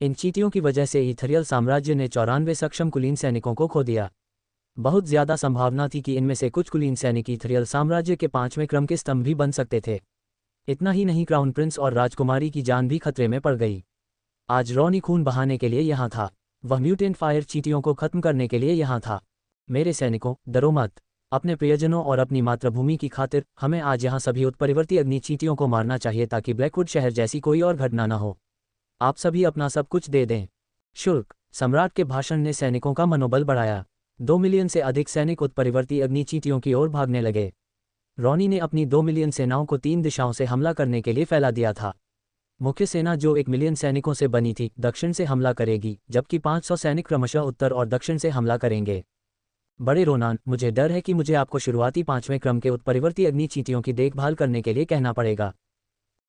इन चींटियों की वजह से ईथरियल साम्राज्य ने 94 सक्षम कुलीन सैनिकों को खो दिया। बहुत ज्यादा संभावना थी कि इनमें से कुछ कुलीन सैनिक ईथरियल साम्राज्य के 5वें क्रम के स्तंभ भी बन सकते थे। इतना ही नहीं, क्राउन प्रिंस और राजकुमारी की जान भी खतरे में पड़ गई। आज रॉनी खून बहाने के लिए यहाँ था। वह म्यूटेंट फायर चींटियों को खत्म करने के लिए यहाँ था। मेरे सैनिकों, डरो मत। अपने प्रियजनों और अपनी मातृभूमि की खातिर हमें आज यहाँ सभी उत्परिवर्ती अग्नि चींटियों को मारना चाहिए ताकि ब्लैकवुड शहर जैसी कोई और घटना न हो। आप सभी अपना सब कुछ दे दें। शुल्क। सम्राट के भाषण ने सैनिकों का मनोबल बढ़ाया। 2 मिलियन से अधिक सैनिक उत्परिवर्ती अग्नि चींटियों की ओर भागने लगे। रॉनी ने अपनी 2 मिलियन सेनाओं को 3 दिशाओं से हमला करने के लिए फैला दिया था। मुख्य सेना जो 1 मिलियन सैनिकों से बनी थी, दक्षिण से हमला करेगी, जबकि 500 सैनिक क्रमशः उत्तर और दक्षिण से हमला करेंगे। बड़े रोनान, मुझे डर है कि मुझे आपको शुरुआती 5वें क्रम के उत्परिवर्ती अग्नि चींटियों की देखभाल करने के लिए कहना पड़ेगा।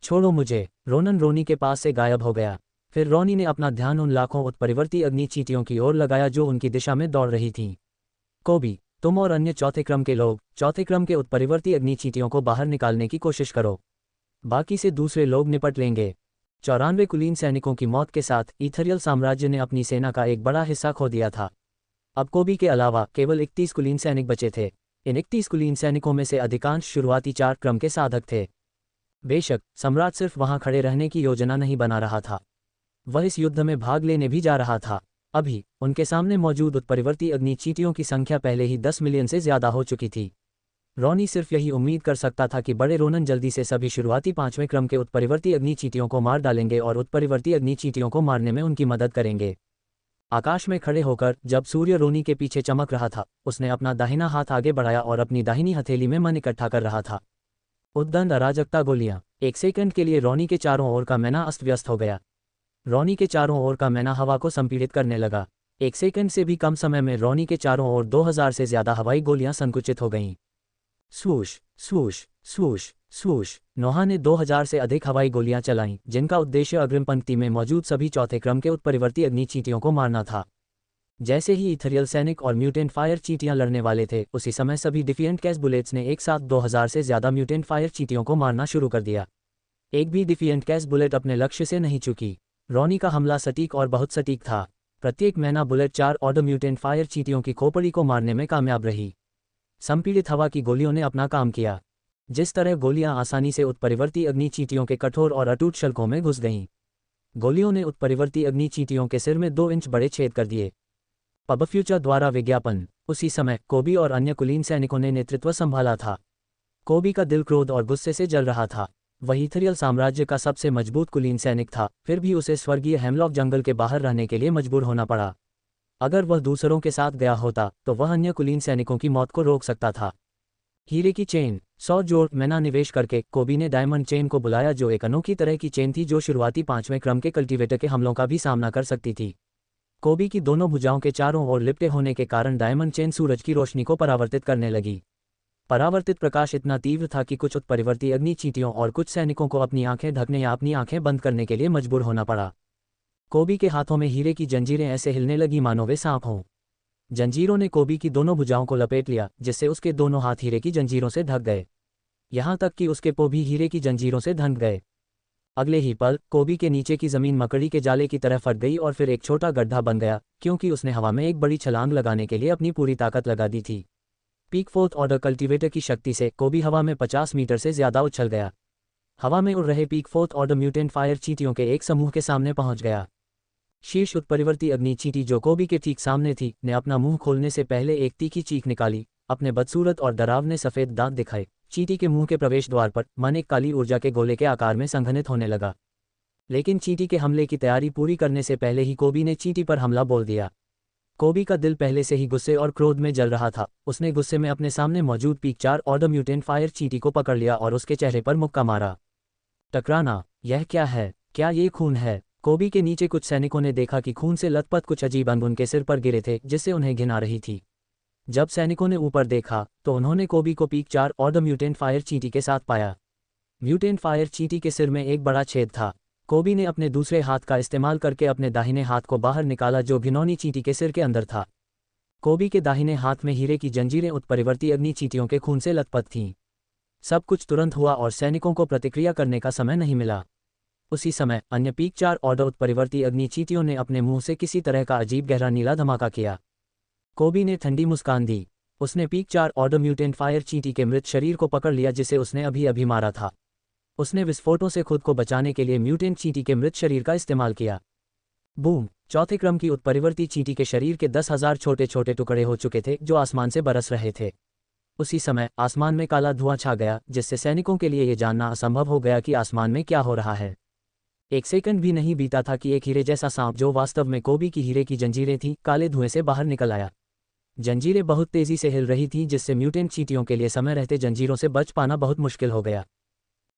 छोड़ो मुझे। रोनन रोनी के पास से गायब हो गया। फिर रॉनी ने अपना ध्यान उन लाखों उत्परिवर्ती अग्नि चींटियों की ओर लगाया जो उनकी दिशा में दौड़ रही थीं। कोबी, तुम और अन्य चौथे क्रम के लोग चौथे क्रम के उत्परिवर्ती अग्नि चींटियों को बाहर निकालने की कोशिश करो। बाकी से दूसरे लोग निपट लेंगे। 94 कुलीन सैनिकों की मौत के साथ ईथरियल साम्राज्य ने अपनी सेना का एक बड़ा हिस्सा खो दिया था। अब कोबी के अलावा केवल 31 कुलीन सैनिक बचे थे। इन 31 कुलीन सैनिकों में से अधिकांश शुरुआती 4 क्रम के साधक थे। बेशक सम्राट सिर्फ वहां खड़े रहने की योजना नहीं बना रहा था, वह इस युद्ध में भाग लेने भी जा रहा था। अभी उनके सामने मौजूद उत्परिवर्ती अग्नि चींटियों की संख्या पहले ही 10 मिलियन से ज्यादा हो चुकी थी। रॉनी सिर्फ यही उम्मीद कर सकता था कि बड़े रोनन जल्दी से सभी शुरुआती 5वें क्रम के उत्परिवर्ती अग्नि चींटियों को मार डालेंगे और उत्परिवर्ती अग्नि चींटियों को मारने में उनकी मदद करेंगे। आकाश में खड़े होकर जब सूर्य रोनी के पीछे चमक रहा था, उसने अपना दाहिना हाथ आगे बढ़ाया और अपनी दाहिनी हथेली में मन इकट्ठा कर रहा था। उद्दंड अराजकता गोलियां। एक सेकंड के लिए रॉनी के चारों ओर का मैना अस्त व्यस्त हो गया। रॉनी के चारों ओर का मैना हवा को संपीड़ित करने लगा। एक सेकंड से भी कम समय में रॉनी के चारों ओर 2000 से ज्यादा हवाई गोलियां संकुचित हो गईं। स्वूश स्वूश स्वूश स्वूश। नोहा ने 2000 से अधिक हवाई गोलियां चलाईं, जिनका उद्देश्य अग्रिम पंक्ति में मौजूद सभी चौथे क्रम के उत्परिवर्ती अग्नि चींटियों को मारना था। जैसे ही ईथरियल सैनिक और म्यूटेंट फायर चींटियां लड़ने वाले थे, उसी समय सभी डिफिएंट कैस बुलेट्स ने एक साथ 2000 से ज्यादा म्यूटेंट फायर चींटियों को मारना शुरू कर दिया। एक भी डिफिएंट कैस बुलेट अपने लक्ष्य से नहीं चुकी। रॉनी का हमला सटीक और बहुत सटीक था। प्रत्येक मैना बुलेट 4 ऑर्डर म्यूटेंट फायर चींटियों की खोपड़ी को मारने में कामयाब रही। संपीड़ित हवा की गोलियों ने अपना काम किया। जिस तरह गोलियां आसानी से उत्परिवर्ती अग्नि चींटियों के कठोर और अटूट शल्कों में घुस गईं। गोलियों ने उत्परिवर्ती अग्नि चींटियों के सिर में 2 इंच बड़े छेद कर दिए। पब फ्यूचर द्वारा विज्ञापन। उसी समय कोबी और अन्य कुलीन सैनिकों ने नेतृत्व संभाला था। कोबी का दिल क्रोध और गुस्से से जल रहा था। वह ईथरियल साम्राज्य का सबसे मजबूत कुलीन सैनिक था, फिर भी उसे स्वर्गीय हेमलॉक जंगल के बाहर रहने के लिए मजबूर होना पड़ा। अगर वह दूसरों के साथ गया होता तो वह अन्य कुलीन सैनिकों की मौत को रोक सकता था। हीरे की चेन। 100 जोड़ मैना निवेश करके कोबी ने डायमंड चेन को बुलाया, जो एक अनोखी तरह की चेन थी जो शुरुआती 5वें क्रम के कल्टीवेटर के हमलों का भी सामना कर सकती थी। कोबी की दोनों भुजाओं के चारों ओर लिपटे होने के कारण डायमंड चेन सूरज की रोशनी को परावर्तित करने लगी। परावर्तित प्रकाश इतना तीव्र था कि कुछ उत्परिवर्ती अग्नि चींटियों और कुछ सैनिकों को अपनी आंखें ढकने या अपनी आंखें बंद करने के लिए मजबूर होना पड़ा। कोबी के हाथों में हीरे की जंजीरें ऐसे हिलने लगी मानो वे सांप हों। जंजीरों ने कोबी की दोनों भुजाओं को लपेट लिया, जिससे उसके दोनों हाथ हीरे की जंजीरों से ढक गए। यहाँ तक कि उसके पांव भी हीरे की जंजीरों से ढंक गए। अगले ही पल कोबी के नीचे की जमीन मकड़ी के जाले की तरह फट गई और फिर एक छोटा गड्ढा बन गया, क्योंकि उसने हवा में एक बड़ी छलांग लगाने के लिए अपनी पूरी ताकत लगा दी थी। पीक 4th ऑर्डर कल्टीवेटर की शक्ति से कोबी हवा में 50 मीटर से ज्यादा उछल गया। हवा में उड़ रहे peak 4th order mutant fire चींटियों के एक समूह के सामने पहुंच गया। शीर्ष उत्परिवर्ती अग्नि चींटी जो कोबी के ठीक सामने थी, ने अपना मुंह खोलने से पहले एक तीखी चीख निकाली। अपने बदसूरत और डरावने सफेद दांत दिखाए। चींटी के मुंह के प्रवेश द्वार पर मन एक काली ऊर्जा के गोले के आकार में संघनित होने लगा। लेकिन चींटी के हमले की तैयारी पूरी करने से पहले ही कोबी ने चींटी पर हमला बोल दिया। कोबी का दिल पहले से ही गुस्से और क्रोध में जल रहा था। उसने गुस्से में अपने सामने मौजूद पीक 4 ऑर्डर म्यूटेंट फायर चींटी को पकड़ लिया और उसके चेहरे पर मुक्का मारा। टकराना। यह क्या है? क्या ये खून है? कोबी के नीचे कुछ सैनिकों ने देखा कि खून से लथपथ कुछ अजीब अंग उनके सिर पर गिरे थे, जिससे उन्हें घिन आ रही थी। जब सैनिकों ने ऊपर देखा तो उन्होंने कोबी को पीक 4 ऑर्डर म्यूटेंट फायर चींटी के साथ पाया। म्यूटेंट फायर चींटी के सिर में एक बड़ा छेद था। कोबी ने अपने दूसरे हाथ का इस्तेमाल करके अपने दाहिने हाथ को बाहर निकाला, जो घिनौनी चींटी के सिर के अंदर था। कोबी के दाहिने हाथ में हीरे की जंजीरें उत्परिवर्ती अग्नि चींटियों के खून से लथपथ थीं। सब कुछ तुरंत हुआ और सैनिकों को प्रतिक्रिया करने का समय नहीं मिला। उसी समय अन्य पीक 4 ऑर्डर उत्परिवर्ती अग्नि चींटियों ने अपने मुंह से किसी तरह का अजीब गहरा नीला धमाका किया। कोबी ने ठंडी मुस्कान दी। उसने पीक 4 ऑर्डर म्यूटेंट फायर चींटी के मृत शरीर को पकड़ लिया जिसे उसने अभी अभी मारा था। उसने विस्फोटों से खुद को बचाने के लिए म्यूटेंट चींटी के मृत शरीर का इस्तेमाल किया। बूम! चौथे क्रम की उत्परिवर्ती चींटी के शरीर के 10,000 छोटे छोटे टुकड़े हो चुके थे जो आसमान से बरस रहे थे। उसी समय आसमान में काला धुआं छा गया जिससे सैनिकों के लिए यह जानना असंभव हो गया कि आसमान में क्या हो रहा है। एक सेकंड भी नहीं बीता था कि एक हीरे जैसा सांप जो वास्तव में कोबी की हीरे की जंजीरें थीं काले धुएं से बाहर निकल आया। जंजीरें बहुत तेजी से हिल रही थीं जिससे म्यूटेंट चींटियों के लिए समय रहते जंजीरों से बच पाना बहुत मुश्किल हो गया।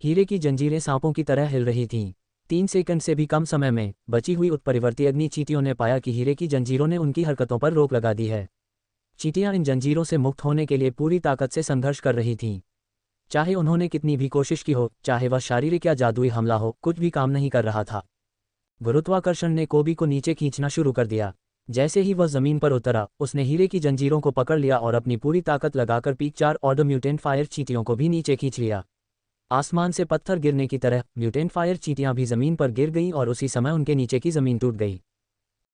हीरे की जंजीरें सांपों की तरह हिल रही थीं। 3 सेकंड से भी कम समय में बची हुई उत्परिवर्ती अग्नि चींटियों ने पाया कि हीरे की जंजीरों ने उनकी हरकतों पर रोक लगा दी है। चींटियां इन जंजीरों से मुक्त होने के लिए पूरी ताकत से संघर्ष कर रही थीं। चाहे उन्होंने कितनी भी कोशिश की हो, चाहे वह शारीरिक या जादुई हमला हो, कुछ भी काम नहीं कर रहा था। गुरुत्वाकर्षण ने कोबी को नीचे खींचना शुरू कर दिया। जैसे ही वह जमीन पर उतरा, उसने हीरे की जंजीरों को पकड़ लिया और अपनी पूरी ताकत लगाकर पीक 4 ऑर्डर म्यूटेंट फायर चींटियों को भी नीचे खींच लिया। आसमान से पत्थर गिरने की तरह म्यूटेंट फायर चींटियां भी जमीन पर गिर गईं और उसी समय उनके नीचे की जमीन टूट गई।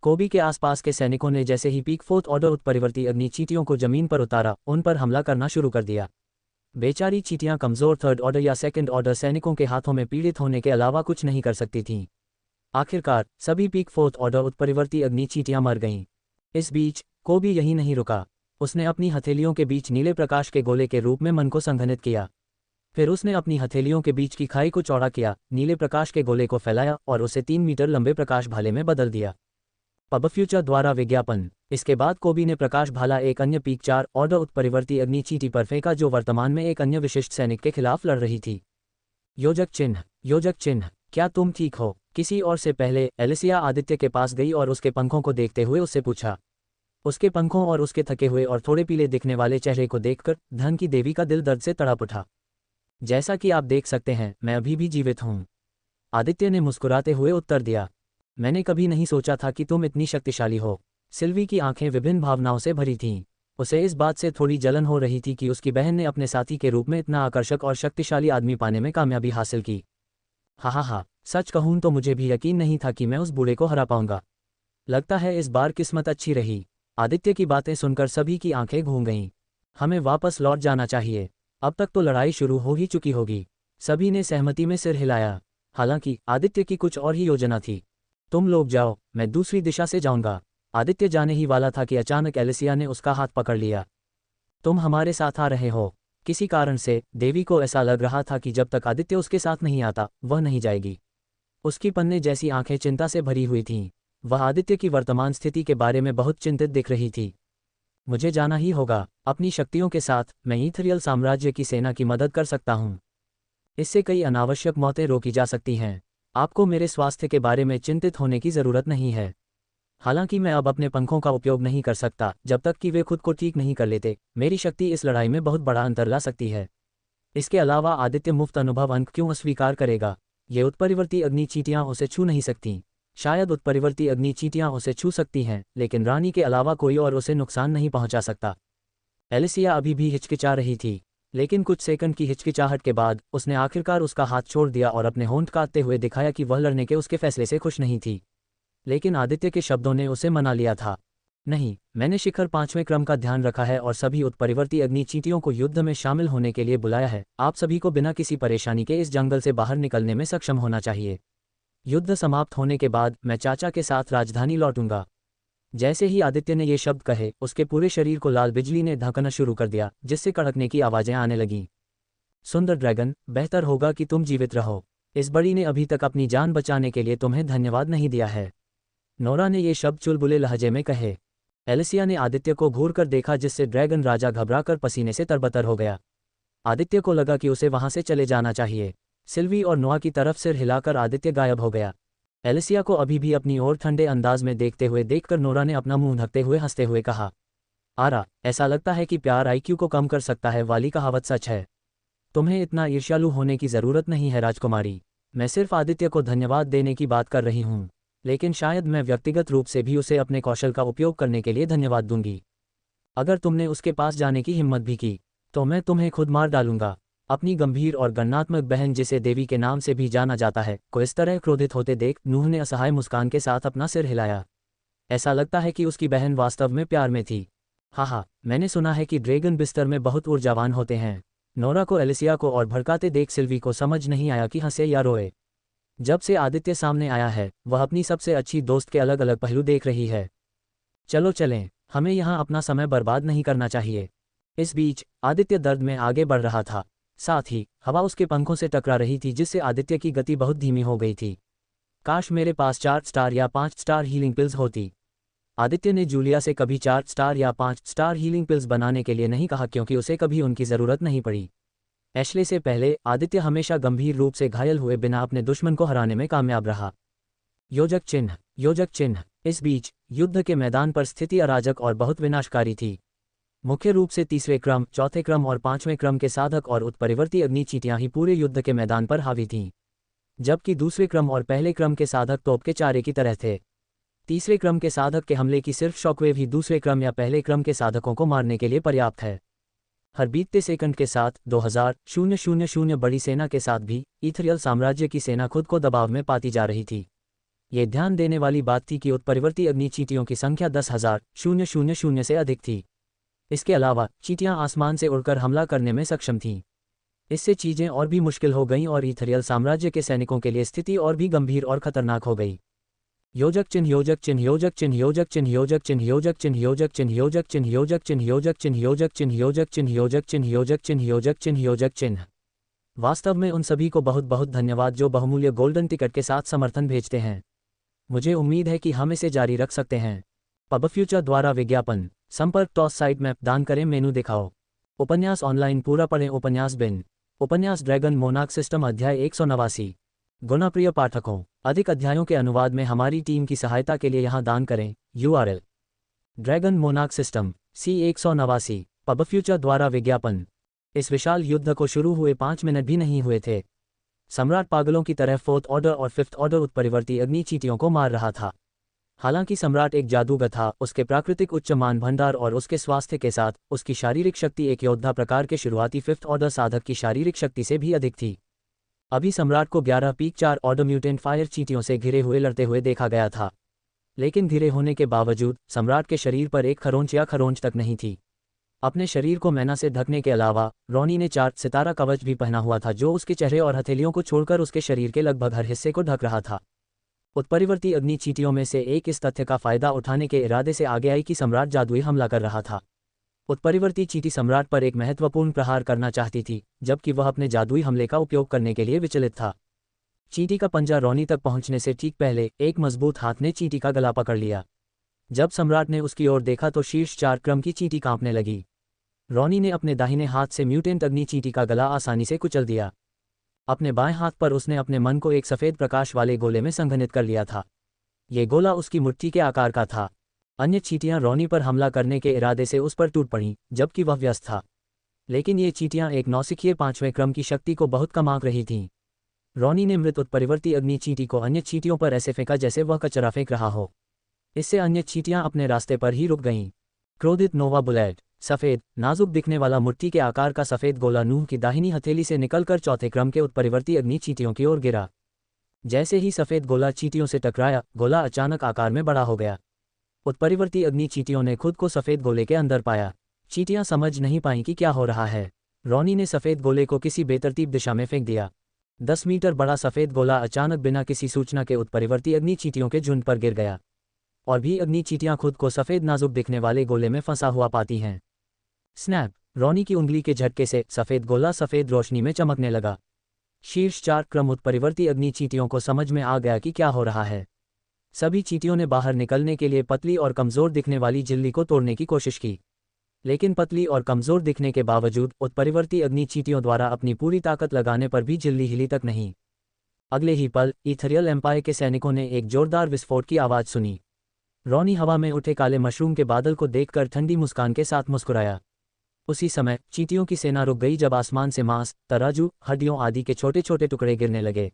कोबी के आसपास के सैनिकों ने जैसे ही पीक 4 ऑर्डर उत्परिवर्ती अग्नि चींटियों को जमीन पर उतारा, उन पर हमला करना शुरू कर दिया। बेचारी चींटियां कमजोर 3rd ऑर्डर या 2nd ऑर्डर सैनिकों के हाथों में पीड़ित होने के अलावा कुछ नहीं कर सकती थीं। आखिरकार सभी पीक 4 ऑर्डर उत्परिवर्ती अग्नि चींटियां मर गईं। इस बीच कोबी यहीं नहीं रुका। उसने अपनी हथेलियों के बीच नीले प्रकाश के गोले के रूप में मन को संघनित किया। फिर उसने अपनी हथेलियों के बीच की खाई को चौड़ा किया, नीले प्रकाश के गोले को फैलाया और उसे 3 मीटर लंबे प्रकाश भाले में बदल दिया। पब फ्यूचर द्वारा विज्ञापन। इसके बाद कोबी ने प्रकाश भाला एक अन्य पीक 4 ऑर्डर उत्परिवर्ती अग्नि चींटी पर फेंका जो वर्तमान में एक अन्य विशिष्ट सैनिक के खिलाफ लड़ रही थी। योजक चिन्ह, योजक चिन्ह, क्या तुम ठीक हो? किसी और से पहले एलिसिया आदित्य के पास गई और उसके पंखों को देखते हुए उससे पूछा। उसके पंखों और उसके थके हुए और थोड़े पीले दिखने वाले चेहरे को देखकर धन की देवी का दिल दर्द से तड़प उठा। जैसा कि आप देख सकते हैं, मैं अभी भी जीवित हूँ, आदित्य ने मुस्कुराते हुए उत्तर दिया। मैंने कभी नहीं सोचा था कि तुम इतनी शक्तिशाली हो। सिल्वी की आंखें विभिन्न भावनाओं से भरी थीं। उसे इस बात से थोड़ी जलन हो रही थी कि उसकी बहन ने अपने साथी के रूप में इतना आकर्षक और शक्तिशाली आदमी पाने में कामयाबी हासिल की। हा, सच कहूँ तो मुझे भी यकीन नहीं था कि मैं उस बूढ़े को हरा पाऊंगा। लगता है इस बार किस्मत अच्छी रही। आदित्य की बातें सुनकर सभी की आंखें घूम गईं। हमें वापस लौट जाना चाहिए, अब तक तो लड़ाई शुरू हो ही चुकी होगी। सभी ने सहमति में सिर हिलाया। हालांकि आदित्य की कुछ और ही योजना थी। तुम लोग जाओ, मैं दूसरी दिशा से जाऊंगा। आदित्य जाने ही वाला था कि अचानक एलिसिया ने उसका हाथ पकड़ लिया। तुम हमारे साथ आ रहे हो? किसी कारण से देवी को ऐसा लग रहा था कि जब तक आदित्य उसके साथ नहीं आता, वह नहीं जाएगी। उसकी पन्ने जैसी आंखें चिंता से भरी हुई थीं। वह आदित्य की वर्तमान स्थिति के बारे में बहुत चिंतित दिख रही थी। मुझे जाना ही होगा। अपनी शक्तियों के साथ मैं ईथरियल साम्राज्य की सेना की मदद कर सकता हूँ। इससे कई अनावश्यक मौतें रोकी जा सकती हैं। आपको मेरे स्वास्थ्य के बारे में चिंतित होने की ज़रूरत नहीं है। हालांकि मैं अब अपने पंखों का उपयोग नहीं कर सकता जब तक कि वे खुद को ठीक नहीं कर लेते। मेरी शक्ति इस लड़ाई में बहुत बड़ा अंतर ला सकती है। इसके अलावा आदित्य मुफ्त अनुभव अंक क्यों अस्वीकार करेगा? ये उत्परिवर्ती अग्नि चींटियां उसे छू नहीं सकती। शायद उत्परिवर्ती अग्नि चींटियां उसे छू सकती हैं, लेकिन रानी के अलावा कोई और उसे नुकसान नहीं पहुंचा सकता। एलिसिया अभी भी हिचकिचा रही थी, लेकिन कुछ सेकंड की हिचकिचाहट के बाद उसने आखिरकार उसका हाथ छोड़ दिया और अपने होंठ काटते हुए दिखाया कि वह लड़ने के उसके फैसले से खुश नहीं थी। लेकिन आदित्य के शब्दों ने उसे मना लिया था। नहीं, मैंने शिखर 5वें क्रम का ध्यान रखा है और सभी उत्परिवर्ती अग्नि चींटियों को युद्ध में शामिल होने के लिए बुलाया है। आप सभी को बिना किसी परेशानी के इस जंगल से बाहर निकलने में सक्षम होना चाहिए। युद्ध समाप्त होने के बाद मैं चाचा के साथ राजधानी लौटूंगा। जैसे ही आदित्य ने ये शब्द कहे, उसके पूरे शरीर को लाल बिजली ने धकना शुरू कर दिया, जिससे कड़कने की आवाजें आने लगीं। सुंदर ड्रैगन, बेहतर होगा कि तुम जीवित रहो। इस बड़ी ने अभी तक अपनी जान बचाने के लिए तुम्हें धन्यवाद नहीं दिया है। नोरा ने ये शब्द चुलबुले लहजे में कहे। एलिसिया ने आदित्य को घूर कर देखा, जिससे ड्रैगन राजा घबराकर पसीने से तरबतर हो गया। आदित्य को लगा कि उसे वहां से चले जाना चाहिए। सिल्वी और नोआ की तरफ सिर हिलाकर आदित्य गायब हो गया। एलिसिया को अभी भी अपनी ओर ठंडे अंदाज में देखते हुए देखकर नोरा ने अपना मुंह ढकते हुए हंसते हुए कहा, आरा, ऐसा लगता है कि प्यार आईक्यू को कम कर सकता है वाली कहावत सच है। तुम्हें इतना ईर्ष्यालु होने की ज़रूरत नहीं है राजकुमारी। मैं सिर्फ आदित्य को धन्यवाद देने की बात कर रही हूँ, लेकिन शायद मैं व्यक्तिगत रूप से भी उसे अपने कौशल का उपयोग करने के लिए धन्यवाद दूंगी। अगर तुमने उसके पास जाने की हिम्मत भी की, तो मैं तुम्हें खुद मार डालूंगा। अपनी गंभीर और गणनात्मक बहन, जिसे देवी के नाम से भी जाना जाता है, को इस तरह क्रोधित होते देख नूह ने असहाय मुस्कान के साथ अपना सिर हिलाया। ऐसा लगता है कि उसकी बहन वास्तव में प्यार में थी। हाँ, मैंने सुना है कि ड्रैगन बिस्तर में बहुत ऊर्जावान होते हैं। नोरा को एलिसिया को और भड़काते देख सिल्वी को समझ नहीं आया कि हंसे या रोए। जब से आदित्य सामने आया है, वह अपनी सबसे अच्छी दोस्त के अलग अलग पहलू देख रही है। चलो चलें, हमें यहाँ अपना समय बर्बाद नहीं करना चाहिए। इस बीच आदित्य दर्द में आगे बढ़ रहा था। साथ ही हवा उसके पंखों से टकरा रही थी, जिससे आदित्य की गति बहुत धीमी हो गई थी। काश मेरे पास 4 स्टार या 5 स्टार हीलिंग पिल्स होती। आदित्य ने जूलिया से कभी 4 स्टार या 5 स्टार हीलिंग पिल्स बनाने के लिए नहीं कहा, क्योंकि उसे कभी उनकी ज़रूरत नहीं पड़ी। एशले से पहले आदित्य हमेशा गंभीर रूप से घायल हुए बिना अपने दुश्मन को हराने में कामयाब रहा। योजक चिन्ह, योजक चिन्ह। इस बीच युद्ध के मैदान पर स्थिति अराजक और बहुत विनाशकारी थी। मुख्य रूप से तीसरे क्रम, चौथे क्रम और पांचवें क्रम के साधक और उत्परिवर्ती अग्नि चींटियां ही पूरे युद्ध के मैदान पर हावी थीं, जबकि दूसरे क्रम और पहले क्रम के साधक तोप के चारे की तरह थे। तीसरे क्रम के साधक के हमले की सिर्फ शॉकवेव ही दूसरे क्रम या पहले क्रम के साधकों को मारने के लिए पर्याप्त है। हर बीतते सेकंड के साथ 2000 बड़ी सेना के साथ भी इथरियल साम्राज्य की सेना खुद को दबाव में पाती जा रही थी। ये ध्यान देने वाली बात थी कि उत्परिवर्ती अग्नि चींटियों की संख्या 10,000 से अधिक थी। इसके अलावा चींटियां आसमान से उड़कर हमला करने में सक्षम थीं। इससे चीजें और भी मुश्किल हो गईं और इथरियल साम्राज्य के सैनिकों के लिए स्थिति और भी गंभीर और खतरनाक हो गई। योजक चिन्ह, योजक चिन्ह, योजक चिन्ह, योजक चिन्ह, योजक चिन्ह, योजक चिन्ह, योजक चिन्ह, योजक चिन्ह, योजक चिन्ह, योजक चिन्ह, योजक चिन्ह, योजक चिन्ह, योजक चिन्ह, योजक चिन्ह, योजक चिन्ह, योजक चिन्ह। वास्तव में उन सभी को बहुत बहुत धन्यवाद जो बहुमूल्य गोल्डन टिकट के साथ समर्थन भेजते हैं। मुझे उम्मीद है कि हम इसे जारी रख सकते हैं। पब फ्यूचर द्वारा विज्ञापन। संपर्क टॉस साइट मैप दान करें, मेनू दिखाओ। उपन्यास ऑनलाइन पूरा पढ़ें। उपन्यास बिन। उपन्यास ड्रैगन मोनार्क सिस्टम अध्याय 189। गुणप्रिय पाठकों, अधिक अध्यायों के अनुवाद में हमारी टीम की सहायता के लिए यहाँ दान करें। URL dragon monarch system C189। Pub future द्वारा विज्ञापन। इस विशाल युद्ध को शुरू हुए 5 मिनट भी नहीं हुए थे। सम्राट पागलों की तरह 4th ऑर्डर और 5th ऑर्डर उत्परिवर्ती अग्नि चींटियों को मार रहा था। हालांकि सम्राट एक जादूगर था, उसके प्राकृतिक उच्च मान भंडार और उसके स्वास्थ्य के साथ उसकी शारीरिक शक्ति एक योद्धा प्रकार के शुरुआती 5th ऑर्डर साधक की शारीरिक शक्ति से भी अधिक थी। अभी सम्राट को 11 पीक 4 ऑर्डर म्यूटेंट फायर चींटियों से घिरे हुए लड़ते हुए देखा गया था। लेकिन घिरे होने के बावजूद सम्राट के शरीर पर एक खरोंच या खरोंच तक नहीं थी। अपने शरीर को मैना से ढकने के अलावा रॉनी ने 4 सितारा कवच भी पहना हुआ था, जो उसके चेहरे और हथेलियों को छोड़कर उसके शरीर के लगभग हर हिस्से को ढक रहा था। उत्परिवर्ती अग्नि चींटियों में से एक इस तथ्य का फायदा उठाने के इरादे से आगे आई कि सम्राट जादुई हमला कर रहा था। उत्परिवर्ती चींटी सम्राट पर एक महत्वपूर्ण प्रहार करना चाहती थी, जबकि वह अपने जादुई हमले का उपयोग करने के लिए विचलित था। चींटी का पंजा रॉनी तक पहुंचने से ठीक पहले एक मजबूत हाथ ने चींटी का गला पकड़ लिया। जब सम्राट ने उसकी ओर देखा तो शीर्ष 4 क्रम की चींटी कांपने लगी। रॉनी ने अपने दाहिने हाथ से म्यूटेंट अग्नि चींटी का गला आसानी से कुचल दिया। अपने बाएं हाथ पर उसने अपने मन को एक सफ़ेद प्रकाश वाले गोले में संघनित कर लिया था। ये गोला उसकी मुट्ठी के आकार का था। अन्य चींटियां रॉनी पर हमला करने के इरादे से उस पर टूट पड़ीं, जबकि वह व्यस्त था। लेकिन ये चींटियां एक नौसिखिए 5वें क्रम की शक्ति को बहुत कम आंक रही थीं। रॉनी ने मृत उत्परिवर्ती अग्नि चींटी को अन्य चींटियों पर ऐसे फेंका जैसे वह कचरा फेंक रहा हो। इससे अन्य चींटियां अपने रास्ते पर ही रुक गईं। क्रोधित नोवा बुलेट। सफ़ेद, नाजुक दिखने वाला मुट्ठी के आकार का सफ़ेद गोला नूह की दाहिनी हथेली से निकलकर चौथे क्रम के उत्परिवर्ती अग्नि चींटियों की ओर गिरा। जैसे ही सफ़ेद गोला चींटियों से टकराया, गोला अचानक आकार में बड़ा हो गया। उत्परिवर्ती अग्नि चींटियों ने खुद को सफ़ेद गोले के अंदर पाया। चींटियां समझ नहीं पाईं कि क्या हो रहा है। रॉनी ने सफ़ेद गोले को किसी बेतरतीब दिशा में फेंक दिया। 10 मीटर बड़ा सफ़ेद गोला अचानक बिना किसी सूचना के उत्परिवर्ती अग्नि चींटियों के झुंड पर गिर गया। और भी अग्नि चींटियां खुद को सफ़ेद नाजुक दिखने वाले गोले में फंसा हुआ पाती हैं। स्नैप! रॉनी की उंगली के झटके से सफ़ेद गोला सफ़ेद रोशनी में चमकने लगा। शीर्ष 4 क्रम उत्परिवर्ती अग्नि चींटियों को समझ में आ गया कि क्या हो रहा है। सभी चींटियों ने बाहर निकलने के लिए पतली और कमज़ोर दिखने वाली झिल्ली को तोड़ने की कोशिश की। लेकिन पतली और कमज़ोर दिखने के बावजूद उत्परिवर्ती अग्नि चींटियों द्वारा अपनी पूरी ताकत लगाने पर भी झिल्ली हिली तक नहीं। अगले ही पल इथरियल एम्पायर के सैनिकों ने एक जोरदार विस्फोट की आवाज़ सुनी। रॉनी हवा में उठे काले मशरूम के बादल को देखकर ठंडी मुस्कान के साथ मुस्कुराया। उसी समय चींटियों की सेना रुक गई जब आसमान से मांस, तराजू, हड्डियों आदि के छोटे छोटे टुकड़े गिरने लगे।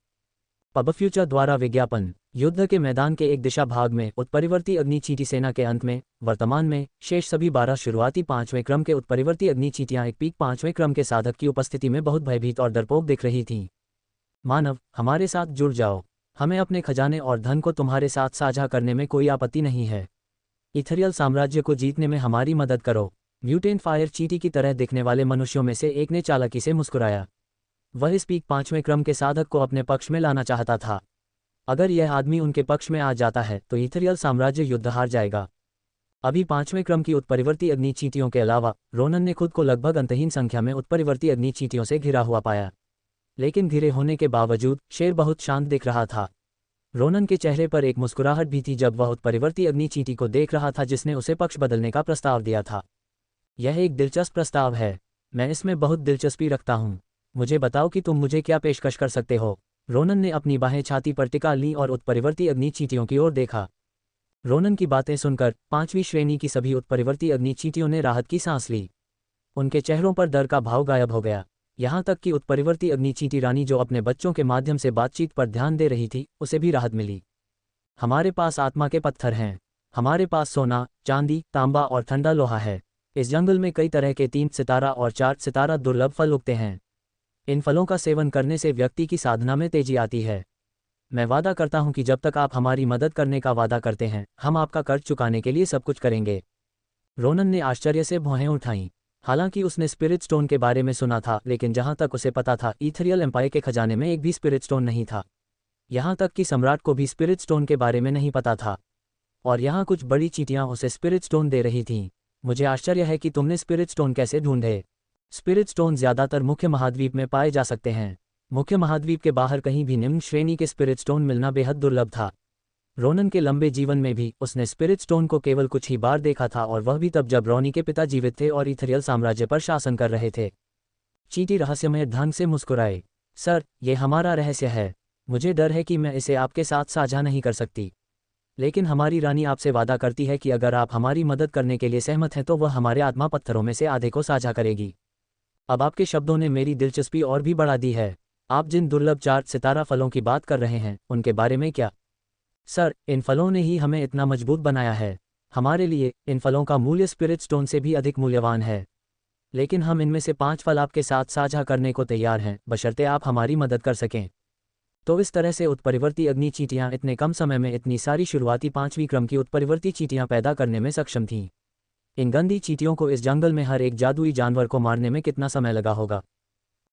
पब फ्यूचर द्वारा विज्ञापन। युद्ध के मैदान के एक दिशा भाग में उत्परिवर्ती अग्नि चींटी सेना के अंत में वर्तमान में शेष सभी 12 शुरुआती 5वें क्रम के उत्परिवर्ती अग्नि चींटियां एक पीक 5वें क्रम के साधक की उपस्थिति में बहुत भयभीत और डरपोक दिख रही थीं। मानव, हमारे साथ जुड़ जाओ। हमें अपने खजाने और धन को तुम्हारे साथ साझा करने में कोई आपत्ति नहीं है। इथेरियल साम्राज्य को जीतने में हमारी मदद करो। म्यूटेंट फायर चींटी की तरह दिखने वाले मनुष्यों में से एक ने चालाकी से मुस्कुराया। वह इस पीक 5वें क्रम के साधक को अपने पक्ष में लाना चाहता था। अगर यह आदमी उनके पक्ष में आ जाता है तो इथेरियल साम्राज्य युद्ध हार जाएगा। अभी 5वें क्रम की उत्परिवर्ती अग्नि चींटियों के अलावा रोनन ने खुद को लगभग अंतहीन संख्या में उत्परिवर्ती अग्नि चींटियों से घिरा हुआ पाया। लेकिन घिरे होने के बावजूद शेर बहुत शांत दिख रहा था। रोनन के चेहरे पर एक मुस्कुराहट भी थी जब वह उत्परिवर्ती अग्नि चींटी को देख रहा था जिसने उसे पक्ष बदलने का प्रस्ताव दिया था। यह एक दिलचस्प प्रस्ताव है। मैं इसमें बहुत दिलचस्पी रखता हूँ। मुझे बताओ कि तुम मुझे क्या पेशकश कर सकते हो। रोनन ने अपनी बाहें छाती पर टिका ली और उत्परिवर्ती अग्नि चींटियों की ओर देखा। रोनन की बातें सुनकर 5वीं श्रेणी की सभी उत्परिवर्ती अग्नि चींटियों ने राहत की सांस ली। उनके चेहरों पर डर का भाव गायब हो गया। यहाँ तक कि उत्परिवर्ती अग्नि चींटी रानी जो अपने बच्चों के माध्यम से बातचीत पर ध्यान दे रही थी उसे भी राहत मिली। हमारे पास आत्मा के पत्थर हैं। हमारे पास सोना, चांदी, तांबा और ठंडा लोहा है। इस जंगल में कई तरह के 3 सितारा और 4 सितारा दुर्लभ फल उगते हैं। इन फलों का सेवन करने से व्यक्ति की साधना में तेजी आती है। मैं वादा करता हूं कि जब तक आप हमारी मदद करने का वादा करते हैं हम आपका कर्ज चुकाने के लिए सब कुछ करेंगे। रोनन ने आश्चर्य से भौहें उठाईं। हालांकि उसने स्पिरिट स्टोन के बारे में सुना था लेकिन जहां तक उसे पता था इथेरियल एम्पायर के खजाने में एक भी स्पिरिट स्टोन नहीं था। यहां तक कि सम्राट को भी स्पिरिट स्टोन के बारे में नहीं पता था। और यहाँ कुछ बड़ी चींटियां उसे स्पिरिट स्टोन दे रही थीं। मुझे आश्चर्य है कि तुमने स्पिरिट स्टोन कैसे ढूंढे। स्पिरिट स्टोन ज्यादातर मुख्य महाद्वीप में पाए जा सकते हैं। मुख्य महाद्वीप के बाहर कहीं भी निम्न श्रेणी के स्पिरिट स्टोन मिलना बेहद दुर्लभ था। रोनन के लंबे जीवन में भी उसने स्पिरिट स्टोन को केवल कुछ ही बार देखा था और वह भी तब जब रॉनी के पिता जीवित थे और इथेरियल साम्राज्य पर शासन कर रहे थे। चींटी रहस्यमय ढंग से मुस्कुराए। सर, ये हमारा रहस्य है। मुझे डर है कि मैं इसे आपके साथ साझा नहीं कर सकती। लेकिन हमारी रानी आपसे वादा करती है कि अगर आप हमारी मदद करने के लिए सहमत हैं तो वह हमारे आत्मा पत्थरों में से आधे को साझा करेगी। अब आपके शब्दों ने मेरी दिलचस्पी और भी बढ़ा दी है। आप जिन दुर्लभ 4 सितारा फलों की बात कर रहे हैं उनके बारे में क्या? सर, इन फलों ने ही हमें इतना मजबूत बनाया है। हमारे लिए इन फलों का मूल्य स्पिरिट स्टोन से भी अधिक मूल्यवान है। लेकिन हम इनमें से 5 फल आपके साथ साझा करने को तैयार हैं बशर्ते आप हमारी मदद कर सकें। तो इस तरह से उत्परिवर्ती अग्नि चींटियां इतने कम समय में इतनी सारी शुरुआती 5वीं क्रम की उत्परिवर्ती चींटियां पैदा करने में सक्षम थीं। इन गंदी चींटियों को इस जंगल में हर एक जादुई जानवर को मारने में कितना समय लगा होगा।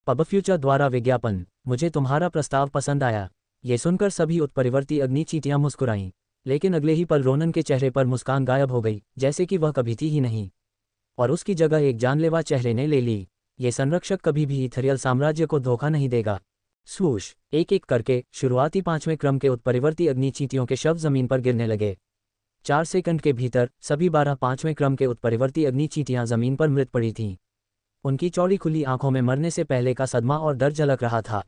पब फ्यूचर द्वारा विज्ञापन। मुझे तुम्हारा प्रस्ताव पसंद आया। ये सुनकर सभी उत्परिवर्ती अग्नि चींटियां मुस्कुराईं। लेकिन अगले ही पल रोनन के चेहरे पर मुस्कान गायब हो गई जैसे कि वह कभी थी ही नहीं। और उसकी जगह एक जानलेवा चेहरे ने ले ली। ये संरक्षक कभी भी इथेरियल साम्राज्य को धोखा नहीं देगा। स्वूश, एक एक करके शुरुआती 5वें क्रम के उत्परिवर्ती अग्नि चींटियों के शव जमीन पर गिरने लगे। 4 सेकंड के भीतर सभी 12 5वें क्रम के उत्परिवर्ती अग्नि चींटियां जमीन पर मृत पड़ी थीं। उनकी चौड़ी खुली आंखों में मरने से पहले का सदमा और डर झलक रहा था।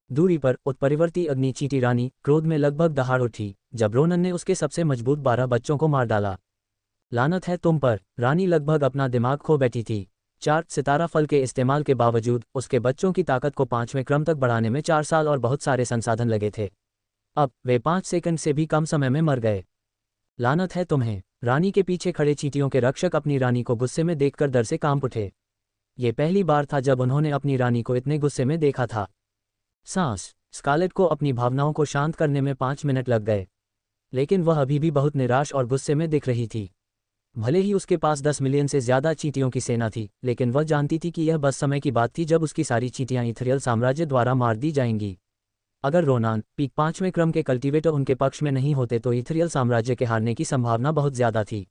दूरी पर उत्परिवर्ती अग्नि चींटी रानी क्रोध में लगभग दहाड़ उठी जब रोनन ने उसके सबसे मजबूत 12 बच्चों को मार डाला। लानत है तुम पर। रानी लगभग अपना दिमाग खो बैठी थी। 4 सितारा फल के इस्तेमाल के बावजूद उसके बच्चों की ताकत को 5वें क्रम तक बढ़ाने में 4 साल और बहुत सारे संसाधन लगे थे। अब वे 5 सेकंड से भी कम समय में मर गए। लानत है तुम्हें। रानी के पीछे खड़े चींटियों के रक्षक अपनी रानी को गुस्से में देखकर डर से कांप उठे। ये पहली बार था जब उन्होंने अपनी रानी को इतने गुस्से में देखा था। सांस। स्कारलेट को अपनी भावनाओं को शांत करने में 5 मिनट लग गए। लेकिन वह अभी भी बहुत निराश और गुस्से में दिख रही थी। भले ही उसके पास 10 मिलियन से ज्यादा चींटियों की सेना थी लेकिन वह जानती थी कि यह बस समय की बात थी जब उसकी सारी चींटियां इथेरियल साम्राज्य द्वारा मार दी जाएंगी। अगर रोनान पीक 5वें क्रम के कल्टीवेटर उनके पक्ष में नहीं होते तो इथेरियल साम्राज्य के हारने की संभावना बहुत ज्यादा थी।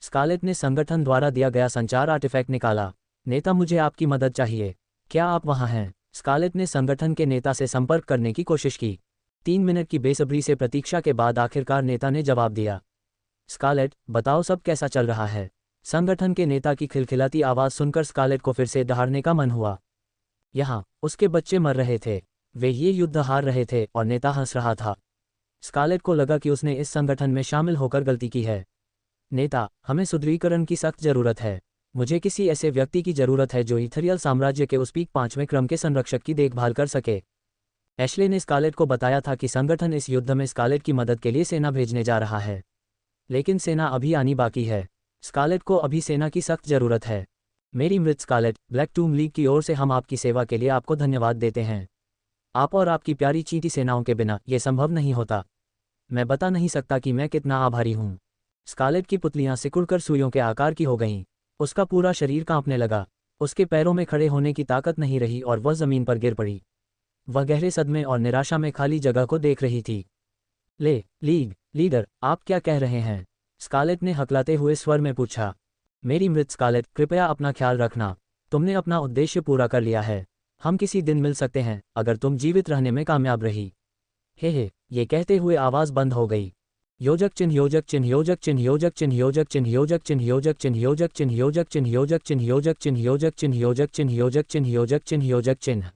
स्कारलेट ने संगठन द्वारा दिया गया संचार आर्टिफैक्ट निकाला। नेता, मुझे आपकी मदद चाहिए। क्या आप वहां हैं? स्कारलेट ने संगठन के नेता से संपर्क करने की कोशिश की। 3 मिनट की बेसब्री से प्रतीक्षा के बाद आखिरकार नेता ने जवाब दिया। स्कारलेट, बताओ सब कैसा चल रहा है? संगठन के नेता की खिलखिलाती आवाज सुनकर स्कारलेट को फिर से दहाड़ने का मन हुआ। यहाँ उसके बच्चे मर रहे थे, वे ये युद्ध हार रहे थे और नेता हंस रहा था। स्कारलेट को लगा कि उसने इस संगठन में शामिल होकर गलती की है। नेता, हमें सुदृढ़ीकरण की सख्त जरूरत है। मुझे किसी ऐसे व्यक्ति की जरूरत है जो इथेरियल साम्राज्य के उस पीक 5वें क्रम के संरक्षक की देखभाल कर सके। एशले ने स्कारलेट को बताया था कि संगठन इस युद्ध में स्कारलेट की मदद के लिए सेना भेजने जा रहा है, लेकिन सेना अभी आनी बाकी है। स्कारलेट को अभी सेना की सख्त जरूरत है। मेरी मृत स्कारलेट, ब्लैक टूम लीग की ओर से हम आपकी सेवा के लिए आपको धन्यवाद देते हैं। आप और आपकी प्यारी चींटी सेनाओं के बिना यह संभव नहीं होता। मैं बता नहीं सकता कि मैं कितना आभारी हूँ। स्कारलेट की पुतलियां सिकुड़कर सुइयों के आकार की हो गईं। उसका पूरा शरीर कांपने लगा। उसके पैरों में खड़े होने की ताकत नहीं रही और वह जमीन पर गिर पड़ी। वह गहरे सदमे और निराशा में खाली जगह को देख रही थी। लीडर, आप क्या कह रहे हैं? स्कारलेट ने हकलाते हुए स्वर में पूछा। मेरी मृत स्कारलेट, कृपया अपना ख्याल रखना। तुमने अपना उद्देश्य पूरा कर लिया है। हम किसी दिन मिल सकते हैं अगर तुम जीवित रहने में कामयाब रही। हे, ये कहते हुए आवाज बंद हो गई। योजक चिन्ह योजक चिन्ह योजक चिन्ह योजक चिन्ह योजक चिन्ह योजक चिन्ह योजक चिन्ह योजक चिन्ह योजक चिन्ह योजक चिन्ह योजक चिन्ह योजक चिन्ह योजक चिन्ह योजक चिन्ह योजक चिन्ह योजक चिन्ह।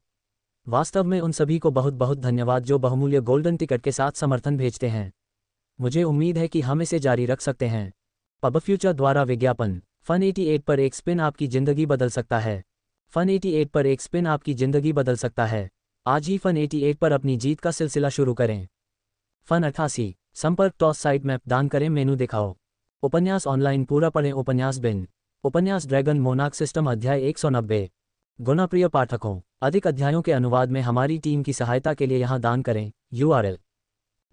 वास्तव में उन सभी को बहुत बहुत धन्यवाद जो बहुमूल्य गोल्डन टिकट के साथ समर्थन भेजते हैं। मुझे उम्मीद है कि हम इसे जारी रख सकते हैं। पब फ्यूचर द्वारा विज्ञापन। फन 88 पर एक स्पिन आपकी जिंदगी बदल सकता है। फन 88 पर एक स्पिन आपकी जिंदगी बदल सकता है। आज ही फन 88 पर अपनी जीत का सिलसिला शुरू करें। फन 88 संपर्क टॉस साइट मैप दान करें मेनू दिखाओ। उपन्यास ऑनलाइन पूरा पढ़ें उपन्यास बिन। उपन्यास ड्रैगन मोनार्क सिस्टम अध्याय 190। गुणप्रिय पाठकों, अधिक अध्यायों के अनुवाद में हमारी टीम की सहायता के लिए यहाँ दान करें। URL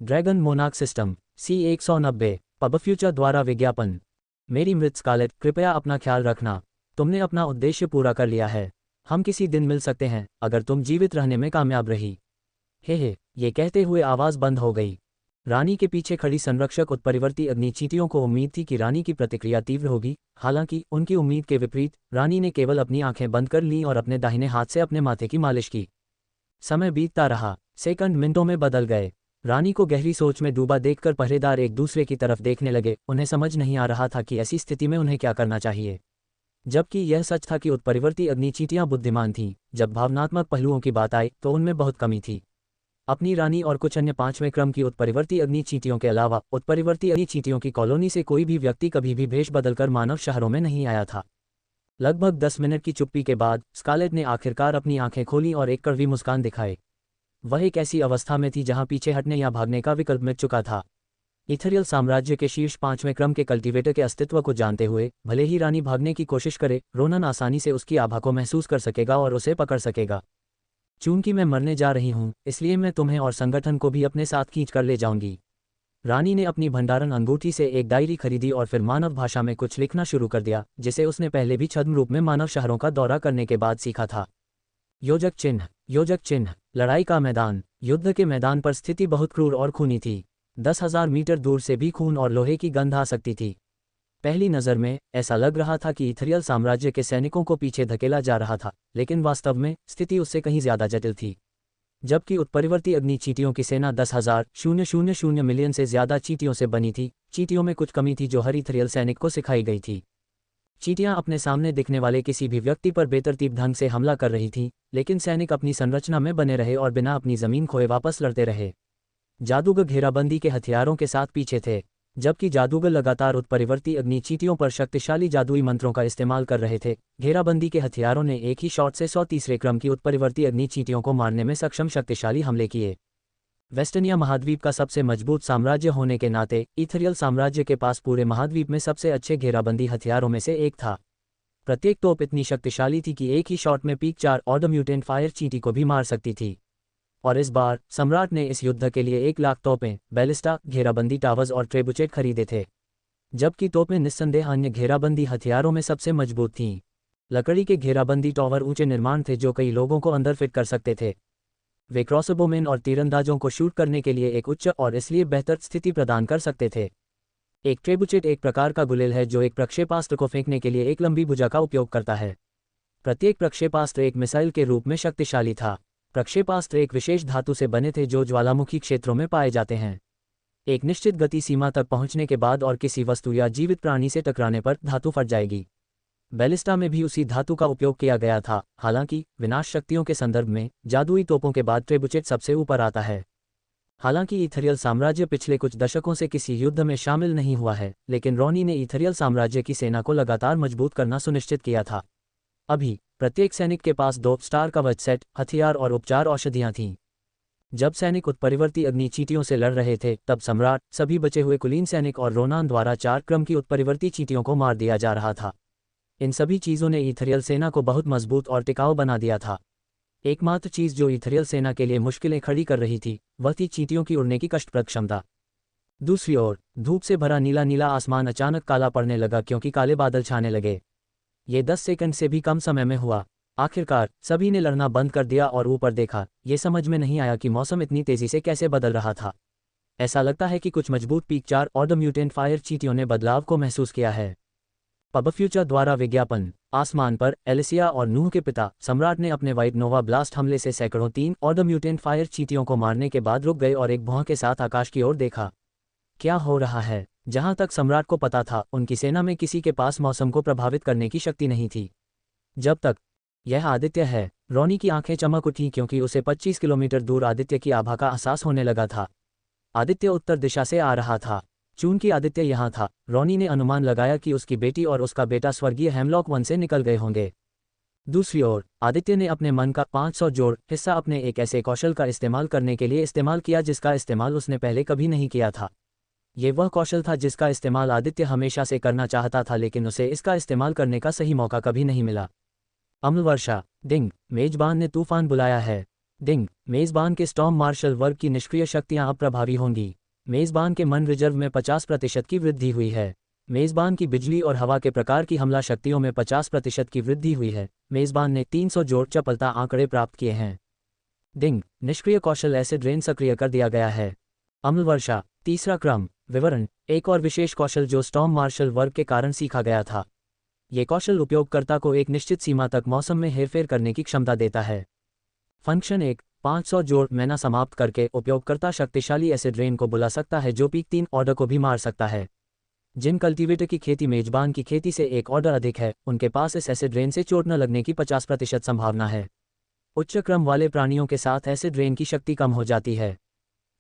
dragon monarch system C190। Pub future द्वारा विज्ञापन। मेरी मृत स्कारलेट, कृपया अपना ख्याल रखना। तुमने अपना उद्देश्य पूरा कर लिया है। हम किसी दिन मिल सकते हैं अगर तुम जीवित रहने में कामयाब रही। हे, ये कहते हुए आवाज बंद हो गई। रानी के पीछे खड़ी संरक्षक उत्परिवर्ती अग्नि चींटियों को उम्मीद थी कि रानी की प्रतिक्रिया तीव्र होगी। हालांकि उनकी उम्मीद के विपरीत रानी ने केवल अपनी आंखें बंद कर लीं और अपने दाहिने हाथ से अपने माथे की मालिश की। समय बीतता रहा। सेकंड मिनटों में बदल गए। रानी को गहरी सोच में डूबा देखकर पहरेदार एक दूसरे की तरफ देखने लगे। उन्हें समझ नहीं आ रहा था कि ऐसी स्थिति में उन्हें क्या करना चाहिए। जबकि यह सच था कि उत्परिवर्ती अग्नि चींटियां बुद्धिमान थीं, जब भावनात्मक पहलुओं की बात आई तो उनमें बहुत कमी थी। अपनी रानी और कुछ अन्य 5वें क्रम की उत्परिवर्ती अग्नि चींटियों के अलावा उत्परिवर्ती अग्नि चींटियों की कॉलोनी से कोई भी व्यक्ति कभी भी भेष बदलकर मानव शहरों में नहीं आया था। लगभग 10 मिनट की चुप्पी के बाद स्कारलेट ने आखिरकार अपनी आंखें खोली और एक कड़वी मुस्कान दिखाई। वह एक ऐसी अवस्था में थी जहां पीछे हटने या भागने का विकल्प मिट चुका था। इथेरियल साम्राज्य के शीर्ष 5वें क्रम के कल्टीवेटर के अस्तित्व को जानते हुए भले ही रानी भागने की कोशिश करे, रोनन आसानी से उसकी आभा को महसूस कर सकेगा और उसे पकड़ सकेगा। चूंकि मैं मरने जा रही हूं, इसलिए मैं तुम्हें और संगठन को भी अपने साथ खींच कर ले जाऊंगी। रानी ने अपनी भंडारण अंगूठी से एक डायरी खरीदी और फिर मानव भाषा में कुछ लिखना शुरू कर दिया, जिसे उसने पहले भी छद्म रूप में मानव शहरों का दौरा करने के बाद सीखा था। योजक चिन्ह, लड़ाई का मैदान। युद्ध के मैदान पर स्थिति बहुत क्रूर और खूनी थी। 10,000 मीटर दूर से भी खून और लोहे की गंध आ सकती थी। पहली नज़र में ऐसा लग रहा था कि इथेरियल साम्राज्य के सैनिकों को पीछे धकेला जा रहा था, लेकिन वास्तव में स्थिति उससे कहीं ज्यादा जटिल थी। जबकि उत्परिवर्ती अग्नि चींटियों की सेना 10,000 मिलियन से ज्यादा चींटियों से बनी थी, चींटियों में कुछ कमी थी जो हर इथेरियल सैनिक को सिखाई गई थी। चींटियां अपने सामने दिखने वाले किसी भी व्यक्ति पर बेतरतीब ढंग से हमला कर रही थीं, लेकिन सैनिक अपनी संरचना में बने रहे और बिना अपनी जमीन खोए वापस लड़ते रहे। जादूगर घेराबंदी के हथियारों के साथ पीछे थे, जबकि जादूगर लगातार उत्परिवर्ती अग्नि चींटियों पर शक्तिशाली जादुई मंत्रों का इस्तेमाल कर रहे थे। घेराबंदी के हथियारों ने एक ही शॉट से 133वें क्रम की उत्परिवर्ती अग्नि चींटियों को मारने में सक्षम शक्तिशाली हमले किए। वेस्टर्निया महाद्वीप का सबसे मजबूत साम्राज्य होने के नाते इथेरियल साम्राज्य के पास पूरे महाद्वीप में सबसे अच्छे घेराबंदी हथियारों में से एक था। प्रत्येक तोप इतनी शक्तिशाली थी कि एक ही शॉट में पीक 4 ऑर्डर म्यूटेंट फायर चींटी को भी मार सकती थी। और इस बार सम्राट ने इस युद्ध के लिए 1 लाख तोपें, बैलिस्टा, घेराबंदी टावर्स और ट्रेबुचेट खरीदे थे, जबकि तोपें निस्संदेह अन्य घेराबंदी हथियारों में सबसे मजबूत थीं। लकड़ी के घेराबंदी टावर ऊंचे निर्माण थे जो कई लोगों को अंदर फिट कर सकते थे। वे क्रॉसबोमेन और तीरंदाजों को शूट करने के लिए एक उच्च और इसलिए बेहतर स्थिति प्रदान कर सकते थे। एक ट्रेबुचेट एक प्रकार का गुलेल है जो एक प्रक्षेपास्त्र को फेंकने के लिए एक लंबी भुजा का उपयोग करता है। प्रत्येक प्रक्षेपास्त्र एक मिसाइल के रूप में शक्तिशाली था। प्रक्षेपास्त्र एक विशेष धातु से बने थे जो ज्वालामुखी क्षेत्रों में पाए जाते हैं। एक निश्चित गति सीमा तक पहुंचने के बाद और किसी वस्तु या जीवित प्राणी से टकराने पर धातु फट जाएगी। बैलिस्टा में भी उसी धातु का उपयोग किया गया था। हालांकि विनाश शक्तियों के संदर्भ में जादुई तोपों के बाद ट्रेबुचेट सबसे ऊपर आता है। हालांकि इथेरियल साम्राज्य पिछले कुछ दशकों से किसी युद्ध में शामिल नहीं हुआ है, लेकिन रोनी ने इथेरियल साम्राज्य की सेना को लगातार मजबूत करना सुनिश्चित किया था। अभी प्रत्येक सैनिक के पास 2 स्टार कवच सेट, हथियार और उपचार औषधियां थीं। जब सैनिक उत्परिवर्ती अग्नि चींटियों से लड़ रहे थे तब सम्राट, सभी बचे हुए कुलीन सैनिक और रोनान द्वारा 4 क्रम की उत्परिवर्ती चींटियों को मार दिया जा रहा था। इन सभी चीज़ों ने इथरियल सेना को बहुत मजबूत और टिकाऊ बना दिया था। एकमात्र चीज़ जो इथरियल सेना के लिए मुश्किलें खड़ी कर रही थी वह थी चींटियों की उड़ने की कष्टप्रद क्षमता। दूसरी ओर धूप से भरा नीला नीला आसमान अचानक काला पड़ने लगा क्योंकि काले बादल छाने लगे। ये 10 सेकंड से भी कम समय में हुआ। आखिरकार सभी ने लड़ना बंद कर दिया और ऊपर देखा। ये समझ में नहीं आया कि मौसम इतनी तेजी से कैसे बदल रहा था। ऐसा लगता है कि कुछ मजबूत पीक 4 ऑर्डर म्यूटेंट फायर चींटियों ने बदलाव को महसूस किया है। पबफ्यूचर द्वारा विज्ञापन। आसमान पर एलिसिया और नूह के पिता सम्राट ने अपने वाइट नोवा ब्लास्ट हमले से सैकड़ों 3 ऑर्डर म्यूटेंट फायर चींटियों को मारने के बाद रुक गए और एक भौं के साथ आकाश की ओर देखा। क्या हो रहा है? जहां तक सम्राट को पता था उनकी सेना में किसी के पास मौसम को प्रभावित करने की शक्ति नहीं थी। जब तक यह आदित्य है। रोनी की आंखें चमक उठी क्योंकि उसे 25 किलोमीटर दूर आदित्य की आभा का एहसास होने लगा था। आदित्य उत्तर दिशा से आ रहा था। चूंकि आदित्य यहाँ था, रोनी ने अनुमान लगाया कि उसकी बेटी और उसका बेटा स्वर्गीय हेमलॉक वन से निकल गए होंगे। दूसरी ओर आदित्य ने अपने मन का 500 जोड़ हिस्सा अपने एक ऐसे कौशल का इस्तेमाल करने के लिए इस्तेमाल किया जिसका इस्तेमाल उसने पहले कभी नहीं किया था। ये वह कौशल था जिसका इस्तेमाल आदित्य हमेशा से करना चाहता था, लेकिन उसे इसका इस्तेमाल करने का सही मौका कभी नहीं मिला। अम्ल वर्षा। डिंग, मेजबान ने तूफान बुलाया है। डिंग, मेजबान के स्टॉर्म मार्शल वर्ग की निष्क्रिय शक्तियां अब प्रभावी होंगी। मेजबान के मन रिजर्व में 50% की वृद्धि हुई है। मेजबान की बिजली और हवा के प्रकार की हमला शक्तियों में 50% की वृद्धि हुई है। मेजबान ने 300 जोड़ चपलता आंकड़े प्राप्त किए हैं। डिंग, निष्क्रिय कौशल एसिड रेन सक्रिय कर दिया गया है। अम्ल वर्षा। तीसरा क्रम। विवरण। एक और विशेष कौशल जो स्टॉर्म मार्शल वर्ग के कारण सीखा गया था। ये कौशल उपयोगकर्ता को एक निश्चित सीमा तक मौसम में हेरफेर करने की क्षमता देता है। फंक्शन 1। 500 जोड़ मैना समाप्त करके उपयोगकर्ता शक्तिशाली एसिड रेन को बुला सकता है जो पीक 3 ऑर्डर को भी मार सकता है। जिन कल्टीवेटर की खेती मेजबान की खेती से एक ऑर्डर अधिक है उनके पास इस एसिड रेन से चोट न लगने की 50% संभावना है। उच्च क्रम वाले प्राणियों के साथ एसिड रेन की शक्ति कम हो जाती है।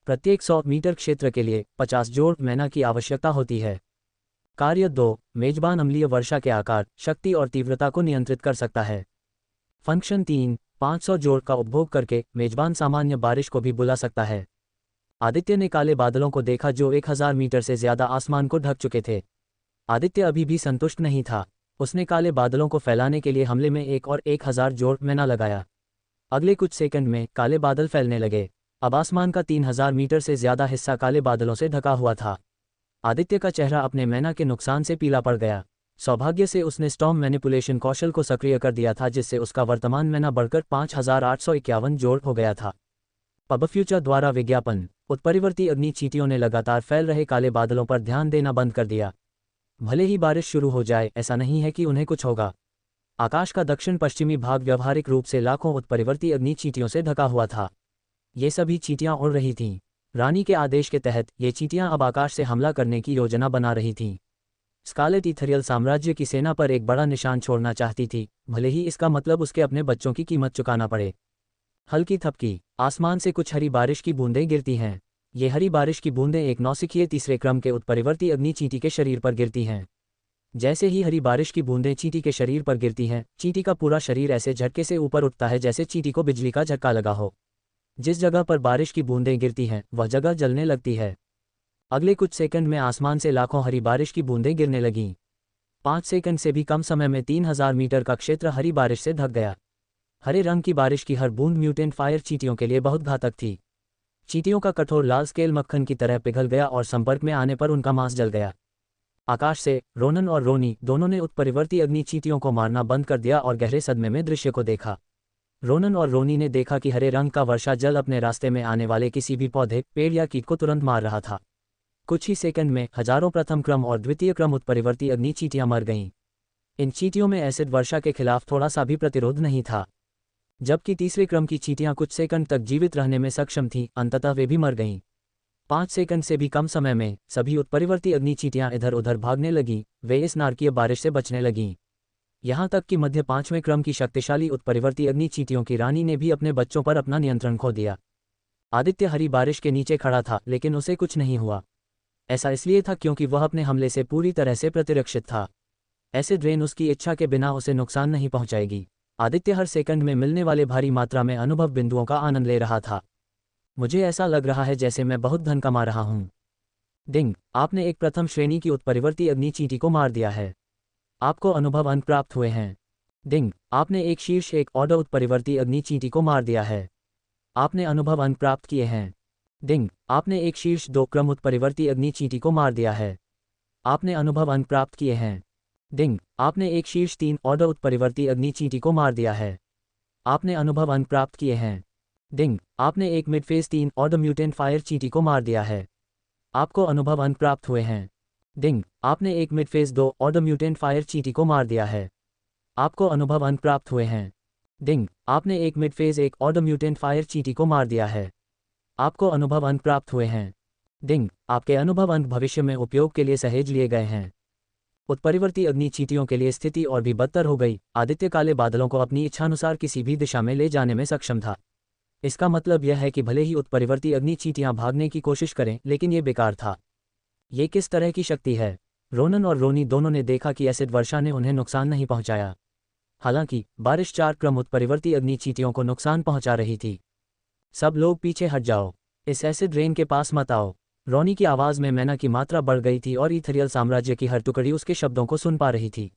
प्रत्येक 100 मीटर क्षेत्र के लिए 50 जोड़ मैना की आवश्यकता होती है। कार्य 2। मेजबान अम्लीय वर्षा के आकार, शक्ति और तीव्रता को नियंत्रित कर सकता है। फंक्शन 3। 500 जोड़ का उपभोग करके मेजबान सामान्य बारिश को भी बुला सकता है। आदित्य ने काले बादलों को देखा जो 1000 मीटर से ज्यादा आसमान को ढक चुके थे। आदित्य अभी भी संतुष्ट नहीं था। उसने काले बादलों को फैलाने के लिए हमले में एक और 1000 जोड़ मैना लगाया। अगले कुछ सेकंड में काले बादल फैलने लगे। अब आसमान का 3000 मीटर से ज्यादा हिस्सा काले बादलों से ढका हुआ था। आदित्य का चेहरा अपने मैना के नुकसान से पीला पड़ गया। सौभाग्य से उसने स्टॉर्म मैनिपुलेशन कौशल को सक्रिय कर दिया था जिससे उसका वर्तमान मैना बढ़कर 5851 जोड़ हो गया था। पबफ्यूचर द्वारा विज्ञापन। उत्परिवर्ती अग्नि चींटियों ने लगातार फैल रहे काले बादलों पर ध्यान देना बंद कर दिया। भले ही बारिश शुरू हो जाए, ऐसा नहीं है कि उन्हें कुछ होगा। आकाश का दक्षिण पश्चिमी भाग व्यावहारिक रूप से लाखों उत्परिवर्ती अग्नि चींटियों से ढका हुआ था। ये सभी चींटियां उड़ रही थीं। रानी के आदेश के तहत ये चींटियां अब आकाश से हमला करने की योजना बना रही थीं। स्कारलेट इथरियल साम्राज्य की सेना पर एक बड़ा निशान छोड़ना चाहती थी, भले ही इसका मतलब उसके अपने बच्चों की कीमत चुकाना पड़े। हल्की थपकी। आसमान से कुछ हरी बारिश की बूंदें गिरती हैं। ये हरी बारिश की बूंदें एक नौसिखिए तीसरे क्रम के उत्परिवर्ती अग्नि चींटी के शरीर पर गिरती हैं। जैसे ही हरी बारिश की बूंदें चींटी के शरीर पर गिरती हैं, चींटी का पूरा शरीर ऐसे झटके से ऊपर उठता है जैसे चींटी को बिजली का झटका लगा हो। जिस जगह पर बारिश की बूंदें गिरती हैं वह जगह जलने लगती है। अगले कुछ सेकंड में आसमान से लाखों हरी बारिश की बूंदें गिरने लगीं। 5 सेकंड से भी कम समय में 3000 मीटर का क्षेत्र हरी बारिश से ढक गया। हरे रंग की बारिश की हर बूंद म्यूटेंट फायर चींटियों के लिए बहुत घातक थी। चींटियों का कठोर लाल स्केल मक्खन की तरह पिघल गया और संपर्क में आने पर उनका मांस जल गया। आकाश से रोनन और रोनी दोनों ने उत्परिवर्ती अग्नि चींटियों को मारना बंद कर दिया और गहरे सदमे में दृश्य को देखा। रोनन और रोनी ने देखा कि हरे रंग का वर्षा जल अपने रास्ते में आने वाले किसी भी पौधे, पेड़ या कीट को तुरंत मार रहा था। कुछ ही सेकंड में हजारों प्रथम क्रम और द्वितीय क्रम उत्परिवर्ती अग्नि चींटियां मर गईं। इन चींटियों में एसिड वर्षा के खिलाफ थोड़ा सा भी प्रतिरोध नहीं था। जबकि तीसरे क्रम की चींटियां कुछ सेकंड तक जीवित रहने में सक्षम थीं, अंततः वे भी मर गईं। 5 सेकंड से भी कम समय में सभी उत्परिवर्ती अग्नि चींटियां इधर उधर भागने लगीं। वे इस नारकीय बारिश से बचने लगीं। यहाँ तक कि मध्य 5वें क्रम की शक्तिशाली उत्परिवर्ती अग्नि चींटियों की रानी ने भी अपने बच्चों पर अपना नियंत्रण खो दिया। आदित्य हरी बारिश के नीचे खड़ा था, लेकिन उसे कुछ नहीं हुआ। ऐसा इसलिए था क्योंकि वह अपने हमले से पूरी तरह से प्रतिरक्षित था। एसिड रेन उसकी इच्छा के बिना उसे नुकसान नहीं पहुंचाएगी। आदित्य हर सेकंड में मिलने वाले भारी मात्रा में अनुभव बिंदुओं का आनंद ले रहा था। मुझे ऐसा लग रहा है जैसे मैं बहुत धन कमा रहा हूँ। डिंग, आपने एक प्रथम श्रेणी की उत्परिवर्ती अग्नि चींटी को मार दिया है। आपको अनुभव अंक प्राप्त हुए हैं। डिंग, आपने एक शीर्ष एक ऑर्डर उत्परिवर्ती अग्नि चींटी को मार दिया है। आपने अनुभव अंक प्राप्त किए हैं। डिंग, आपने एक शीर्ष 2 क्रम उत्परिवर्ती अग्नि चींटी को मार दिया है। आपने अनुभव अंक प्राप्त किए हैं। डिंग, आपने एक शीर्ष 3 ऑर्डर उत्परिवर्ती अग्नि चींटी को मार दिया है। आपने अनुभव अंक प्राप्त किए हैं। डिंग, आपने एक mid phase 3 order mutant fire चींटी को मार दिया है। आपको अनुभव अंक प्राप्त हुए हैं। डिंग, आपने एक mid phase 2 order mutant fire चींटी को मार दिया है। आपको अनुभव अंक प्राप्त हुए हैं। डिंग, आपने एक mid phase 1 order mutant fire चींटी को मार दिया है। आपको अनुभव अंक प्राप्त हुए हैं। डिंग, आपके अनुभव अंक भविष्य में उपयोग के लिए सहेज लिए गए हैं। उत्परिवर्ती अग्नि चींटियों के लिए स्थिति और भी बदतर हो गई। आदित्य काले बादलों को अपनी इच्छानुसार किसी भी दिशा में ले जाने में सक्षम था। इसका मतलब यह है कि भले ही उत्परिवर्ती अग्नि चींटियां भागने की कोशिश करें, लेकिन ये बेकार था। ये किस तरह की शक्ति है? रोनन और रोनी दोनों ने देखा कि एसिड वर्षा ने उन्हें नुकसान नहीं पहुंचाया। हालांकि बारिश 4 क्रम उत्परिवर्ती अग्नि चींटियों को नुकसान पहुंचा रही थी। सब लोग पीछे हट जाओ, इस एसिड रेन के पास मत आओ। रोनी की आवाज़ में मैना की मात्रा बढ़ गई थी और ईथरियल साम्राज्य की हर टुकड़ी उसके शब्दों को सुन पा रही थी।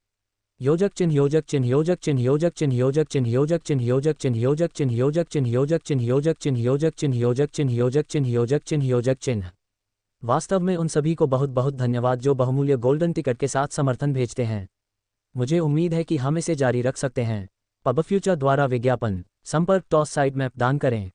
योजक चिन्ह योजक चिन्ह योजक चिन्ह योजक चिन्ह योजक चिन्ह योजक चिन्ह योजक चिन्ह योजक चिन्ह योजक चिन्ह योजक चिन्ह योजक चिन्ह योजक चिन्ह योजक चिन्ह योजक चिन्ह योजक चिन्ह योजक चिन्ह। वास्तव में उन सभी को बहुत बहुत धन्यवाद जो बहुमूल्य गोल्डन टिकट के साथ समर्थन भेजते हैं। मुझे उम्मीद है कि हम इसे जारी रख सकते हैं। पब फ्यूचर द्वारा विज्ञापन। संपर्क टॉस साइट मैप दान करें।